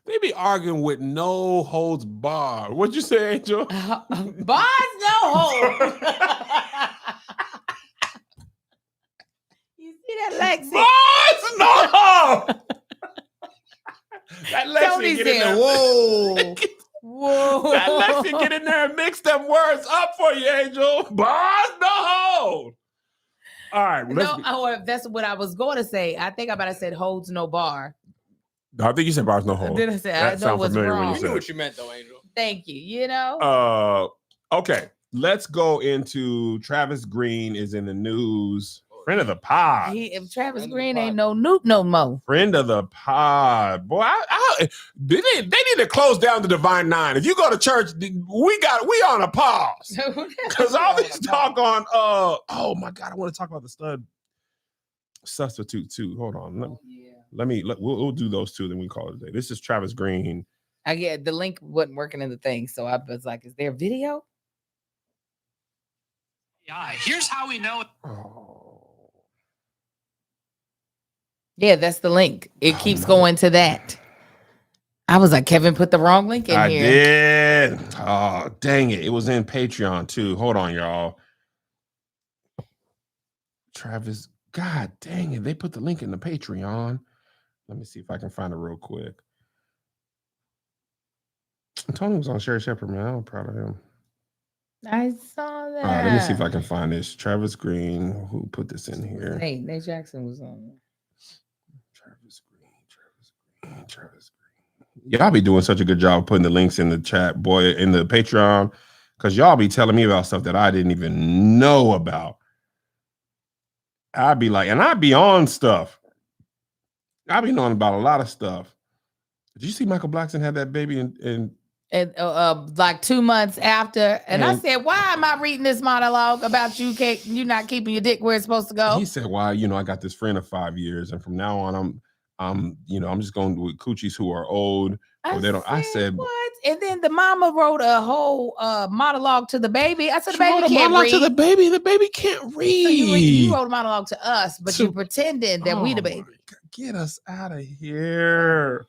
They be arguing with no holds barred. What'd you say, Angel? Bars no holds. You see that, Lexi? Bars no holds. Tony get in said, there. "Whoa, whoa." That Lexi get in there and mix them words up for you, Angel. Bars no hold. All right. No, that's what I was going to say. I think I about to said holds no bar. I think you said bars no hold. Then I said, I That know sounds what's familiar when wrong. you You said knew it. what you meant, though, Angel. Thank you. You know, Okay, let's go into Travis Green is in the news. Friend of the pod. if Travis Friend of the Green pod. ain't no Nuke no more. Friend of the pod. Boy, they need to close down the Divine Nine. If you go to church, we on a pause. Because all this talk on oh my God, I want to talk about the stud substitute too. Hold on. We'll do those two, then we call it a day. This is Travis Green. I get the link wasn't working in the thing, so I was like, "Is there video?" Yeah, here's how we know. Oh. Yeah, that's the link. It Oh, keeps no. going to that. I was like, Kevin put the wrong link in I here. did. Oh, dang it. It was in Patreon too. Hold on, y'all. Travis, God dang it. They put the link in the Patreon. Let me see if I can find it real quick. Tony was on Sherry Shepherd, man. I'm proud of him. I saw that. All right, let me see if I can find this. Travis Green, who put this in here? Hey, Nate Jackson was on. Travis Green. Y'all be doing such a good job of putting the links in the chat, boy, in the Patreon, because y'all be telling me about stuff that I didn't even know about. I'd be like, and I'd be on stuff. I'd be knowing about a lot of stuff. Did you see Michael Blackson had that baby in like 2 months after, and I And- said, "Why am I reading this monologue about you not keeping your dick where it's supposed to go?" He said, "Why? I got this friend of 5 years, and from now on, I'm just going with coochies who are old. Or they don't." I said, "What?" And then the mama wrote a whole monologue to the baby. I said, "She "The wrote baby a can't monologue read." to the baby. The baby can't So read. you wrote a monologue to us, but To- you pretended that we the Oh my baby. God, get us out of here.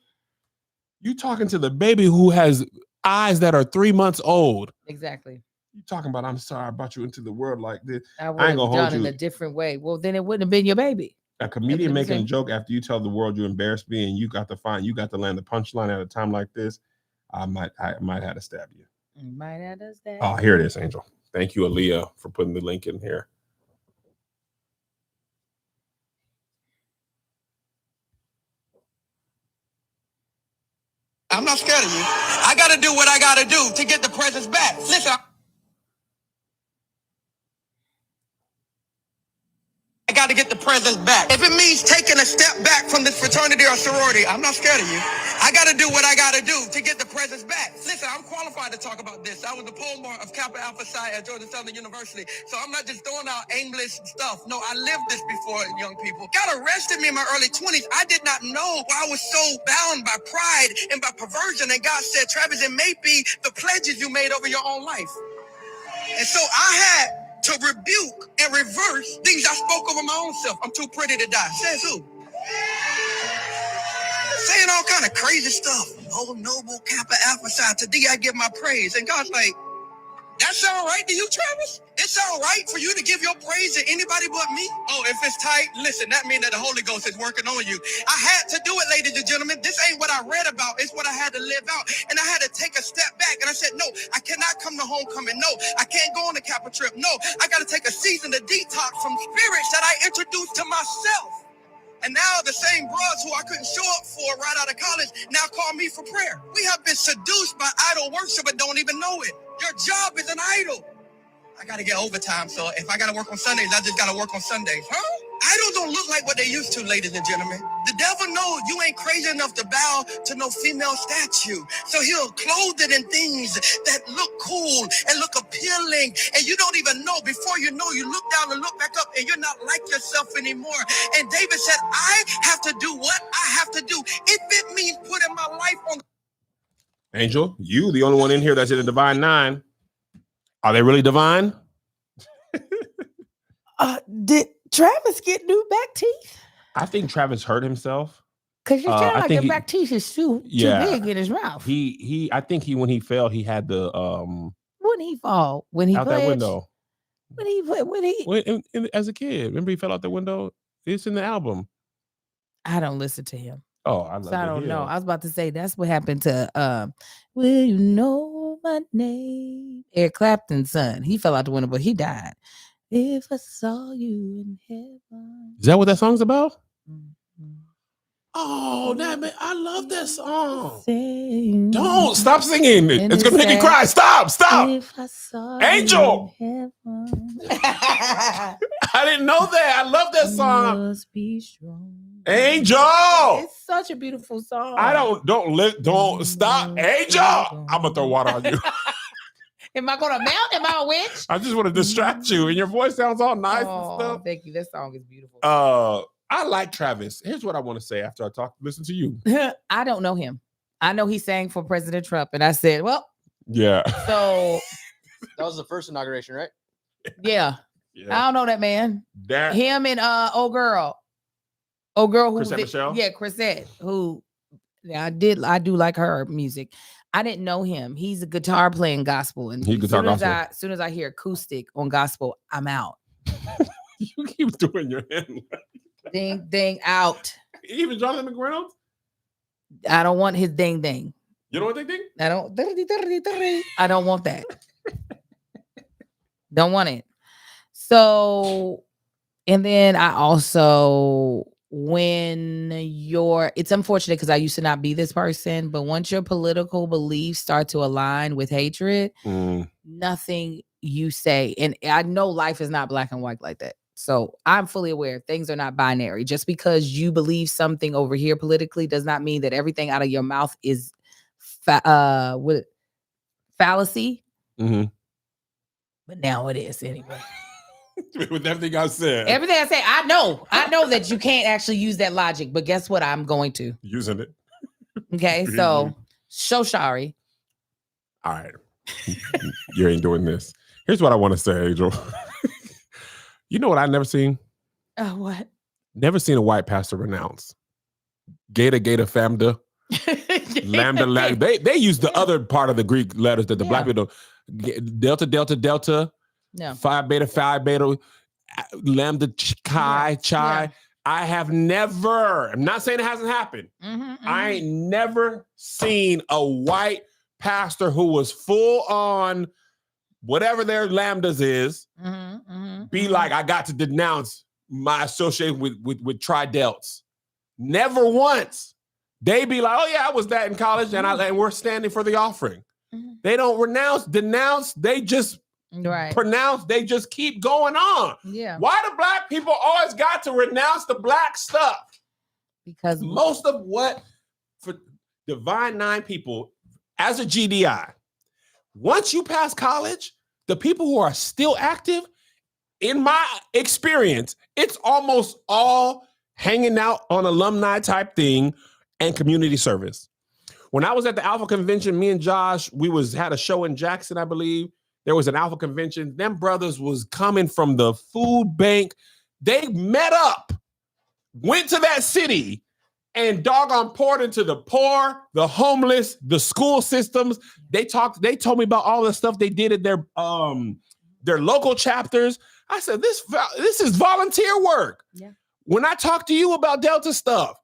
You talking to the baby who has eyes that are 3 months old. Exactly. You talking about, I'm sorry I brought you into the world like this. I would ain't have gonna hold done in you. a different way. Well, then it wouldn't have been your baby. A comedian me making a see. joke after you tell the world you embarrassed me and you got to land the punchline at a time like this, I might have to stab you. Might have does that. Oh, here it is, Angel. Thank you, Aaliyah, for putting the link in here. I'm not scared of you. I got to do what I got to do to get the presents back. Listen, I got to get the presents back. If it means taking a step back from this fraternity or sorority, I'm not scared of you. I got to do what I got to do to get the presents back. Listen, I'm qualified to talk about this. I was the pole bar of Kappa Alpha Psi at Georgia Southern University. So I'm not just throwing out aimless stuff. No, I lived this before, young people. God arrested me in my early 20s. I did not know why I was so bound by pride and by perversion. And God said, Travis, it may be the pledges you made over your own life. And so I had to rebuke and reverse things I spoke over my own self. I'm too pretty to die. Says who? Saying all kind of crazy stuff. Oh, noble Kappa Alpha Psi. Today I give my praise. And God's like, that sound right to you, Travis? It sound right for you to give your praise to anybody but me? Oh, if it's tight, listen, that means that the Holy Ghost is working on you. I had to do it, ladies and gentlemen. This ain't what I read about. It's what I had to live out. And I had to take a step back. And I said, no, I cannot come to homecoming. No, I can't go on the Kappa trip. No, I got to take a season to detox from spirits that I introduced to myself. And now the same broads who I couldn't show up for right out of college now call me for prayer. We have been seduced by idol worship and don't even know it. Your job is an idol. I got to get overtime, so if I got to work on Sundays, I just got to work on Sundays. Huh? Idols don't look like what they used to, ladies and gentlemen. The devil knows you ain't crazy enough to bow to no female statue. So he'll clothe it in things that look cool and look appealing. And you don't even know. Before you know, you look down and look back up and you're not like yourself anymore. And David said, I have to do what I have to do. If it means putting my life on. Angel, you the only one in here that's in the Divine Nine. Are they really divine? Did Travis get new back teeth? I think Travis hurt himself. Because you I sound like think your back teeth is too big in his mouth. I think when he fell, he had the When he fall? When he out that pledged? window. When he As a kid, remember he fell out the window? It's in the album. I don't listen to him. Oh, I love So I to don't hear know. that. I was about to say that's what happened to Will You Know My Name? Eric Clapton's son. He fell out the window, but he died. If I saw you in heaven. Is that what that song's about? Mhm. Oh, that man, I love that song. Sing. Don't stop singing. And It's gonna it make me said, cry. Stop. If I saw Angel! you in heaven, I didn't know that. I love that song. must be strong. Angel. It's such a beautiful song. I don't stop. Angel. I'm gonna throw water on you. Am I gonna melt? Am I a witch? I just want to distract you, and your voice sounds all nice and Oh, stuff. thank you. That song is beautiful. I like Travis. Here's what I want to say after I listen to you. I don't know him. I know he sang for President Trump, and I said, well, Yeah. so That was the first inauguration, right? yeah. I don't know that man. That Him and old girl who Chrisette Michele? yeah, Chrisette, who I do like her music. I didn't know him. He's a guitar playing gospel, and He guitar gospel. as soon as I hear acoustic on gospel, I'm out. you keep doing your hand. Ding ding out. Even Jonathan McReynolds? I don't want his ding ding. You know what they think? I don't want that. Don't want it. So, and then I also, it's unfortunate because I used to not be this person, but once your political beliefs start to align with hatred, nothing you say, and I know life is not black and white like that. So I'm fully aware things are not binary. Just because you believe something over here politically does not mean that everything out of your mouth is fallacy. Mm-hmm. But now it is anyway. With everything I said. Everything I say, I know that you can't actually use that logic, but guess what? I'm going to. Using it. Okay, so sorry. All right. You ain't doing this. Here's what I want to say, Angel. You know what I've never seen? Oh, what? Never seen a white pastor renounce. Gata, famda. Lambda, lambda. They use the other part of the Greek letters that the black people don't. Delta. No. Phi beta, lambda, chi. Yeah. I have never, I'm not saying it hasn't happened. I ain't never seen a white pastor who was full on whatever their lambdas is, be like, I got to denounce my association with tri-delts. Never once. They be like, oh yeah, I was that in college and we're standing for the offering. They don't denounce, they just pronounce, they just keep going on. Yeah. Why do black people always got to renounce the black stuff? Because most of what for Divine Nine people as a GDI, once you pass college, the people who are still active, in my experience, it's almost all hanging out on alumni type thing and community service. When I was at the Alpha Convention, me and Josh, had a show in Jackson, I believe. There was an Alpha Convention. Them brothers was coming from the food bank. They met up, went to that city, and doggone poured into the poor, the homeless, the school systems. They told me about all the stuff they did at their local chapters. I said, this is volunteer work. Yeah. When I talk to you about Delta stuff,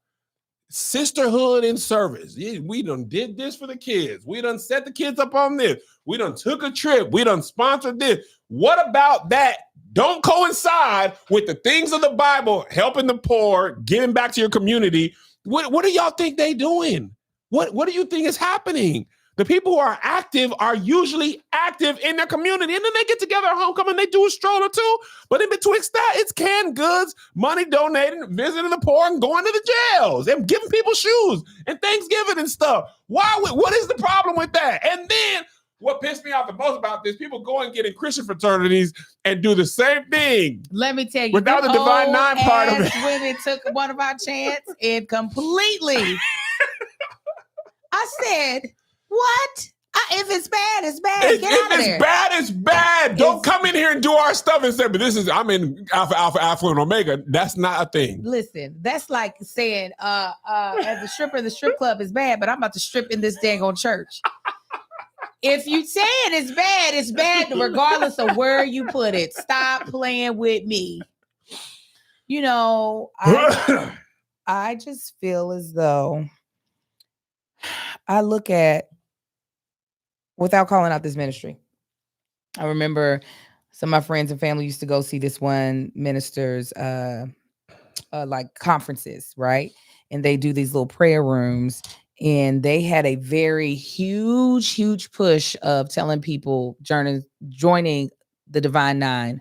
sisterhood in service. We done did this for the kids. We done set the kids up on this. We done took a trip. We done sponsored this. What about that? Don't coincide with the things of the Bible, helping the poor, giving back to your community. What do y'all think they doing? What do you think is happening? The people who are active are usually active in their community, and then they get together at homecoming, they do a stroll or two. But in betwixt that, it's canned goods, money donated, visiting the poor, and going to the jails, and giving people shoes and Thanksgiving and stuff. What is the problem with that? And then what pissed me off the most about this, people go and get in Christian fraternities and do the same thing. Let me tell you, without the Divine Nine part of it. Women took one of our chants and completely. I said, what? If it's bad, it's bad. Get out of there. If it's bad, it's bad. Don't come in here and do our stuff and say, but I'm in Alpha, and Omega. That's not a thing. Listen, that's like saying, as a stripper in the strip club is bad, but I'm about to strip in this dang on church. If you saying it's bad regardless of where you put it. Stop playing with me. You know, I just feel as though I look at, without calling out this ministry, I remember some of my friends and family used to go see this one minister's like conferences, right? And they do these little prayer rooms, and they had a very huge push of telling people joining the Divine Nine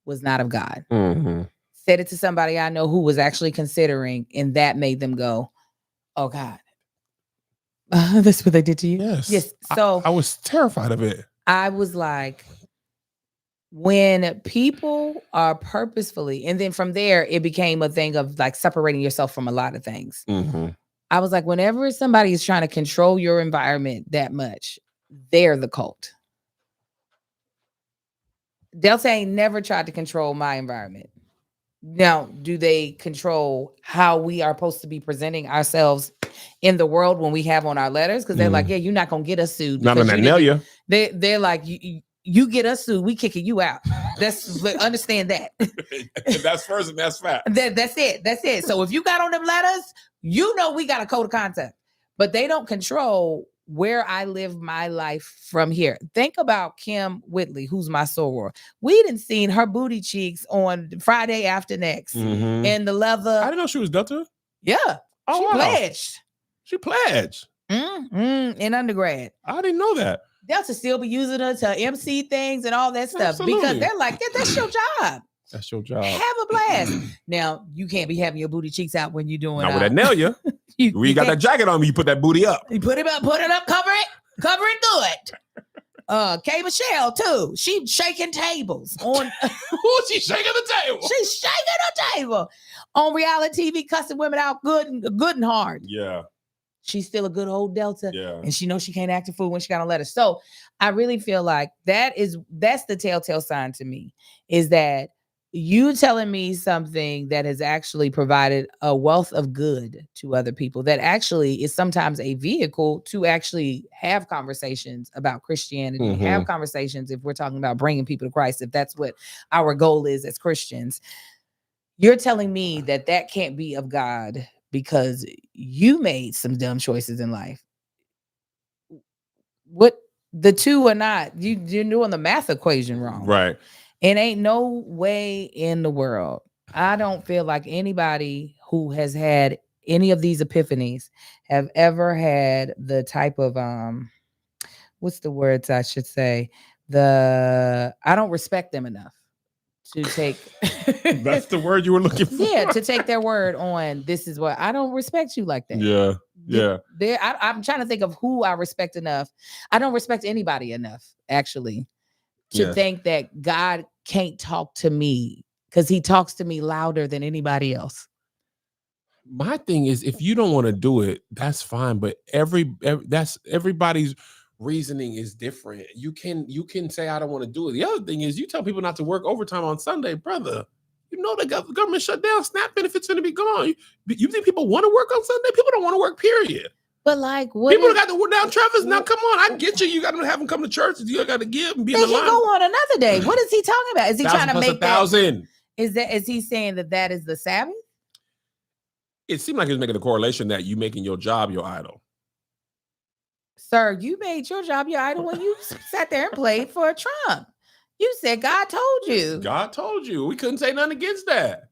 was not of God. Mm-hmm. Said it to somebody I know who was actually considering, and that made them go, "Oh God, that's what they did to you." Yes. So I was terrified of it. I was like, when people are purposefully, and then from there, it became a thing of like separating yourself from a lot of things. Mm-hmm. I was like, whenever somebody is trying to control your environment that much, they're the cult. Delta ain't never tried to control my environment. Now, do they control how we are supposed to be presenting ourselves in the world when we have on our letters? Because they're like, yeah, you're not gonna get us sued. Not on that Nelia. They're like, you get us sued, we kicking you out. That's understand that. That's first and that's fact. That's it. So if you got on them letters, you know we got a code of conduct. But they don't control where I live my life from here. Think about Kim Whitley, who's my soror. We didn't seen her booty cheeks on Friday after next. Mm-hmm. And the leather. I didn't know she was Delta. Yeah. Oh, she wow. pledged. She pledged. In undergrad. I didn't know that. Delta still be using her to MC things and all that stuff. Absolutely. Because they're like, yeah, that's your job. That's your job. Have a blast. Now, you can't be having your booty cheeks out when you're doing Not with that Nelia. You got that jacket on me, you put that booty up. You put it up, cover it good. K Michelle too. She shaking tables on She's shaking the table. She's shaking the table on reality TV, cussing women out good and hard. Yeah. She's still a good old Delta. Yeah. And she knows she can't act a fool when she got a letter. So I really feel like that's the telltale sign to me, is that you telling me something that has actually provided a wealth of good to other people, that actually is sometimes a vehicle to actually have conversations about Christianity, have conversations if we're talking about bringing people to Christ, if that's what our goal is as Christians. You're telling me that can't be of God because you made some dumb choices in life. What the two are not, you're doing the math equation wrong. Right. It ain't no way in the world. I don't feel like anybody who has had any of these epiphanies have ever had the type of what's the words I should say? I don't respect them enough to take That's the word you were looking for. Yeah, to take their word on this is what I don't respect you like that. Yeah. I'm trying to think of who I respect enough. I don't respect anybody enough, actually, to think that God can't talk to me, because he talks to me louder than anybody else. My thing is, if you don't want to do it, that's fine. But that's everybody's reasoning is different. You can say I don't want to do it. The other thing is, you tell people not to work overtime on Sunday, brother. You know the government shut down. SNAP benefits going to be gone. You think people want to work on Sunday? People don't want to work. Period. But like, people got to work down Travis. Now, come on, I get you. You got to have them come to church. You got to give and be in the line. They can go on another day. What is he talking about? Is he trying to make 1,000? Is he saying that is the Sabbath? It seemed like he was making a correlation that you making your job your idol. Sir, you made your job your idol when you sat there and played for Trump. You said God told you. God told you. We couldn't say nothing against that.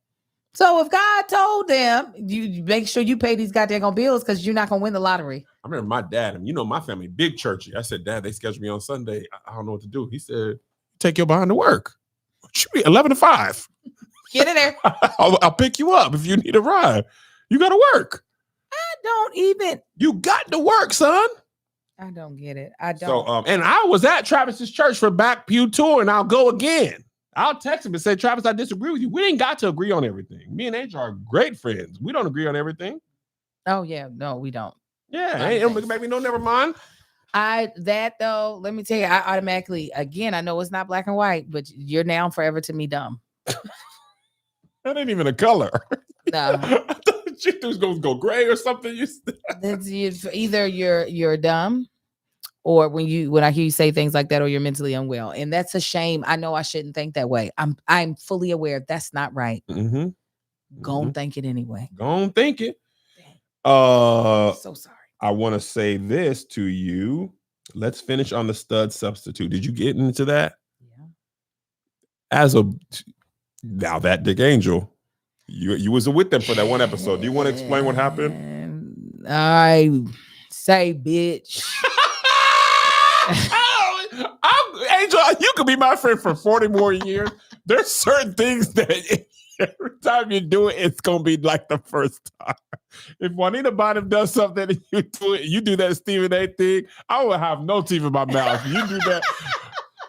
So if God told them, you make sure you pay these goddamn bills, because you're not gonna win the lottery. I remember my dad, and my family, big churchy. I said, Dad, they scheduled me on Sunday. I don't know what to do. He said, take your behind to work. 11 to 5. Get in there. I'll pick you up if you need a ride. You got to work. You got to work, son. I don't get it. I don't. So, and I was at Travis's church for Back Pew Tour, and I'll go again. I'll text him and say, Travis, I disagree with you. We ain't got to agree on everything. Me and H are great friends. We don't agree on everything. Oh, yeah. No, we don't. Yeah. Hey, maybe no, never mind. Let me tell you, I automatically, again, I know it's not black and white, but you're now forever to me dumb. That ain't even a color. No. I thought you was going to go gray or something. Either you're dumb, or when I hear you say things like that, or you're mentally unwell. And that's a shame. I know I shouldn't think that way. I'm fully aware that's not right. Mm-hmm. Gonna think it anyway. Gonna think it. So sorry. I want to say this to you. Let's finish on the stud substitute. Did you get into that? Yeah. Now that Dick Angel, you was with them for that one episode. Do you want to explain what happened? I say, bitch. Angel, you could be my friend for 40 more years. There's certain things that every time you do it, it's gonna be like the first time. If Juanita Bottom does something and you do that Stephen A thing, I will have no teeth in my mouth. You do that.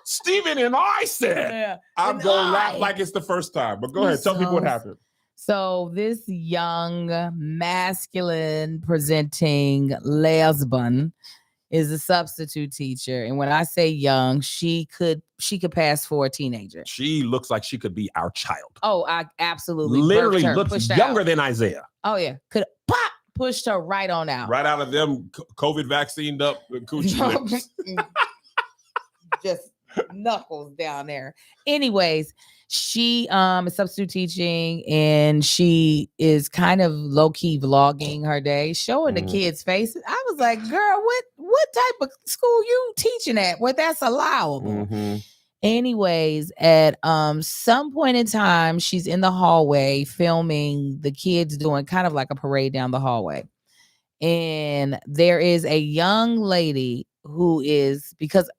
Stephen and I said, Yeah. I'm going to laugh like it's the first time. But go ahead, tell people what happened. So this young, masculine presenting lesbian is a substitute teacher. And when I say young, she could pass for a teenager. She looks like she could be our child. Oh, I absolutely Literally birthed her, looks pushed her younger out. than Isaiah. Oh yeah, could pop pushed her right on out. Right out of them COVID vaccined up coochie lips. Just knuckles down there. Anyways, she is substitute teaching and she is kind of low-key vlogging her day, showing the kids' faces. I was like, girl, what type of school you teaching at where that's allowable? Anyways, at some point in time, she's in the hallway filming the kids doing kind of like a parade down the hallway. And there is a young lady who is, because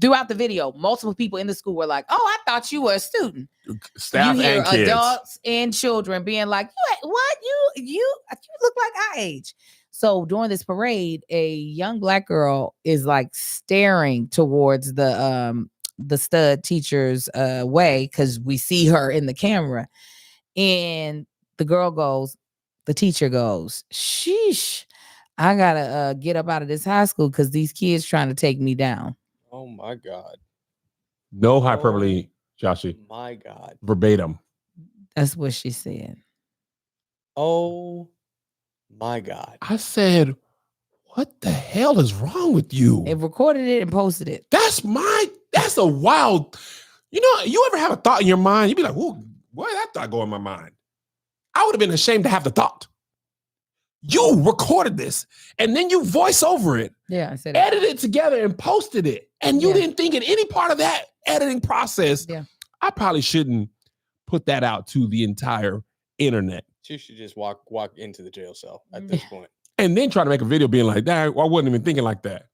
throughout the video, multiple people in the school were like, "Oh, I thought you were a student." Staff you hear and kids. adults and children being like, "What? You look like our age." So during this parade, a young Black girl is like staring towards the stud teacher's way because we see her in the camera, and the teacher goes, "Sheesh, I gotta get up out of this high school because these kids trying to take me down." Oh my God. No hyperbole, Joshie. My God. Verbatim. That's what she said. Oh my God. I said, what the hell is wrong with you? They recorded it and posted it. That's a wild, you ever have a thought in your mind? You'd be like, whoa, where did that thought go in my mind? I would have been ashamed to have the thought. You recorded this and then you voice over it. Yeah, I said edited it together and posted it. And you didn't think in any part of that editing process, I probably shouldn't put that out to the entire internet. She should just walk into the jail cell at this point. And then try to make a video being like, that, I wasn't even thinking like that.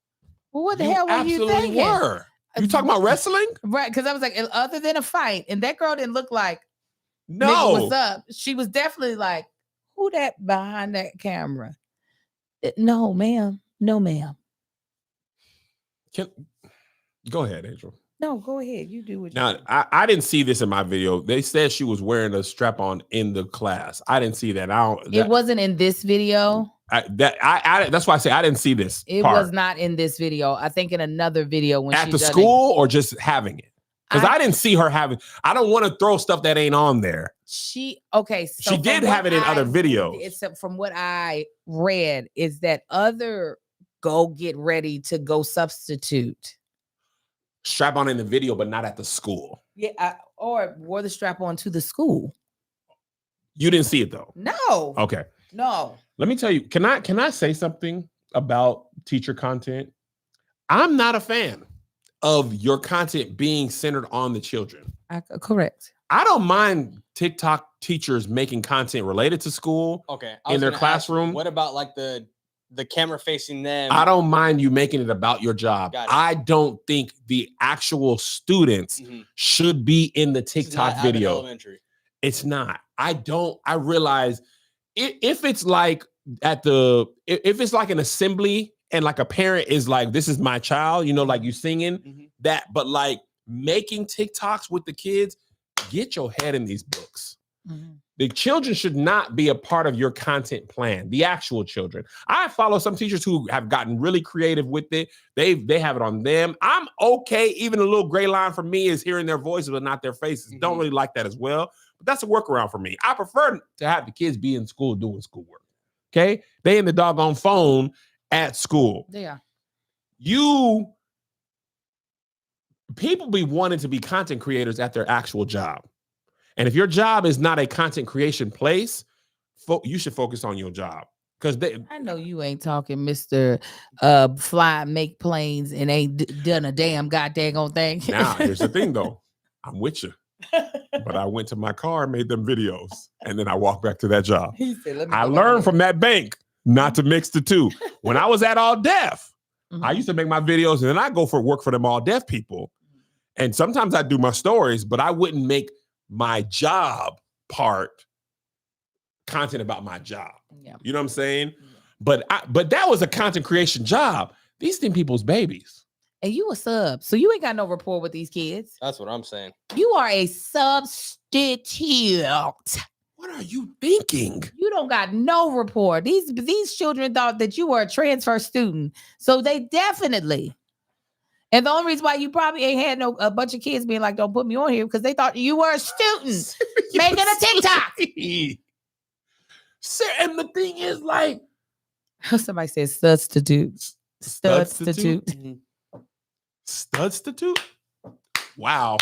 Well, what the hell were you absolutely thinking? were. You talking about wrestling? Right, because I was like, other than a fight, and that girl didn't look like, no, nigga, what's up? She was definitely like, who that behind that camera? No, ma'am. No, ma'am. Go ahead, Angel. No, go ahead. You do what you Now, do. I didn't see this in my video. They said she was wearing a strap-on in the class. I didn't see that. It wasn't in this video. That's why I say I didn't see this. It part. was not in this video. I think in another video when At she the done school or just having it. Because I didn't see her having. I don't want to throw stuff that ain't on there. She She did have it in other videos. It's from what I read is that other go get ready to go substitute. Strap on in the video, but not at the school. Yeah, or wore the strap on to the school. You didn't see it though. No. Okay. No. Let me tell you. Can I say something about teacher content? I'm not a fan of your content being centered on the children. Correct. I don't mind TikTok teachers making content related to school. Okay. In their classroom. What about like the camera facing them? I don't mind you making it about your job. Got it. I don't think the actual students should be in the This is TikTok not Abbott video. Elementary. It's not. I realize if it's like if it's like an assembly and like a parent is like, this is my child, like you singing that, but like making TikToks with the kids, get your head in these books. The children should not be a part of your content plan. The actual children. I follow some teachers who have gotten really creative with it. They have it on them. I'm okay. Even a little gray line for me is hearing their voices but not their faces. Don't really like that as well. But that's a workaround for me. I prefer to have the kids be in school doing schoolwork. Okay? They in the doggone phone at school. Yeah. People be wanting to be content creators at their actual job. And if your job is not a content creation place, you should focus on your job. Because I know you ain't talking Mr. Fly, make planes, and ain't done a damn goddamn thing. Now, here's the thing, though. I'm with you. But I went to my car and made them videos. And then I walked back to that job. He said, "Let me I go learned back from that bank not to mix the two. When I was at All Deaf, I used to make my videos and then I go for work for them all deaf people. And sometimes I do my stories, but I wouldn't make my job part content about my job. Yeah. You know what I'm saying? But that was a content creation job. These thing people's babies. And you a sub, so you ain't got no rapport with these kids. That's what I'm saying. You are a substitute. What are you thinking? You don't got no rapport. These children thought that you were a transfer student, so they definitely. And the only reason why you probably ain't had a bunch of kids being like, "Don't put me on here," because they thought you were a student making a TikTok. And the thing is, like, somebody says substitute. Substitute. Studstitute? Wow.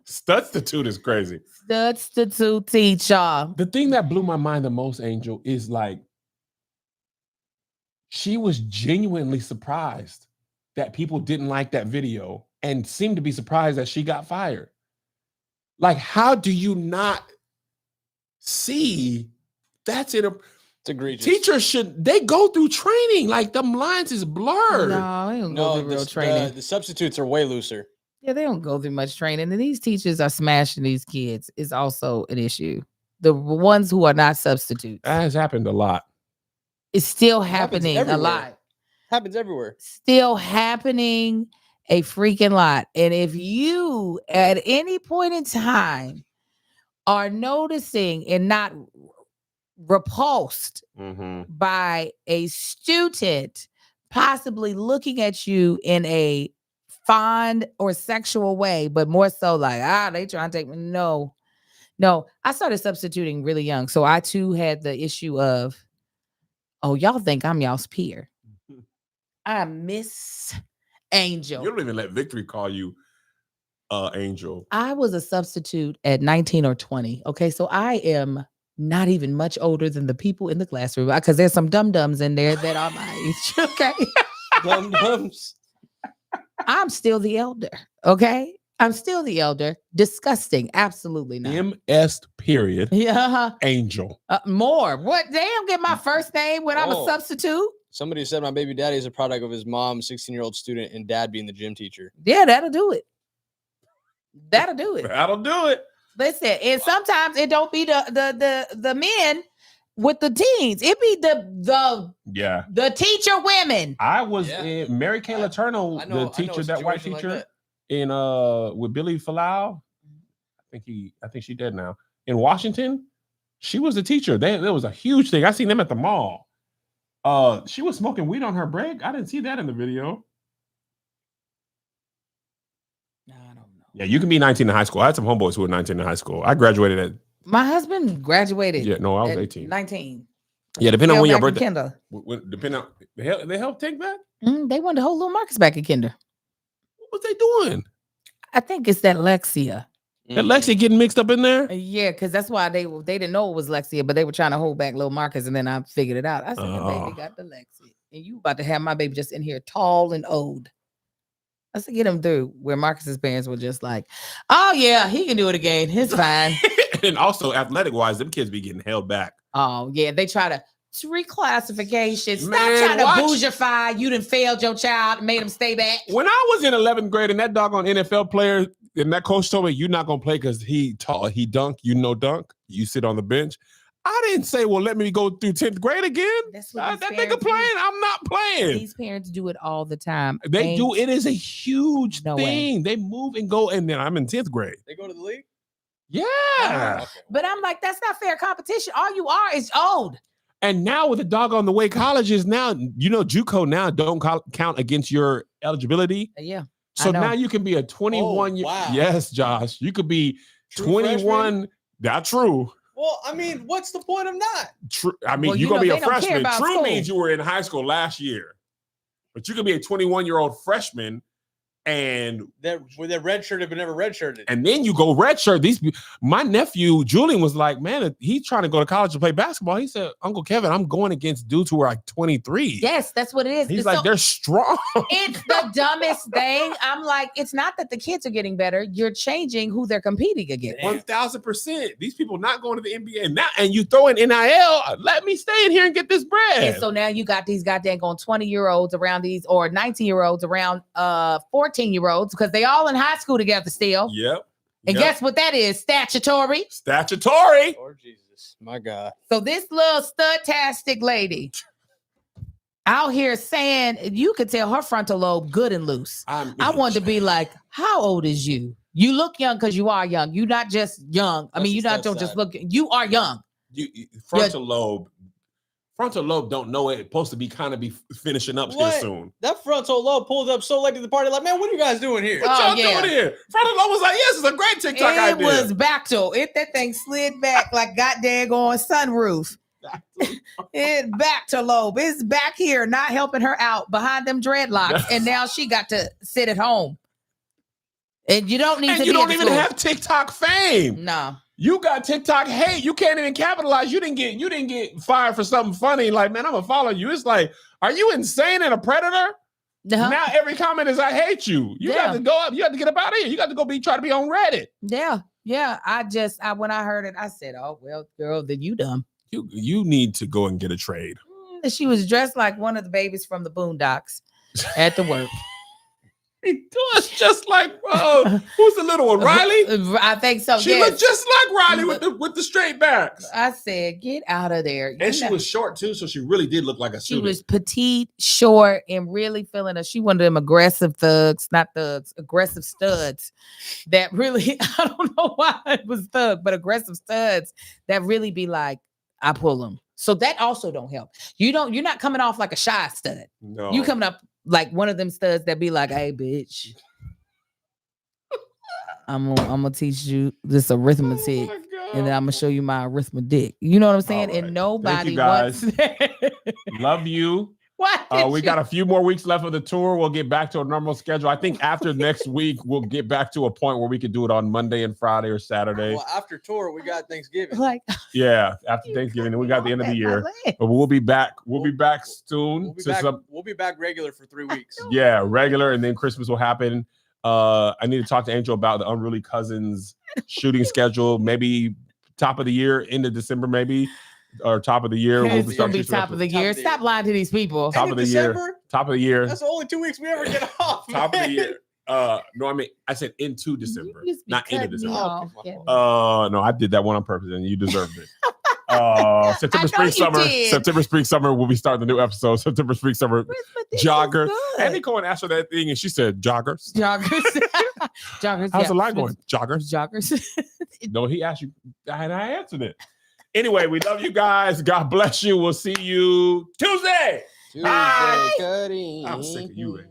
Studstitute is crazy. Substitute teacher. The thing that blew my mind the most, Angel, is like she was genuinely surprised that people didn't like that video and seemed to be surprised that she got fired. Like, how do you not see that's it? It's egregious. Teachers they go through training. Like, them lines is blurred. No, they don't go through real training. The substitutes are way looser. Yeah, they don't go through much training. And these teachers are smashing these kids is also an issue. The ones who are not substitutes. That has happened a lot. It's still happening a lot. Happens everywhere. Still happening a freaking lot. And if you at any point in time are noticing and not repulsed by a student possibly looking at you in a fond or sexual way, but more so like, they trying to take me. No, I started substituting really young. So I too had the issue of, y'all think I'm y'all's peer. I'm Miss Angel. You don't even let Victory call you Angel. I was a substitute at 19 or 20. Okay, so I am not even much older than the people in the classroom because there's some dum-dums in there that are my age. Okay. Dum-dums. I'm still the elder. Okay. I'm still the elder. Disgusting. Absolutely not. MS period. Yeah. Angel. More. What? They don't get my first name when I'm a substitute. Somebody said my baby daddy is a product of his mom, 16-year-old student, and dad being the gym teacher. Yeah, that'll do it. That'll do it. That'll do it. Listen, and sometimes it don't be the men with the teens. It be the teacher women. I was in Mary Kay Letourneau, the teacher, that white teacher like in with Billy Falau. I think she dead now. In Washington, she was the teacher. There was a huge thing. I seen them at the mall. She was smoking weed on her break. I didn't see that in the video. I don't know. Yeah, you can be 19 in high school. I had some homeboys who were 19 in high school. I graduated at. My husband graduated. Yeah, no, I was 18. 19. Yeah, depending on when your birthday. Kinder. Depending on they helped take that. They wanted to hold little Marcus back at Kinder. What was they doing? I think it's that Lexia. That Lexia getting mixed up in there? Yeah, because that's why they didn't know it was Lexia, but they were trying to hold back little Marcus, and then I figured it out. I said, the baby got the Lexia. And you about to have my baby just in here tall and old. I said, get him through where Marcus's parents were just like, oh yeah, he can do it again. It's fine. And also athletic wise, them kids be getting held back. Oh yeah, they try to reclassification. Stop Man, trying to bougify. You done failed your child and made him stay back. When I was in 11th grade and that doggone NFL player and that coach told me you're not gonna play because he dunk, dunk, you sit on the bench. I didn't say, well, let me go through 10th grade again. That's what that nigga playing. I'm not playing. These parents do it all the time. They do. It is a huge No thing. way. They move and go, and then I'm in 10th grade. They go to the league? Yeah. Okay. But I'm like, that's not fair competition. All you are is old. And now with the dog on the way colleges now, JUCO now don't count against your eligibility. Yeah. So now you can be a 21 year. Wow. Yes, Josh. You could be True 21. freshman? That's true. Well, I mean, what's the point of not? True. I mean, Well, you're you gonna know, be a they don't care freshman. about True school. means you were in high school last year. But you could be a 21-year-old freshman And That with their red shirted but never redshirted. and then you go redshirt. My nephew Julian was like, man, he's trying to go to college to play basketball. He said, Uncle Kevin, I'm going against dudes who are like 23. Yes, that's what it is. He's So like, they're strong. it's the dumbest thing. I'm like, it's not that the kids are getting better. You're changing who they're competing against. 1000%. These people not going to the NBA now, and you throw in NIL. Let me stay in here and get this bread. And so now you got these goddamn 20-year-olds around these, or 19-year-olds around 14-year-olds, because they all in high school together still. Yep. And guess what that is? Statutory. Statutory. Lord Jesus, my God. So this little stud-tastic lady out here saying, you could tell her frontal lobe good and loose. I wanted to be like, how old is you? You look young because you are young. You're not just young. I That's mean, you the not step don't just side. look. You are young. Frontal lobe. Frontal lobe don't know it. It's supposed to be kind of be finishing up here What? soon. That frontal lobe pulled up so late to the party. Like, man, what are you guys doing here? What y'all doing here? Frontal lobe was like, yes, it's a great TikTok It idea. was back to it. That thing slid back like goddamn on sunroof. It back to lobe. It's back here, not helping her out behind them dreadlocks, and now she got to sit at home. And you don't need and to. you be don't at even school. have TikTok fame. No. You got TikTok hate. You can't even capitalize. You didn't get fired for something funny. Like, man, I'm gonna follow you. It's like, are you insane and a predator? Uh-huh. Now every comment is I hate you. You got Yeah. to go up. You have to get up out of here. You got to go try to be on Reddit. Yeah. I when I heard it, I said, "Oh well, girl, then you dumb." You need to go and get a trade. She was dressed like one of the babies from the Boondocks at the work. It does just like who's the little one, Riley? I think so. She yes. looked just like Riley with the straight backs. I said, get out of there. And she was short too, so she really did look like a She student. was petite, short, and really feeling her. She one of them aggressive thugs, not thugs, aggressive studs that really, I don't know why it was thug, but aggressive studs that really be like, I pull them. So that also don't help. You're not coming off like a shy stud. No. You coming up like one of them studs that be like, hey, bitch, I'm gonna teach you this arithmetic, and then I'm gonna show you my arithmetic. You know what I'm saying? All right. And nobody Thank you, wants Love you. What? We got a few more weeks left of the tour. We'll get back to a normal schedule. I think after next week, we'll get back to a point where we could do it on Monday and Friday or Saturday. Well, after tour, we got Thanksgiving. like Yeah, after Thanksgiving, and we got the end of the year. But we'll be back. We'll be back soon. We'll be back regular for 3 weeks. Yeah, regular, and then Christmas will happen. I need to talk to Angel about the Unruly Cousins shooting schedule. Maybe top of the year, end of December, maybe, or top of the year. It's gonna be top of the year. Stop lying to these people. Top of the year. Top of the year. That's the only 2 weeks we ever get off. Top of the man. year. No, I mean I said into December, not into December. Oh, No, I did that one on purpose, and you deserved it. September, spring, you summer. did. September, spring, summer. We'll be starting the new episode. September, spring, summer. Jogger. good. Andy Cohen asked her that thing, and she said, "Joggers." Joggers. Joggers. How's yeah. the line going? Joggers. Joggers. No, he asked you, and I answered it. Anyway, we love you guys. God bless you. We'll see you Tuesday. Tuesday, Bye. Cuddy. I'm sick of you, Andy.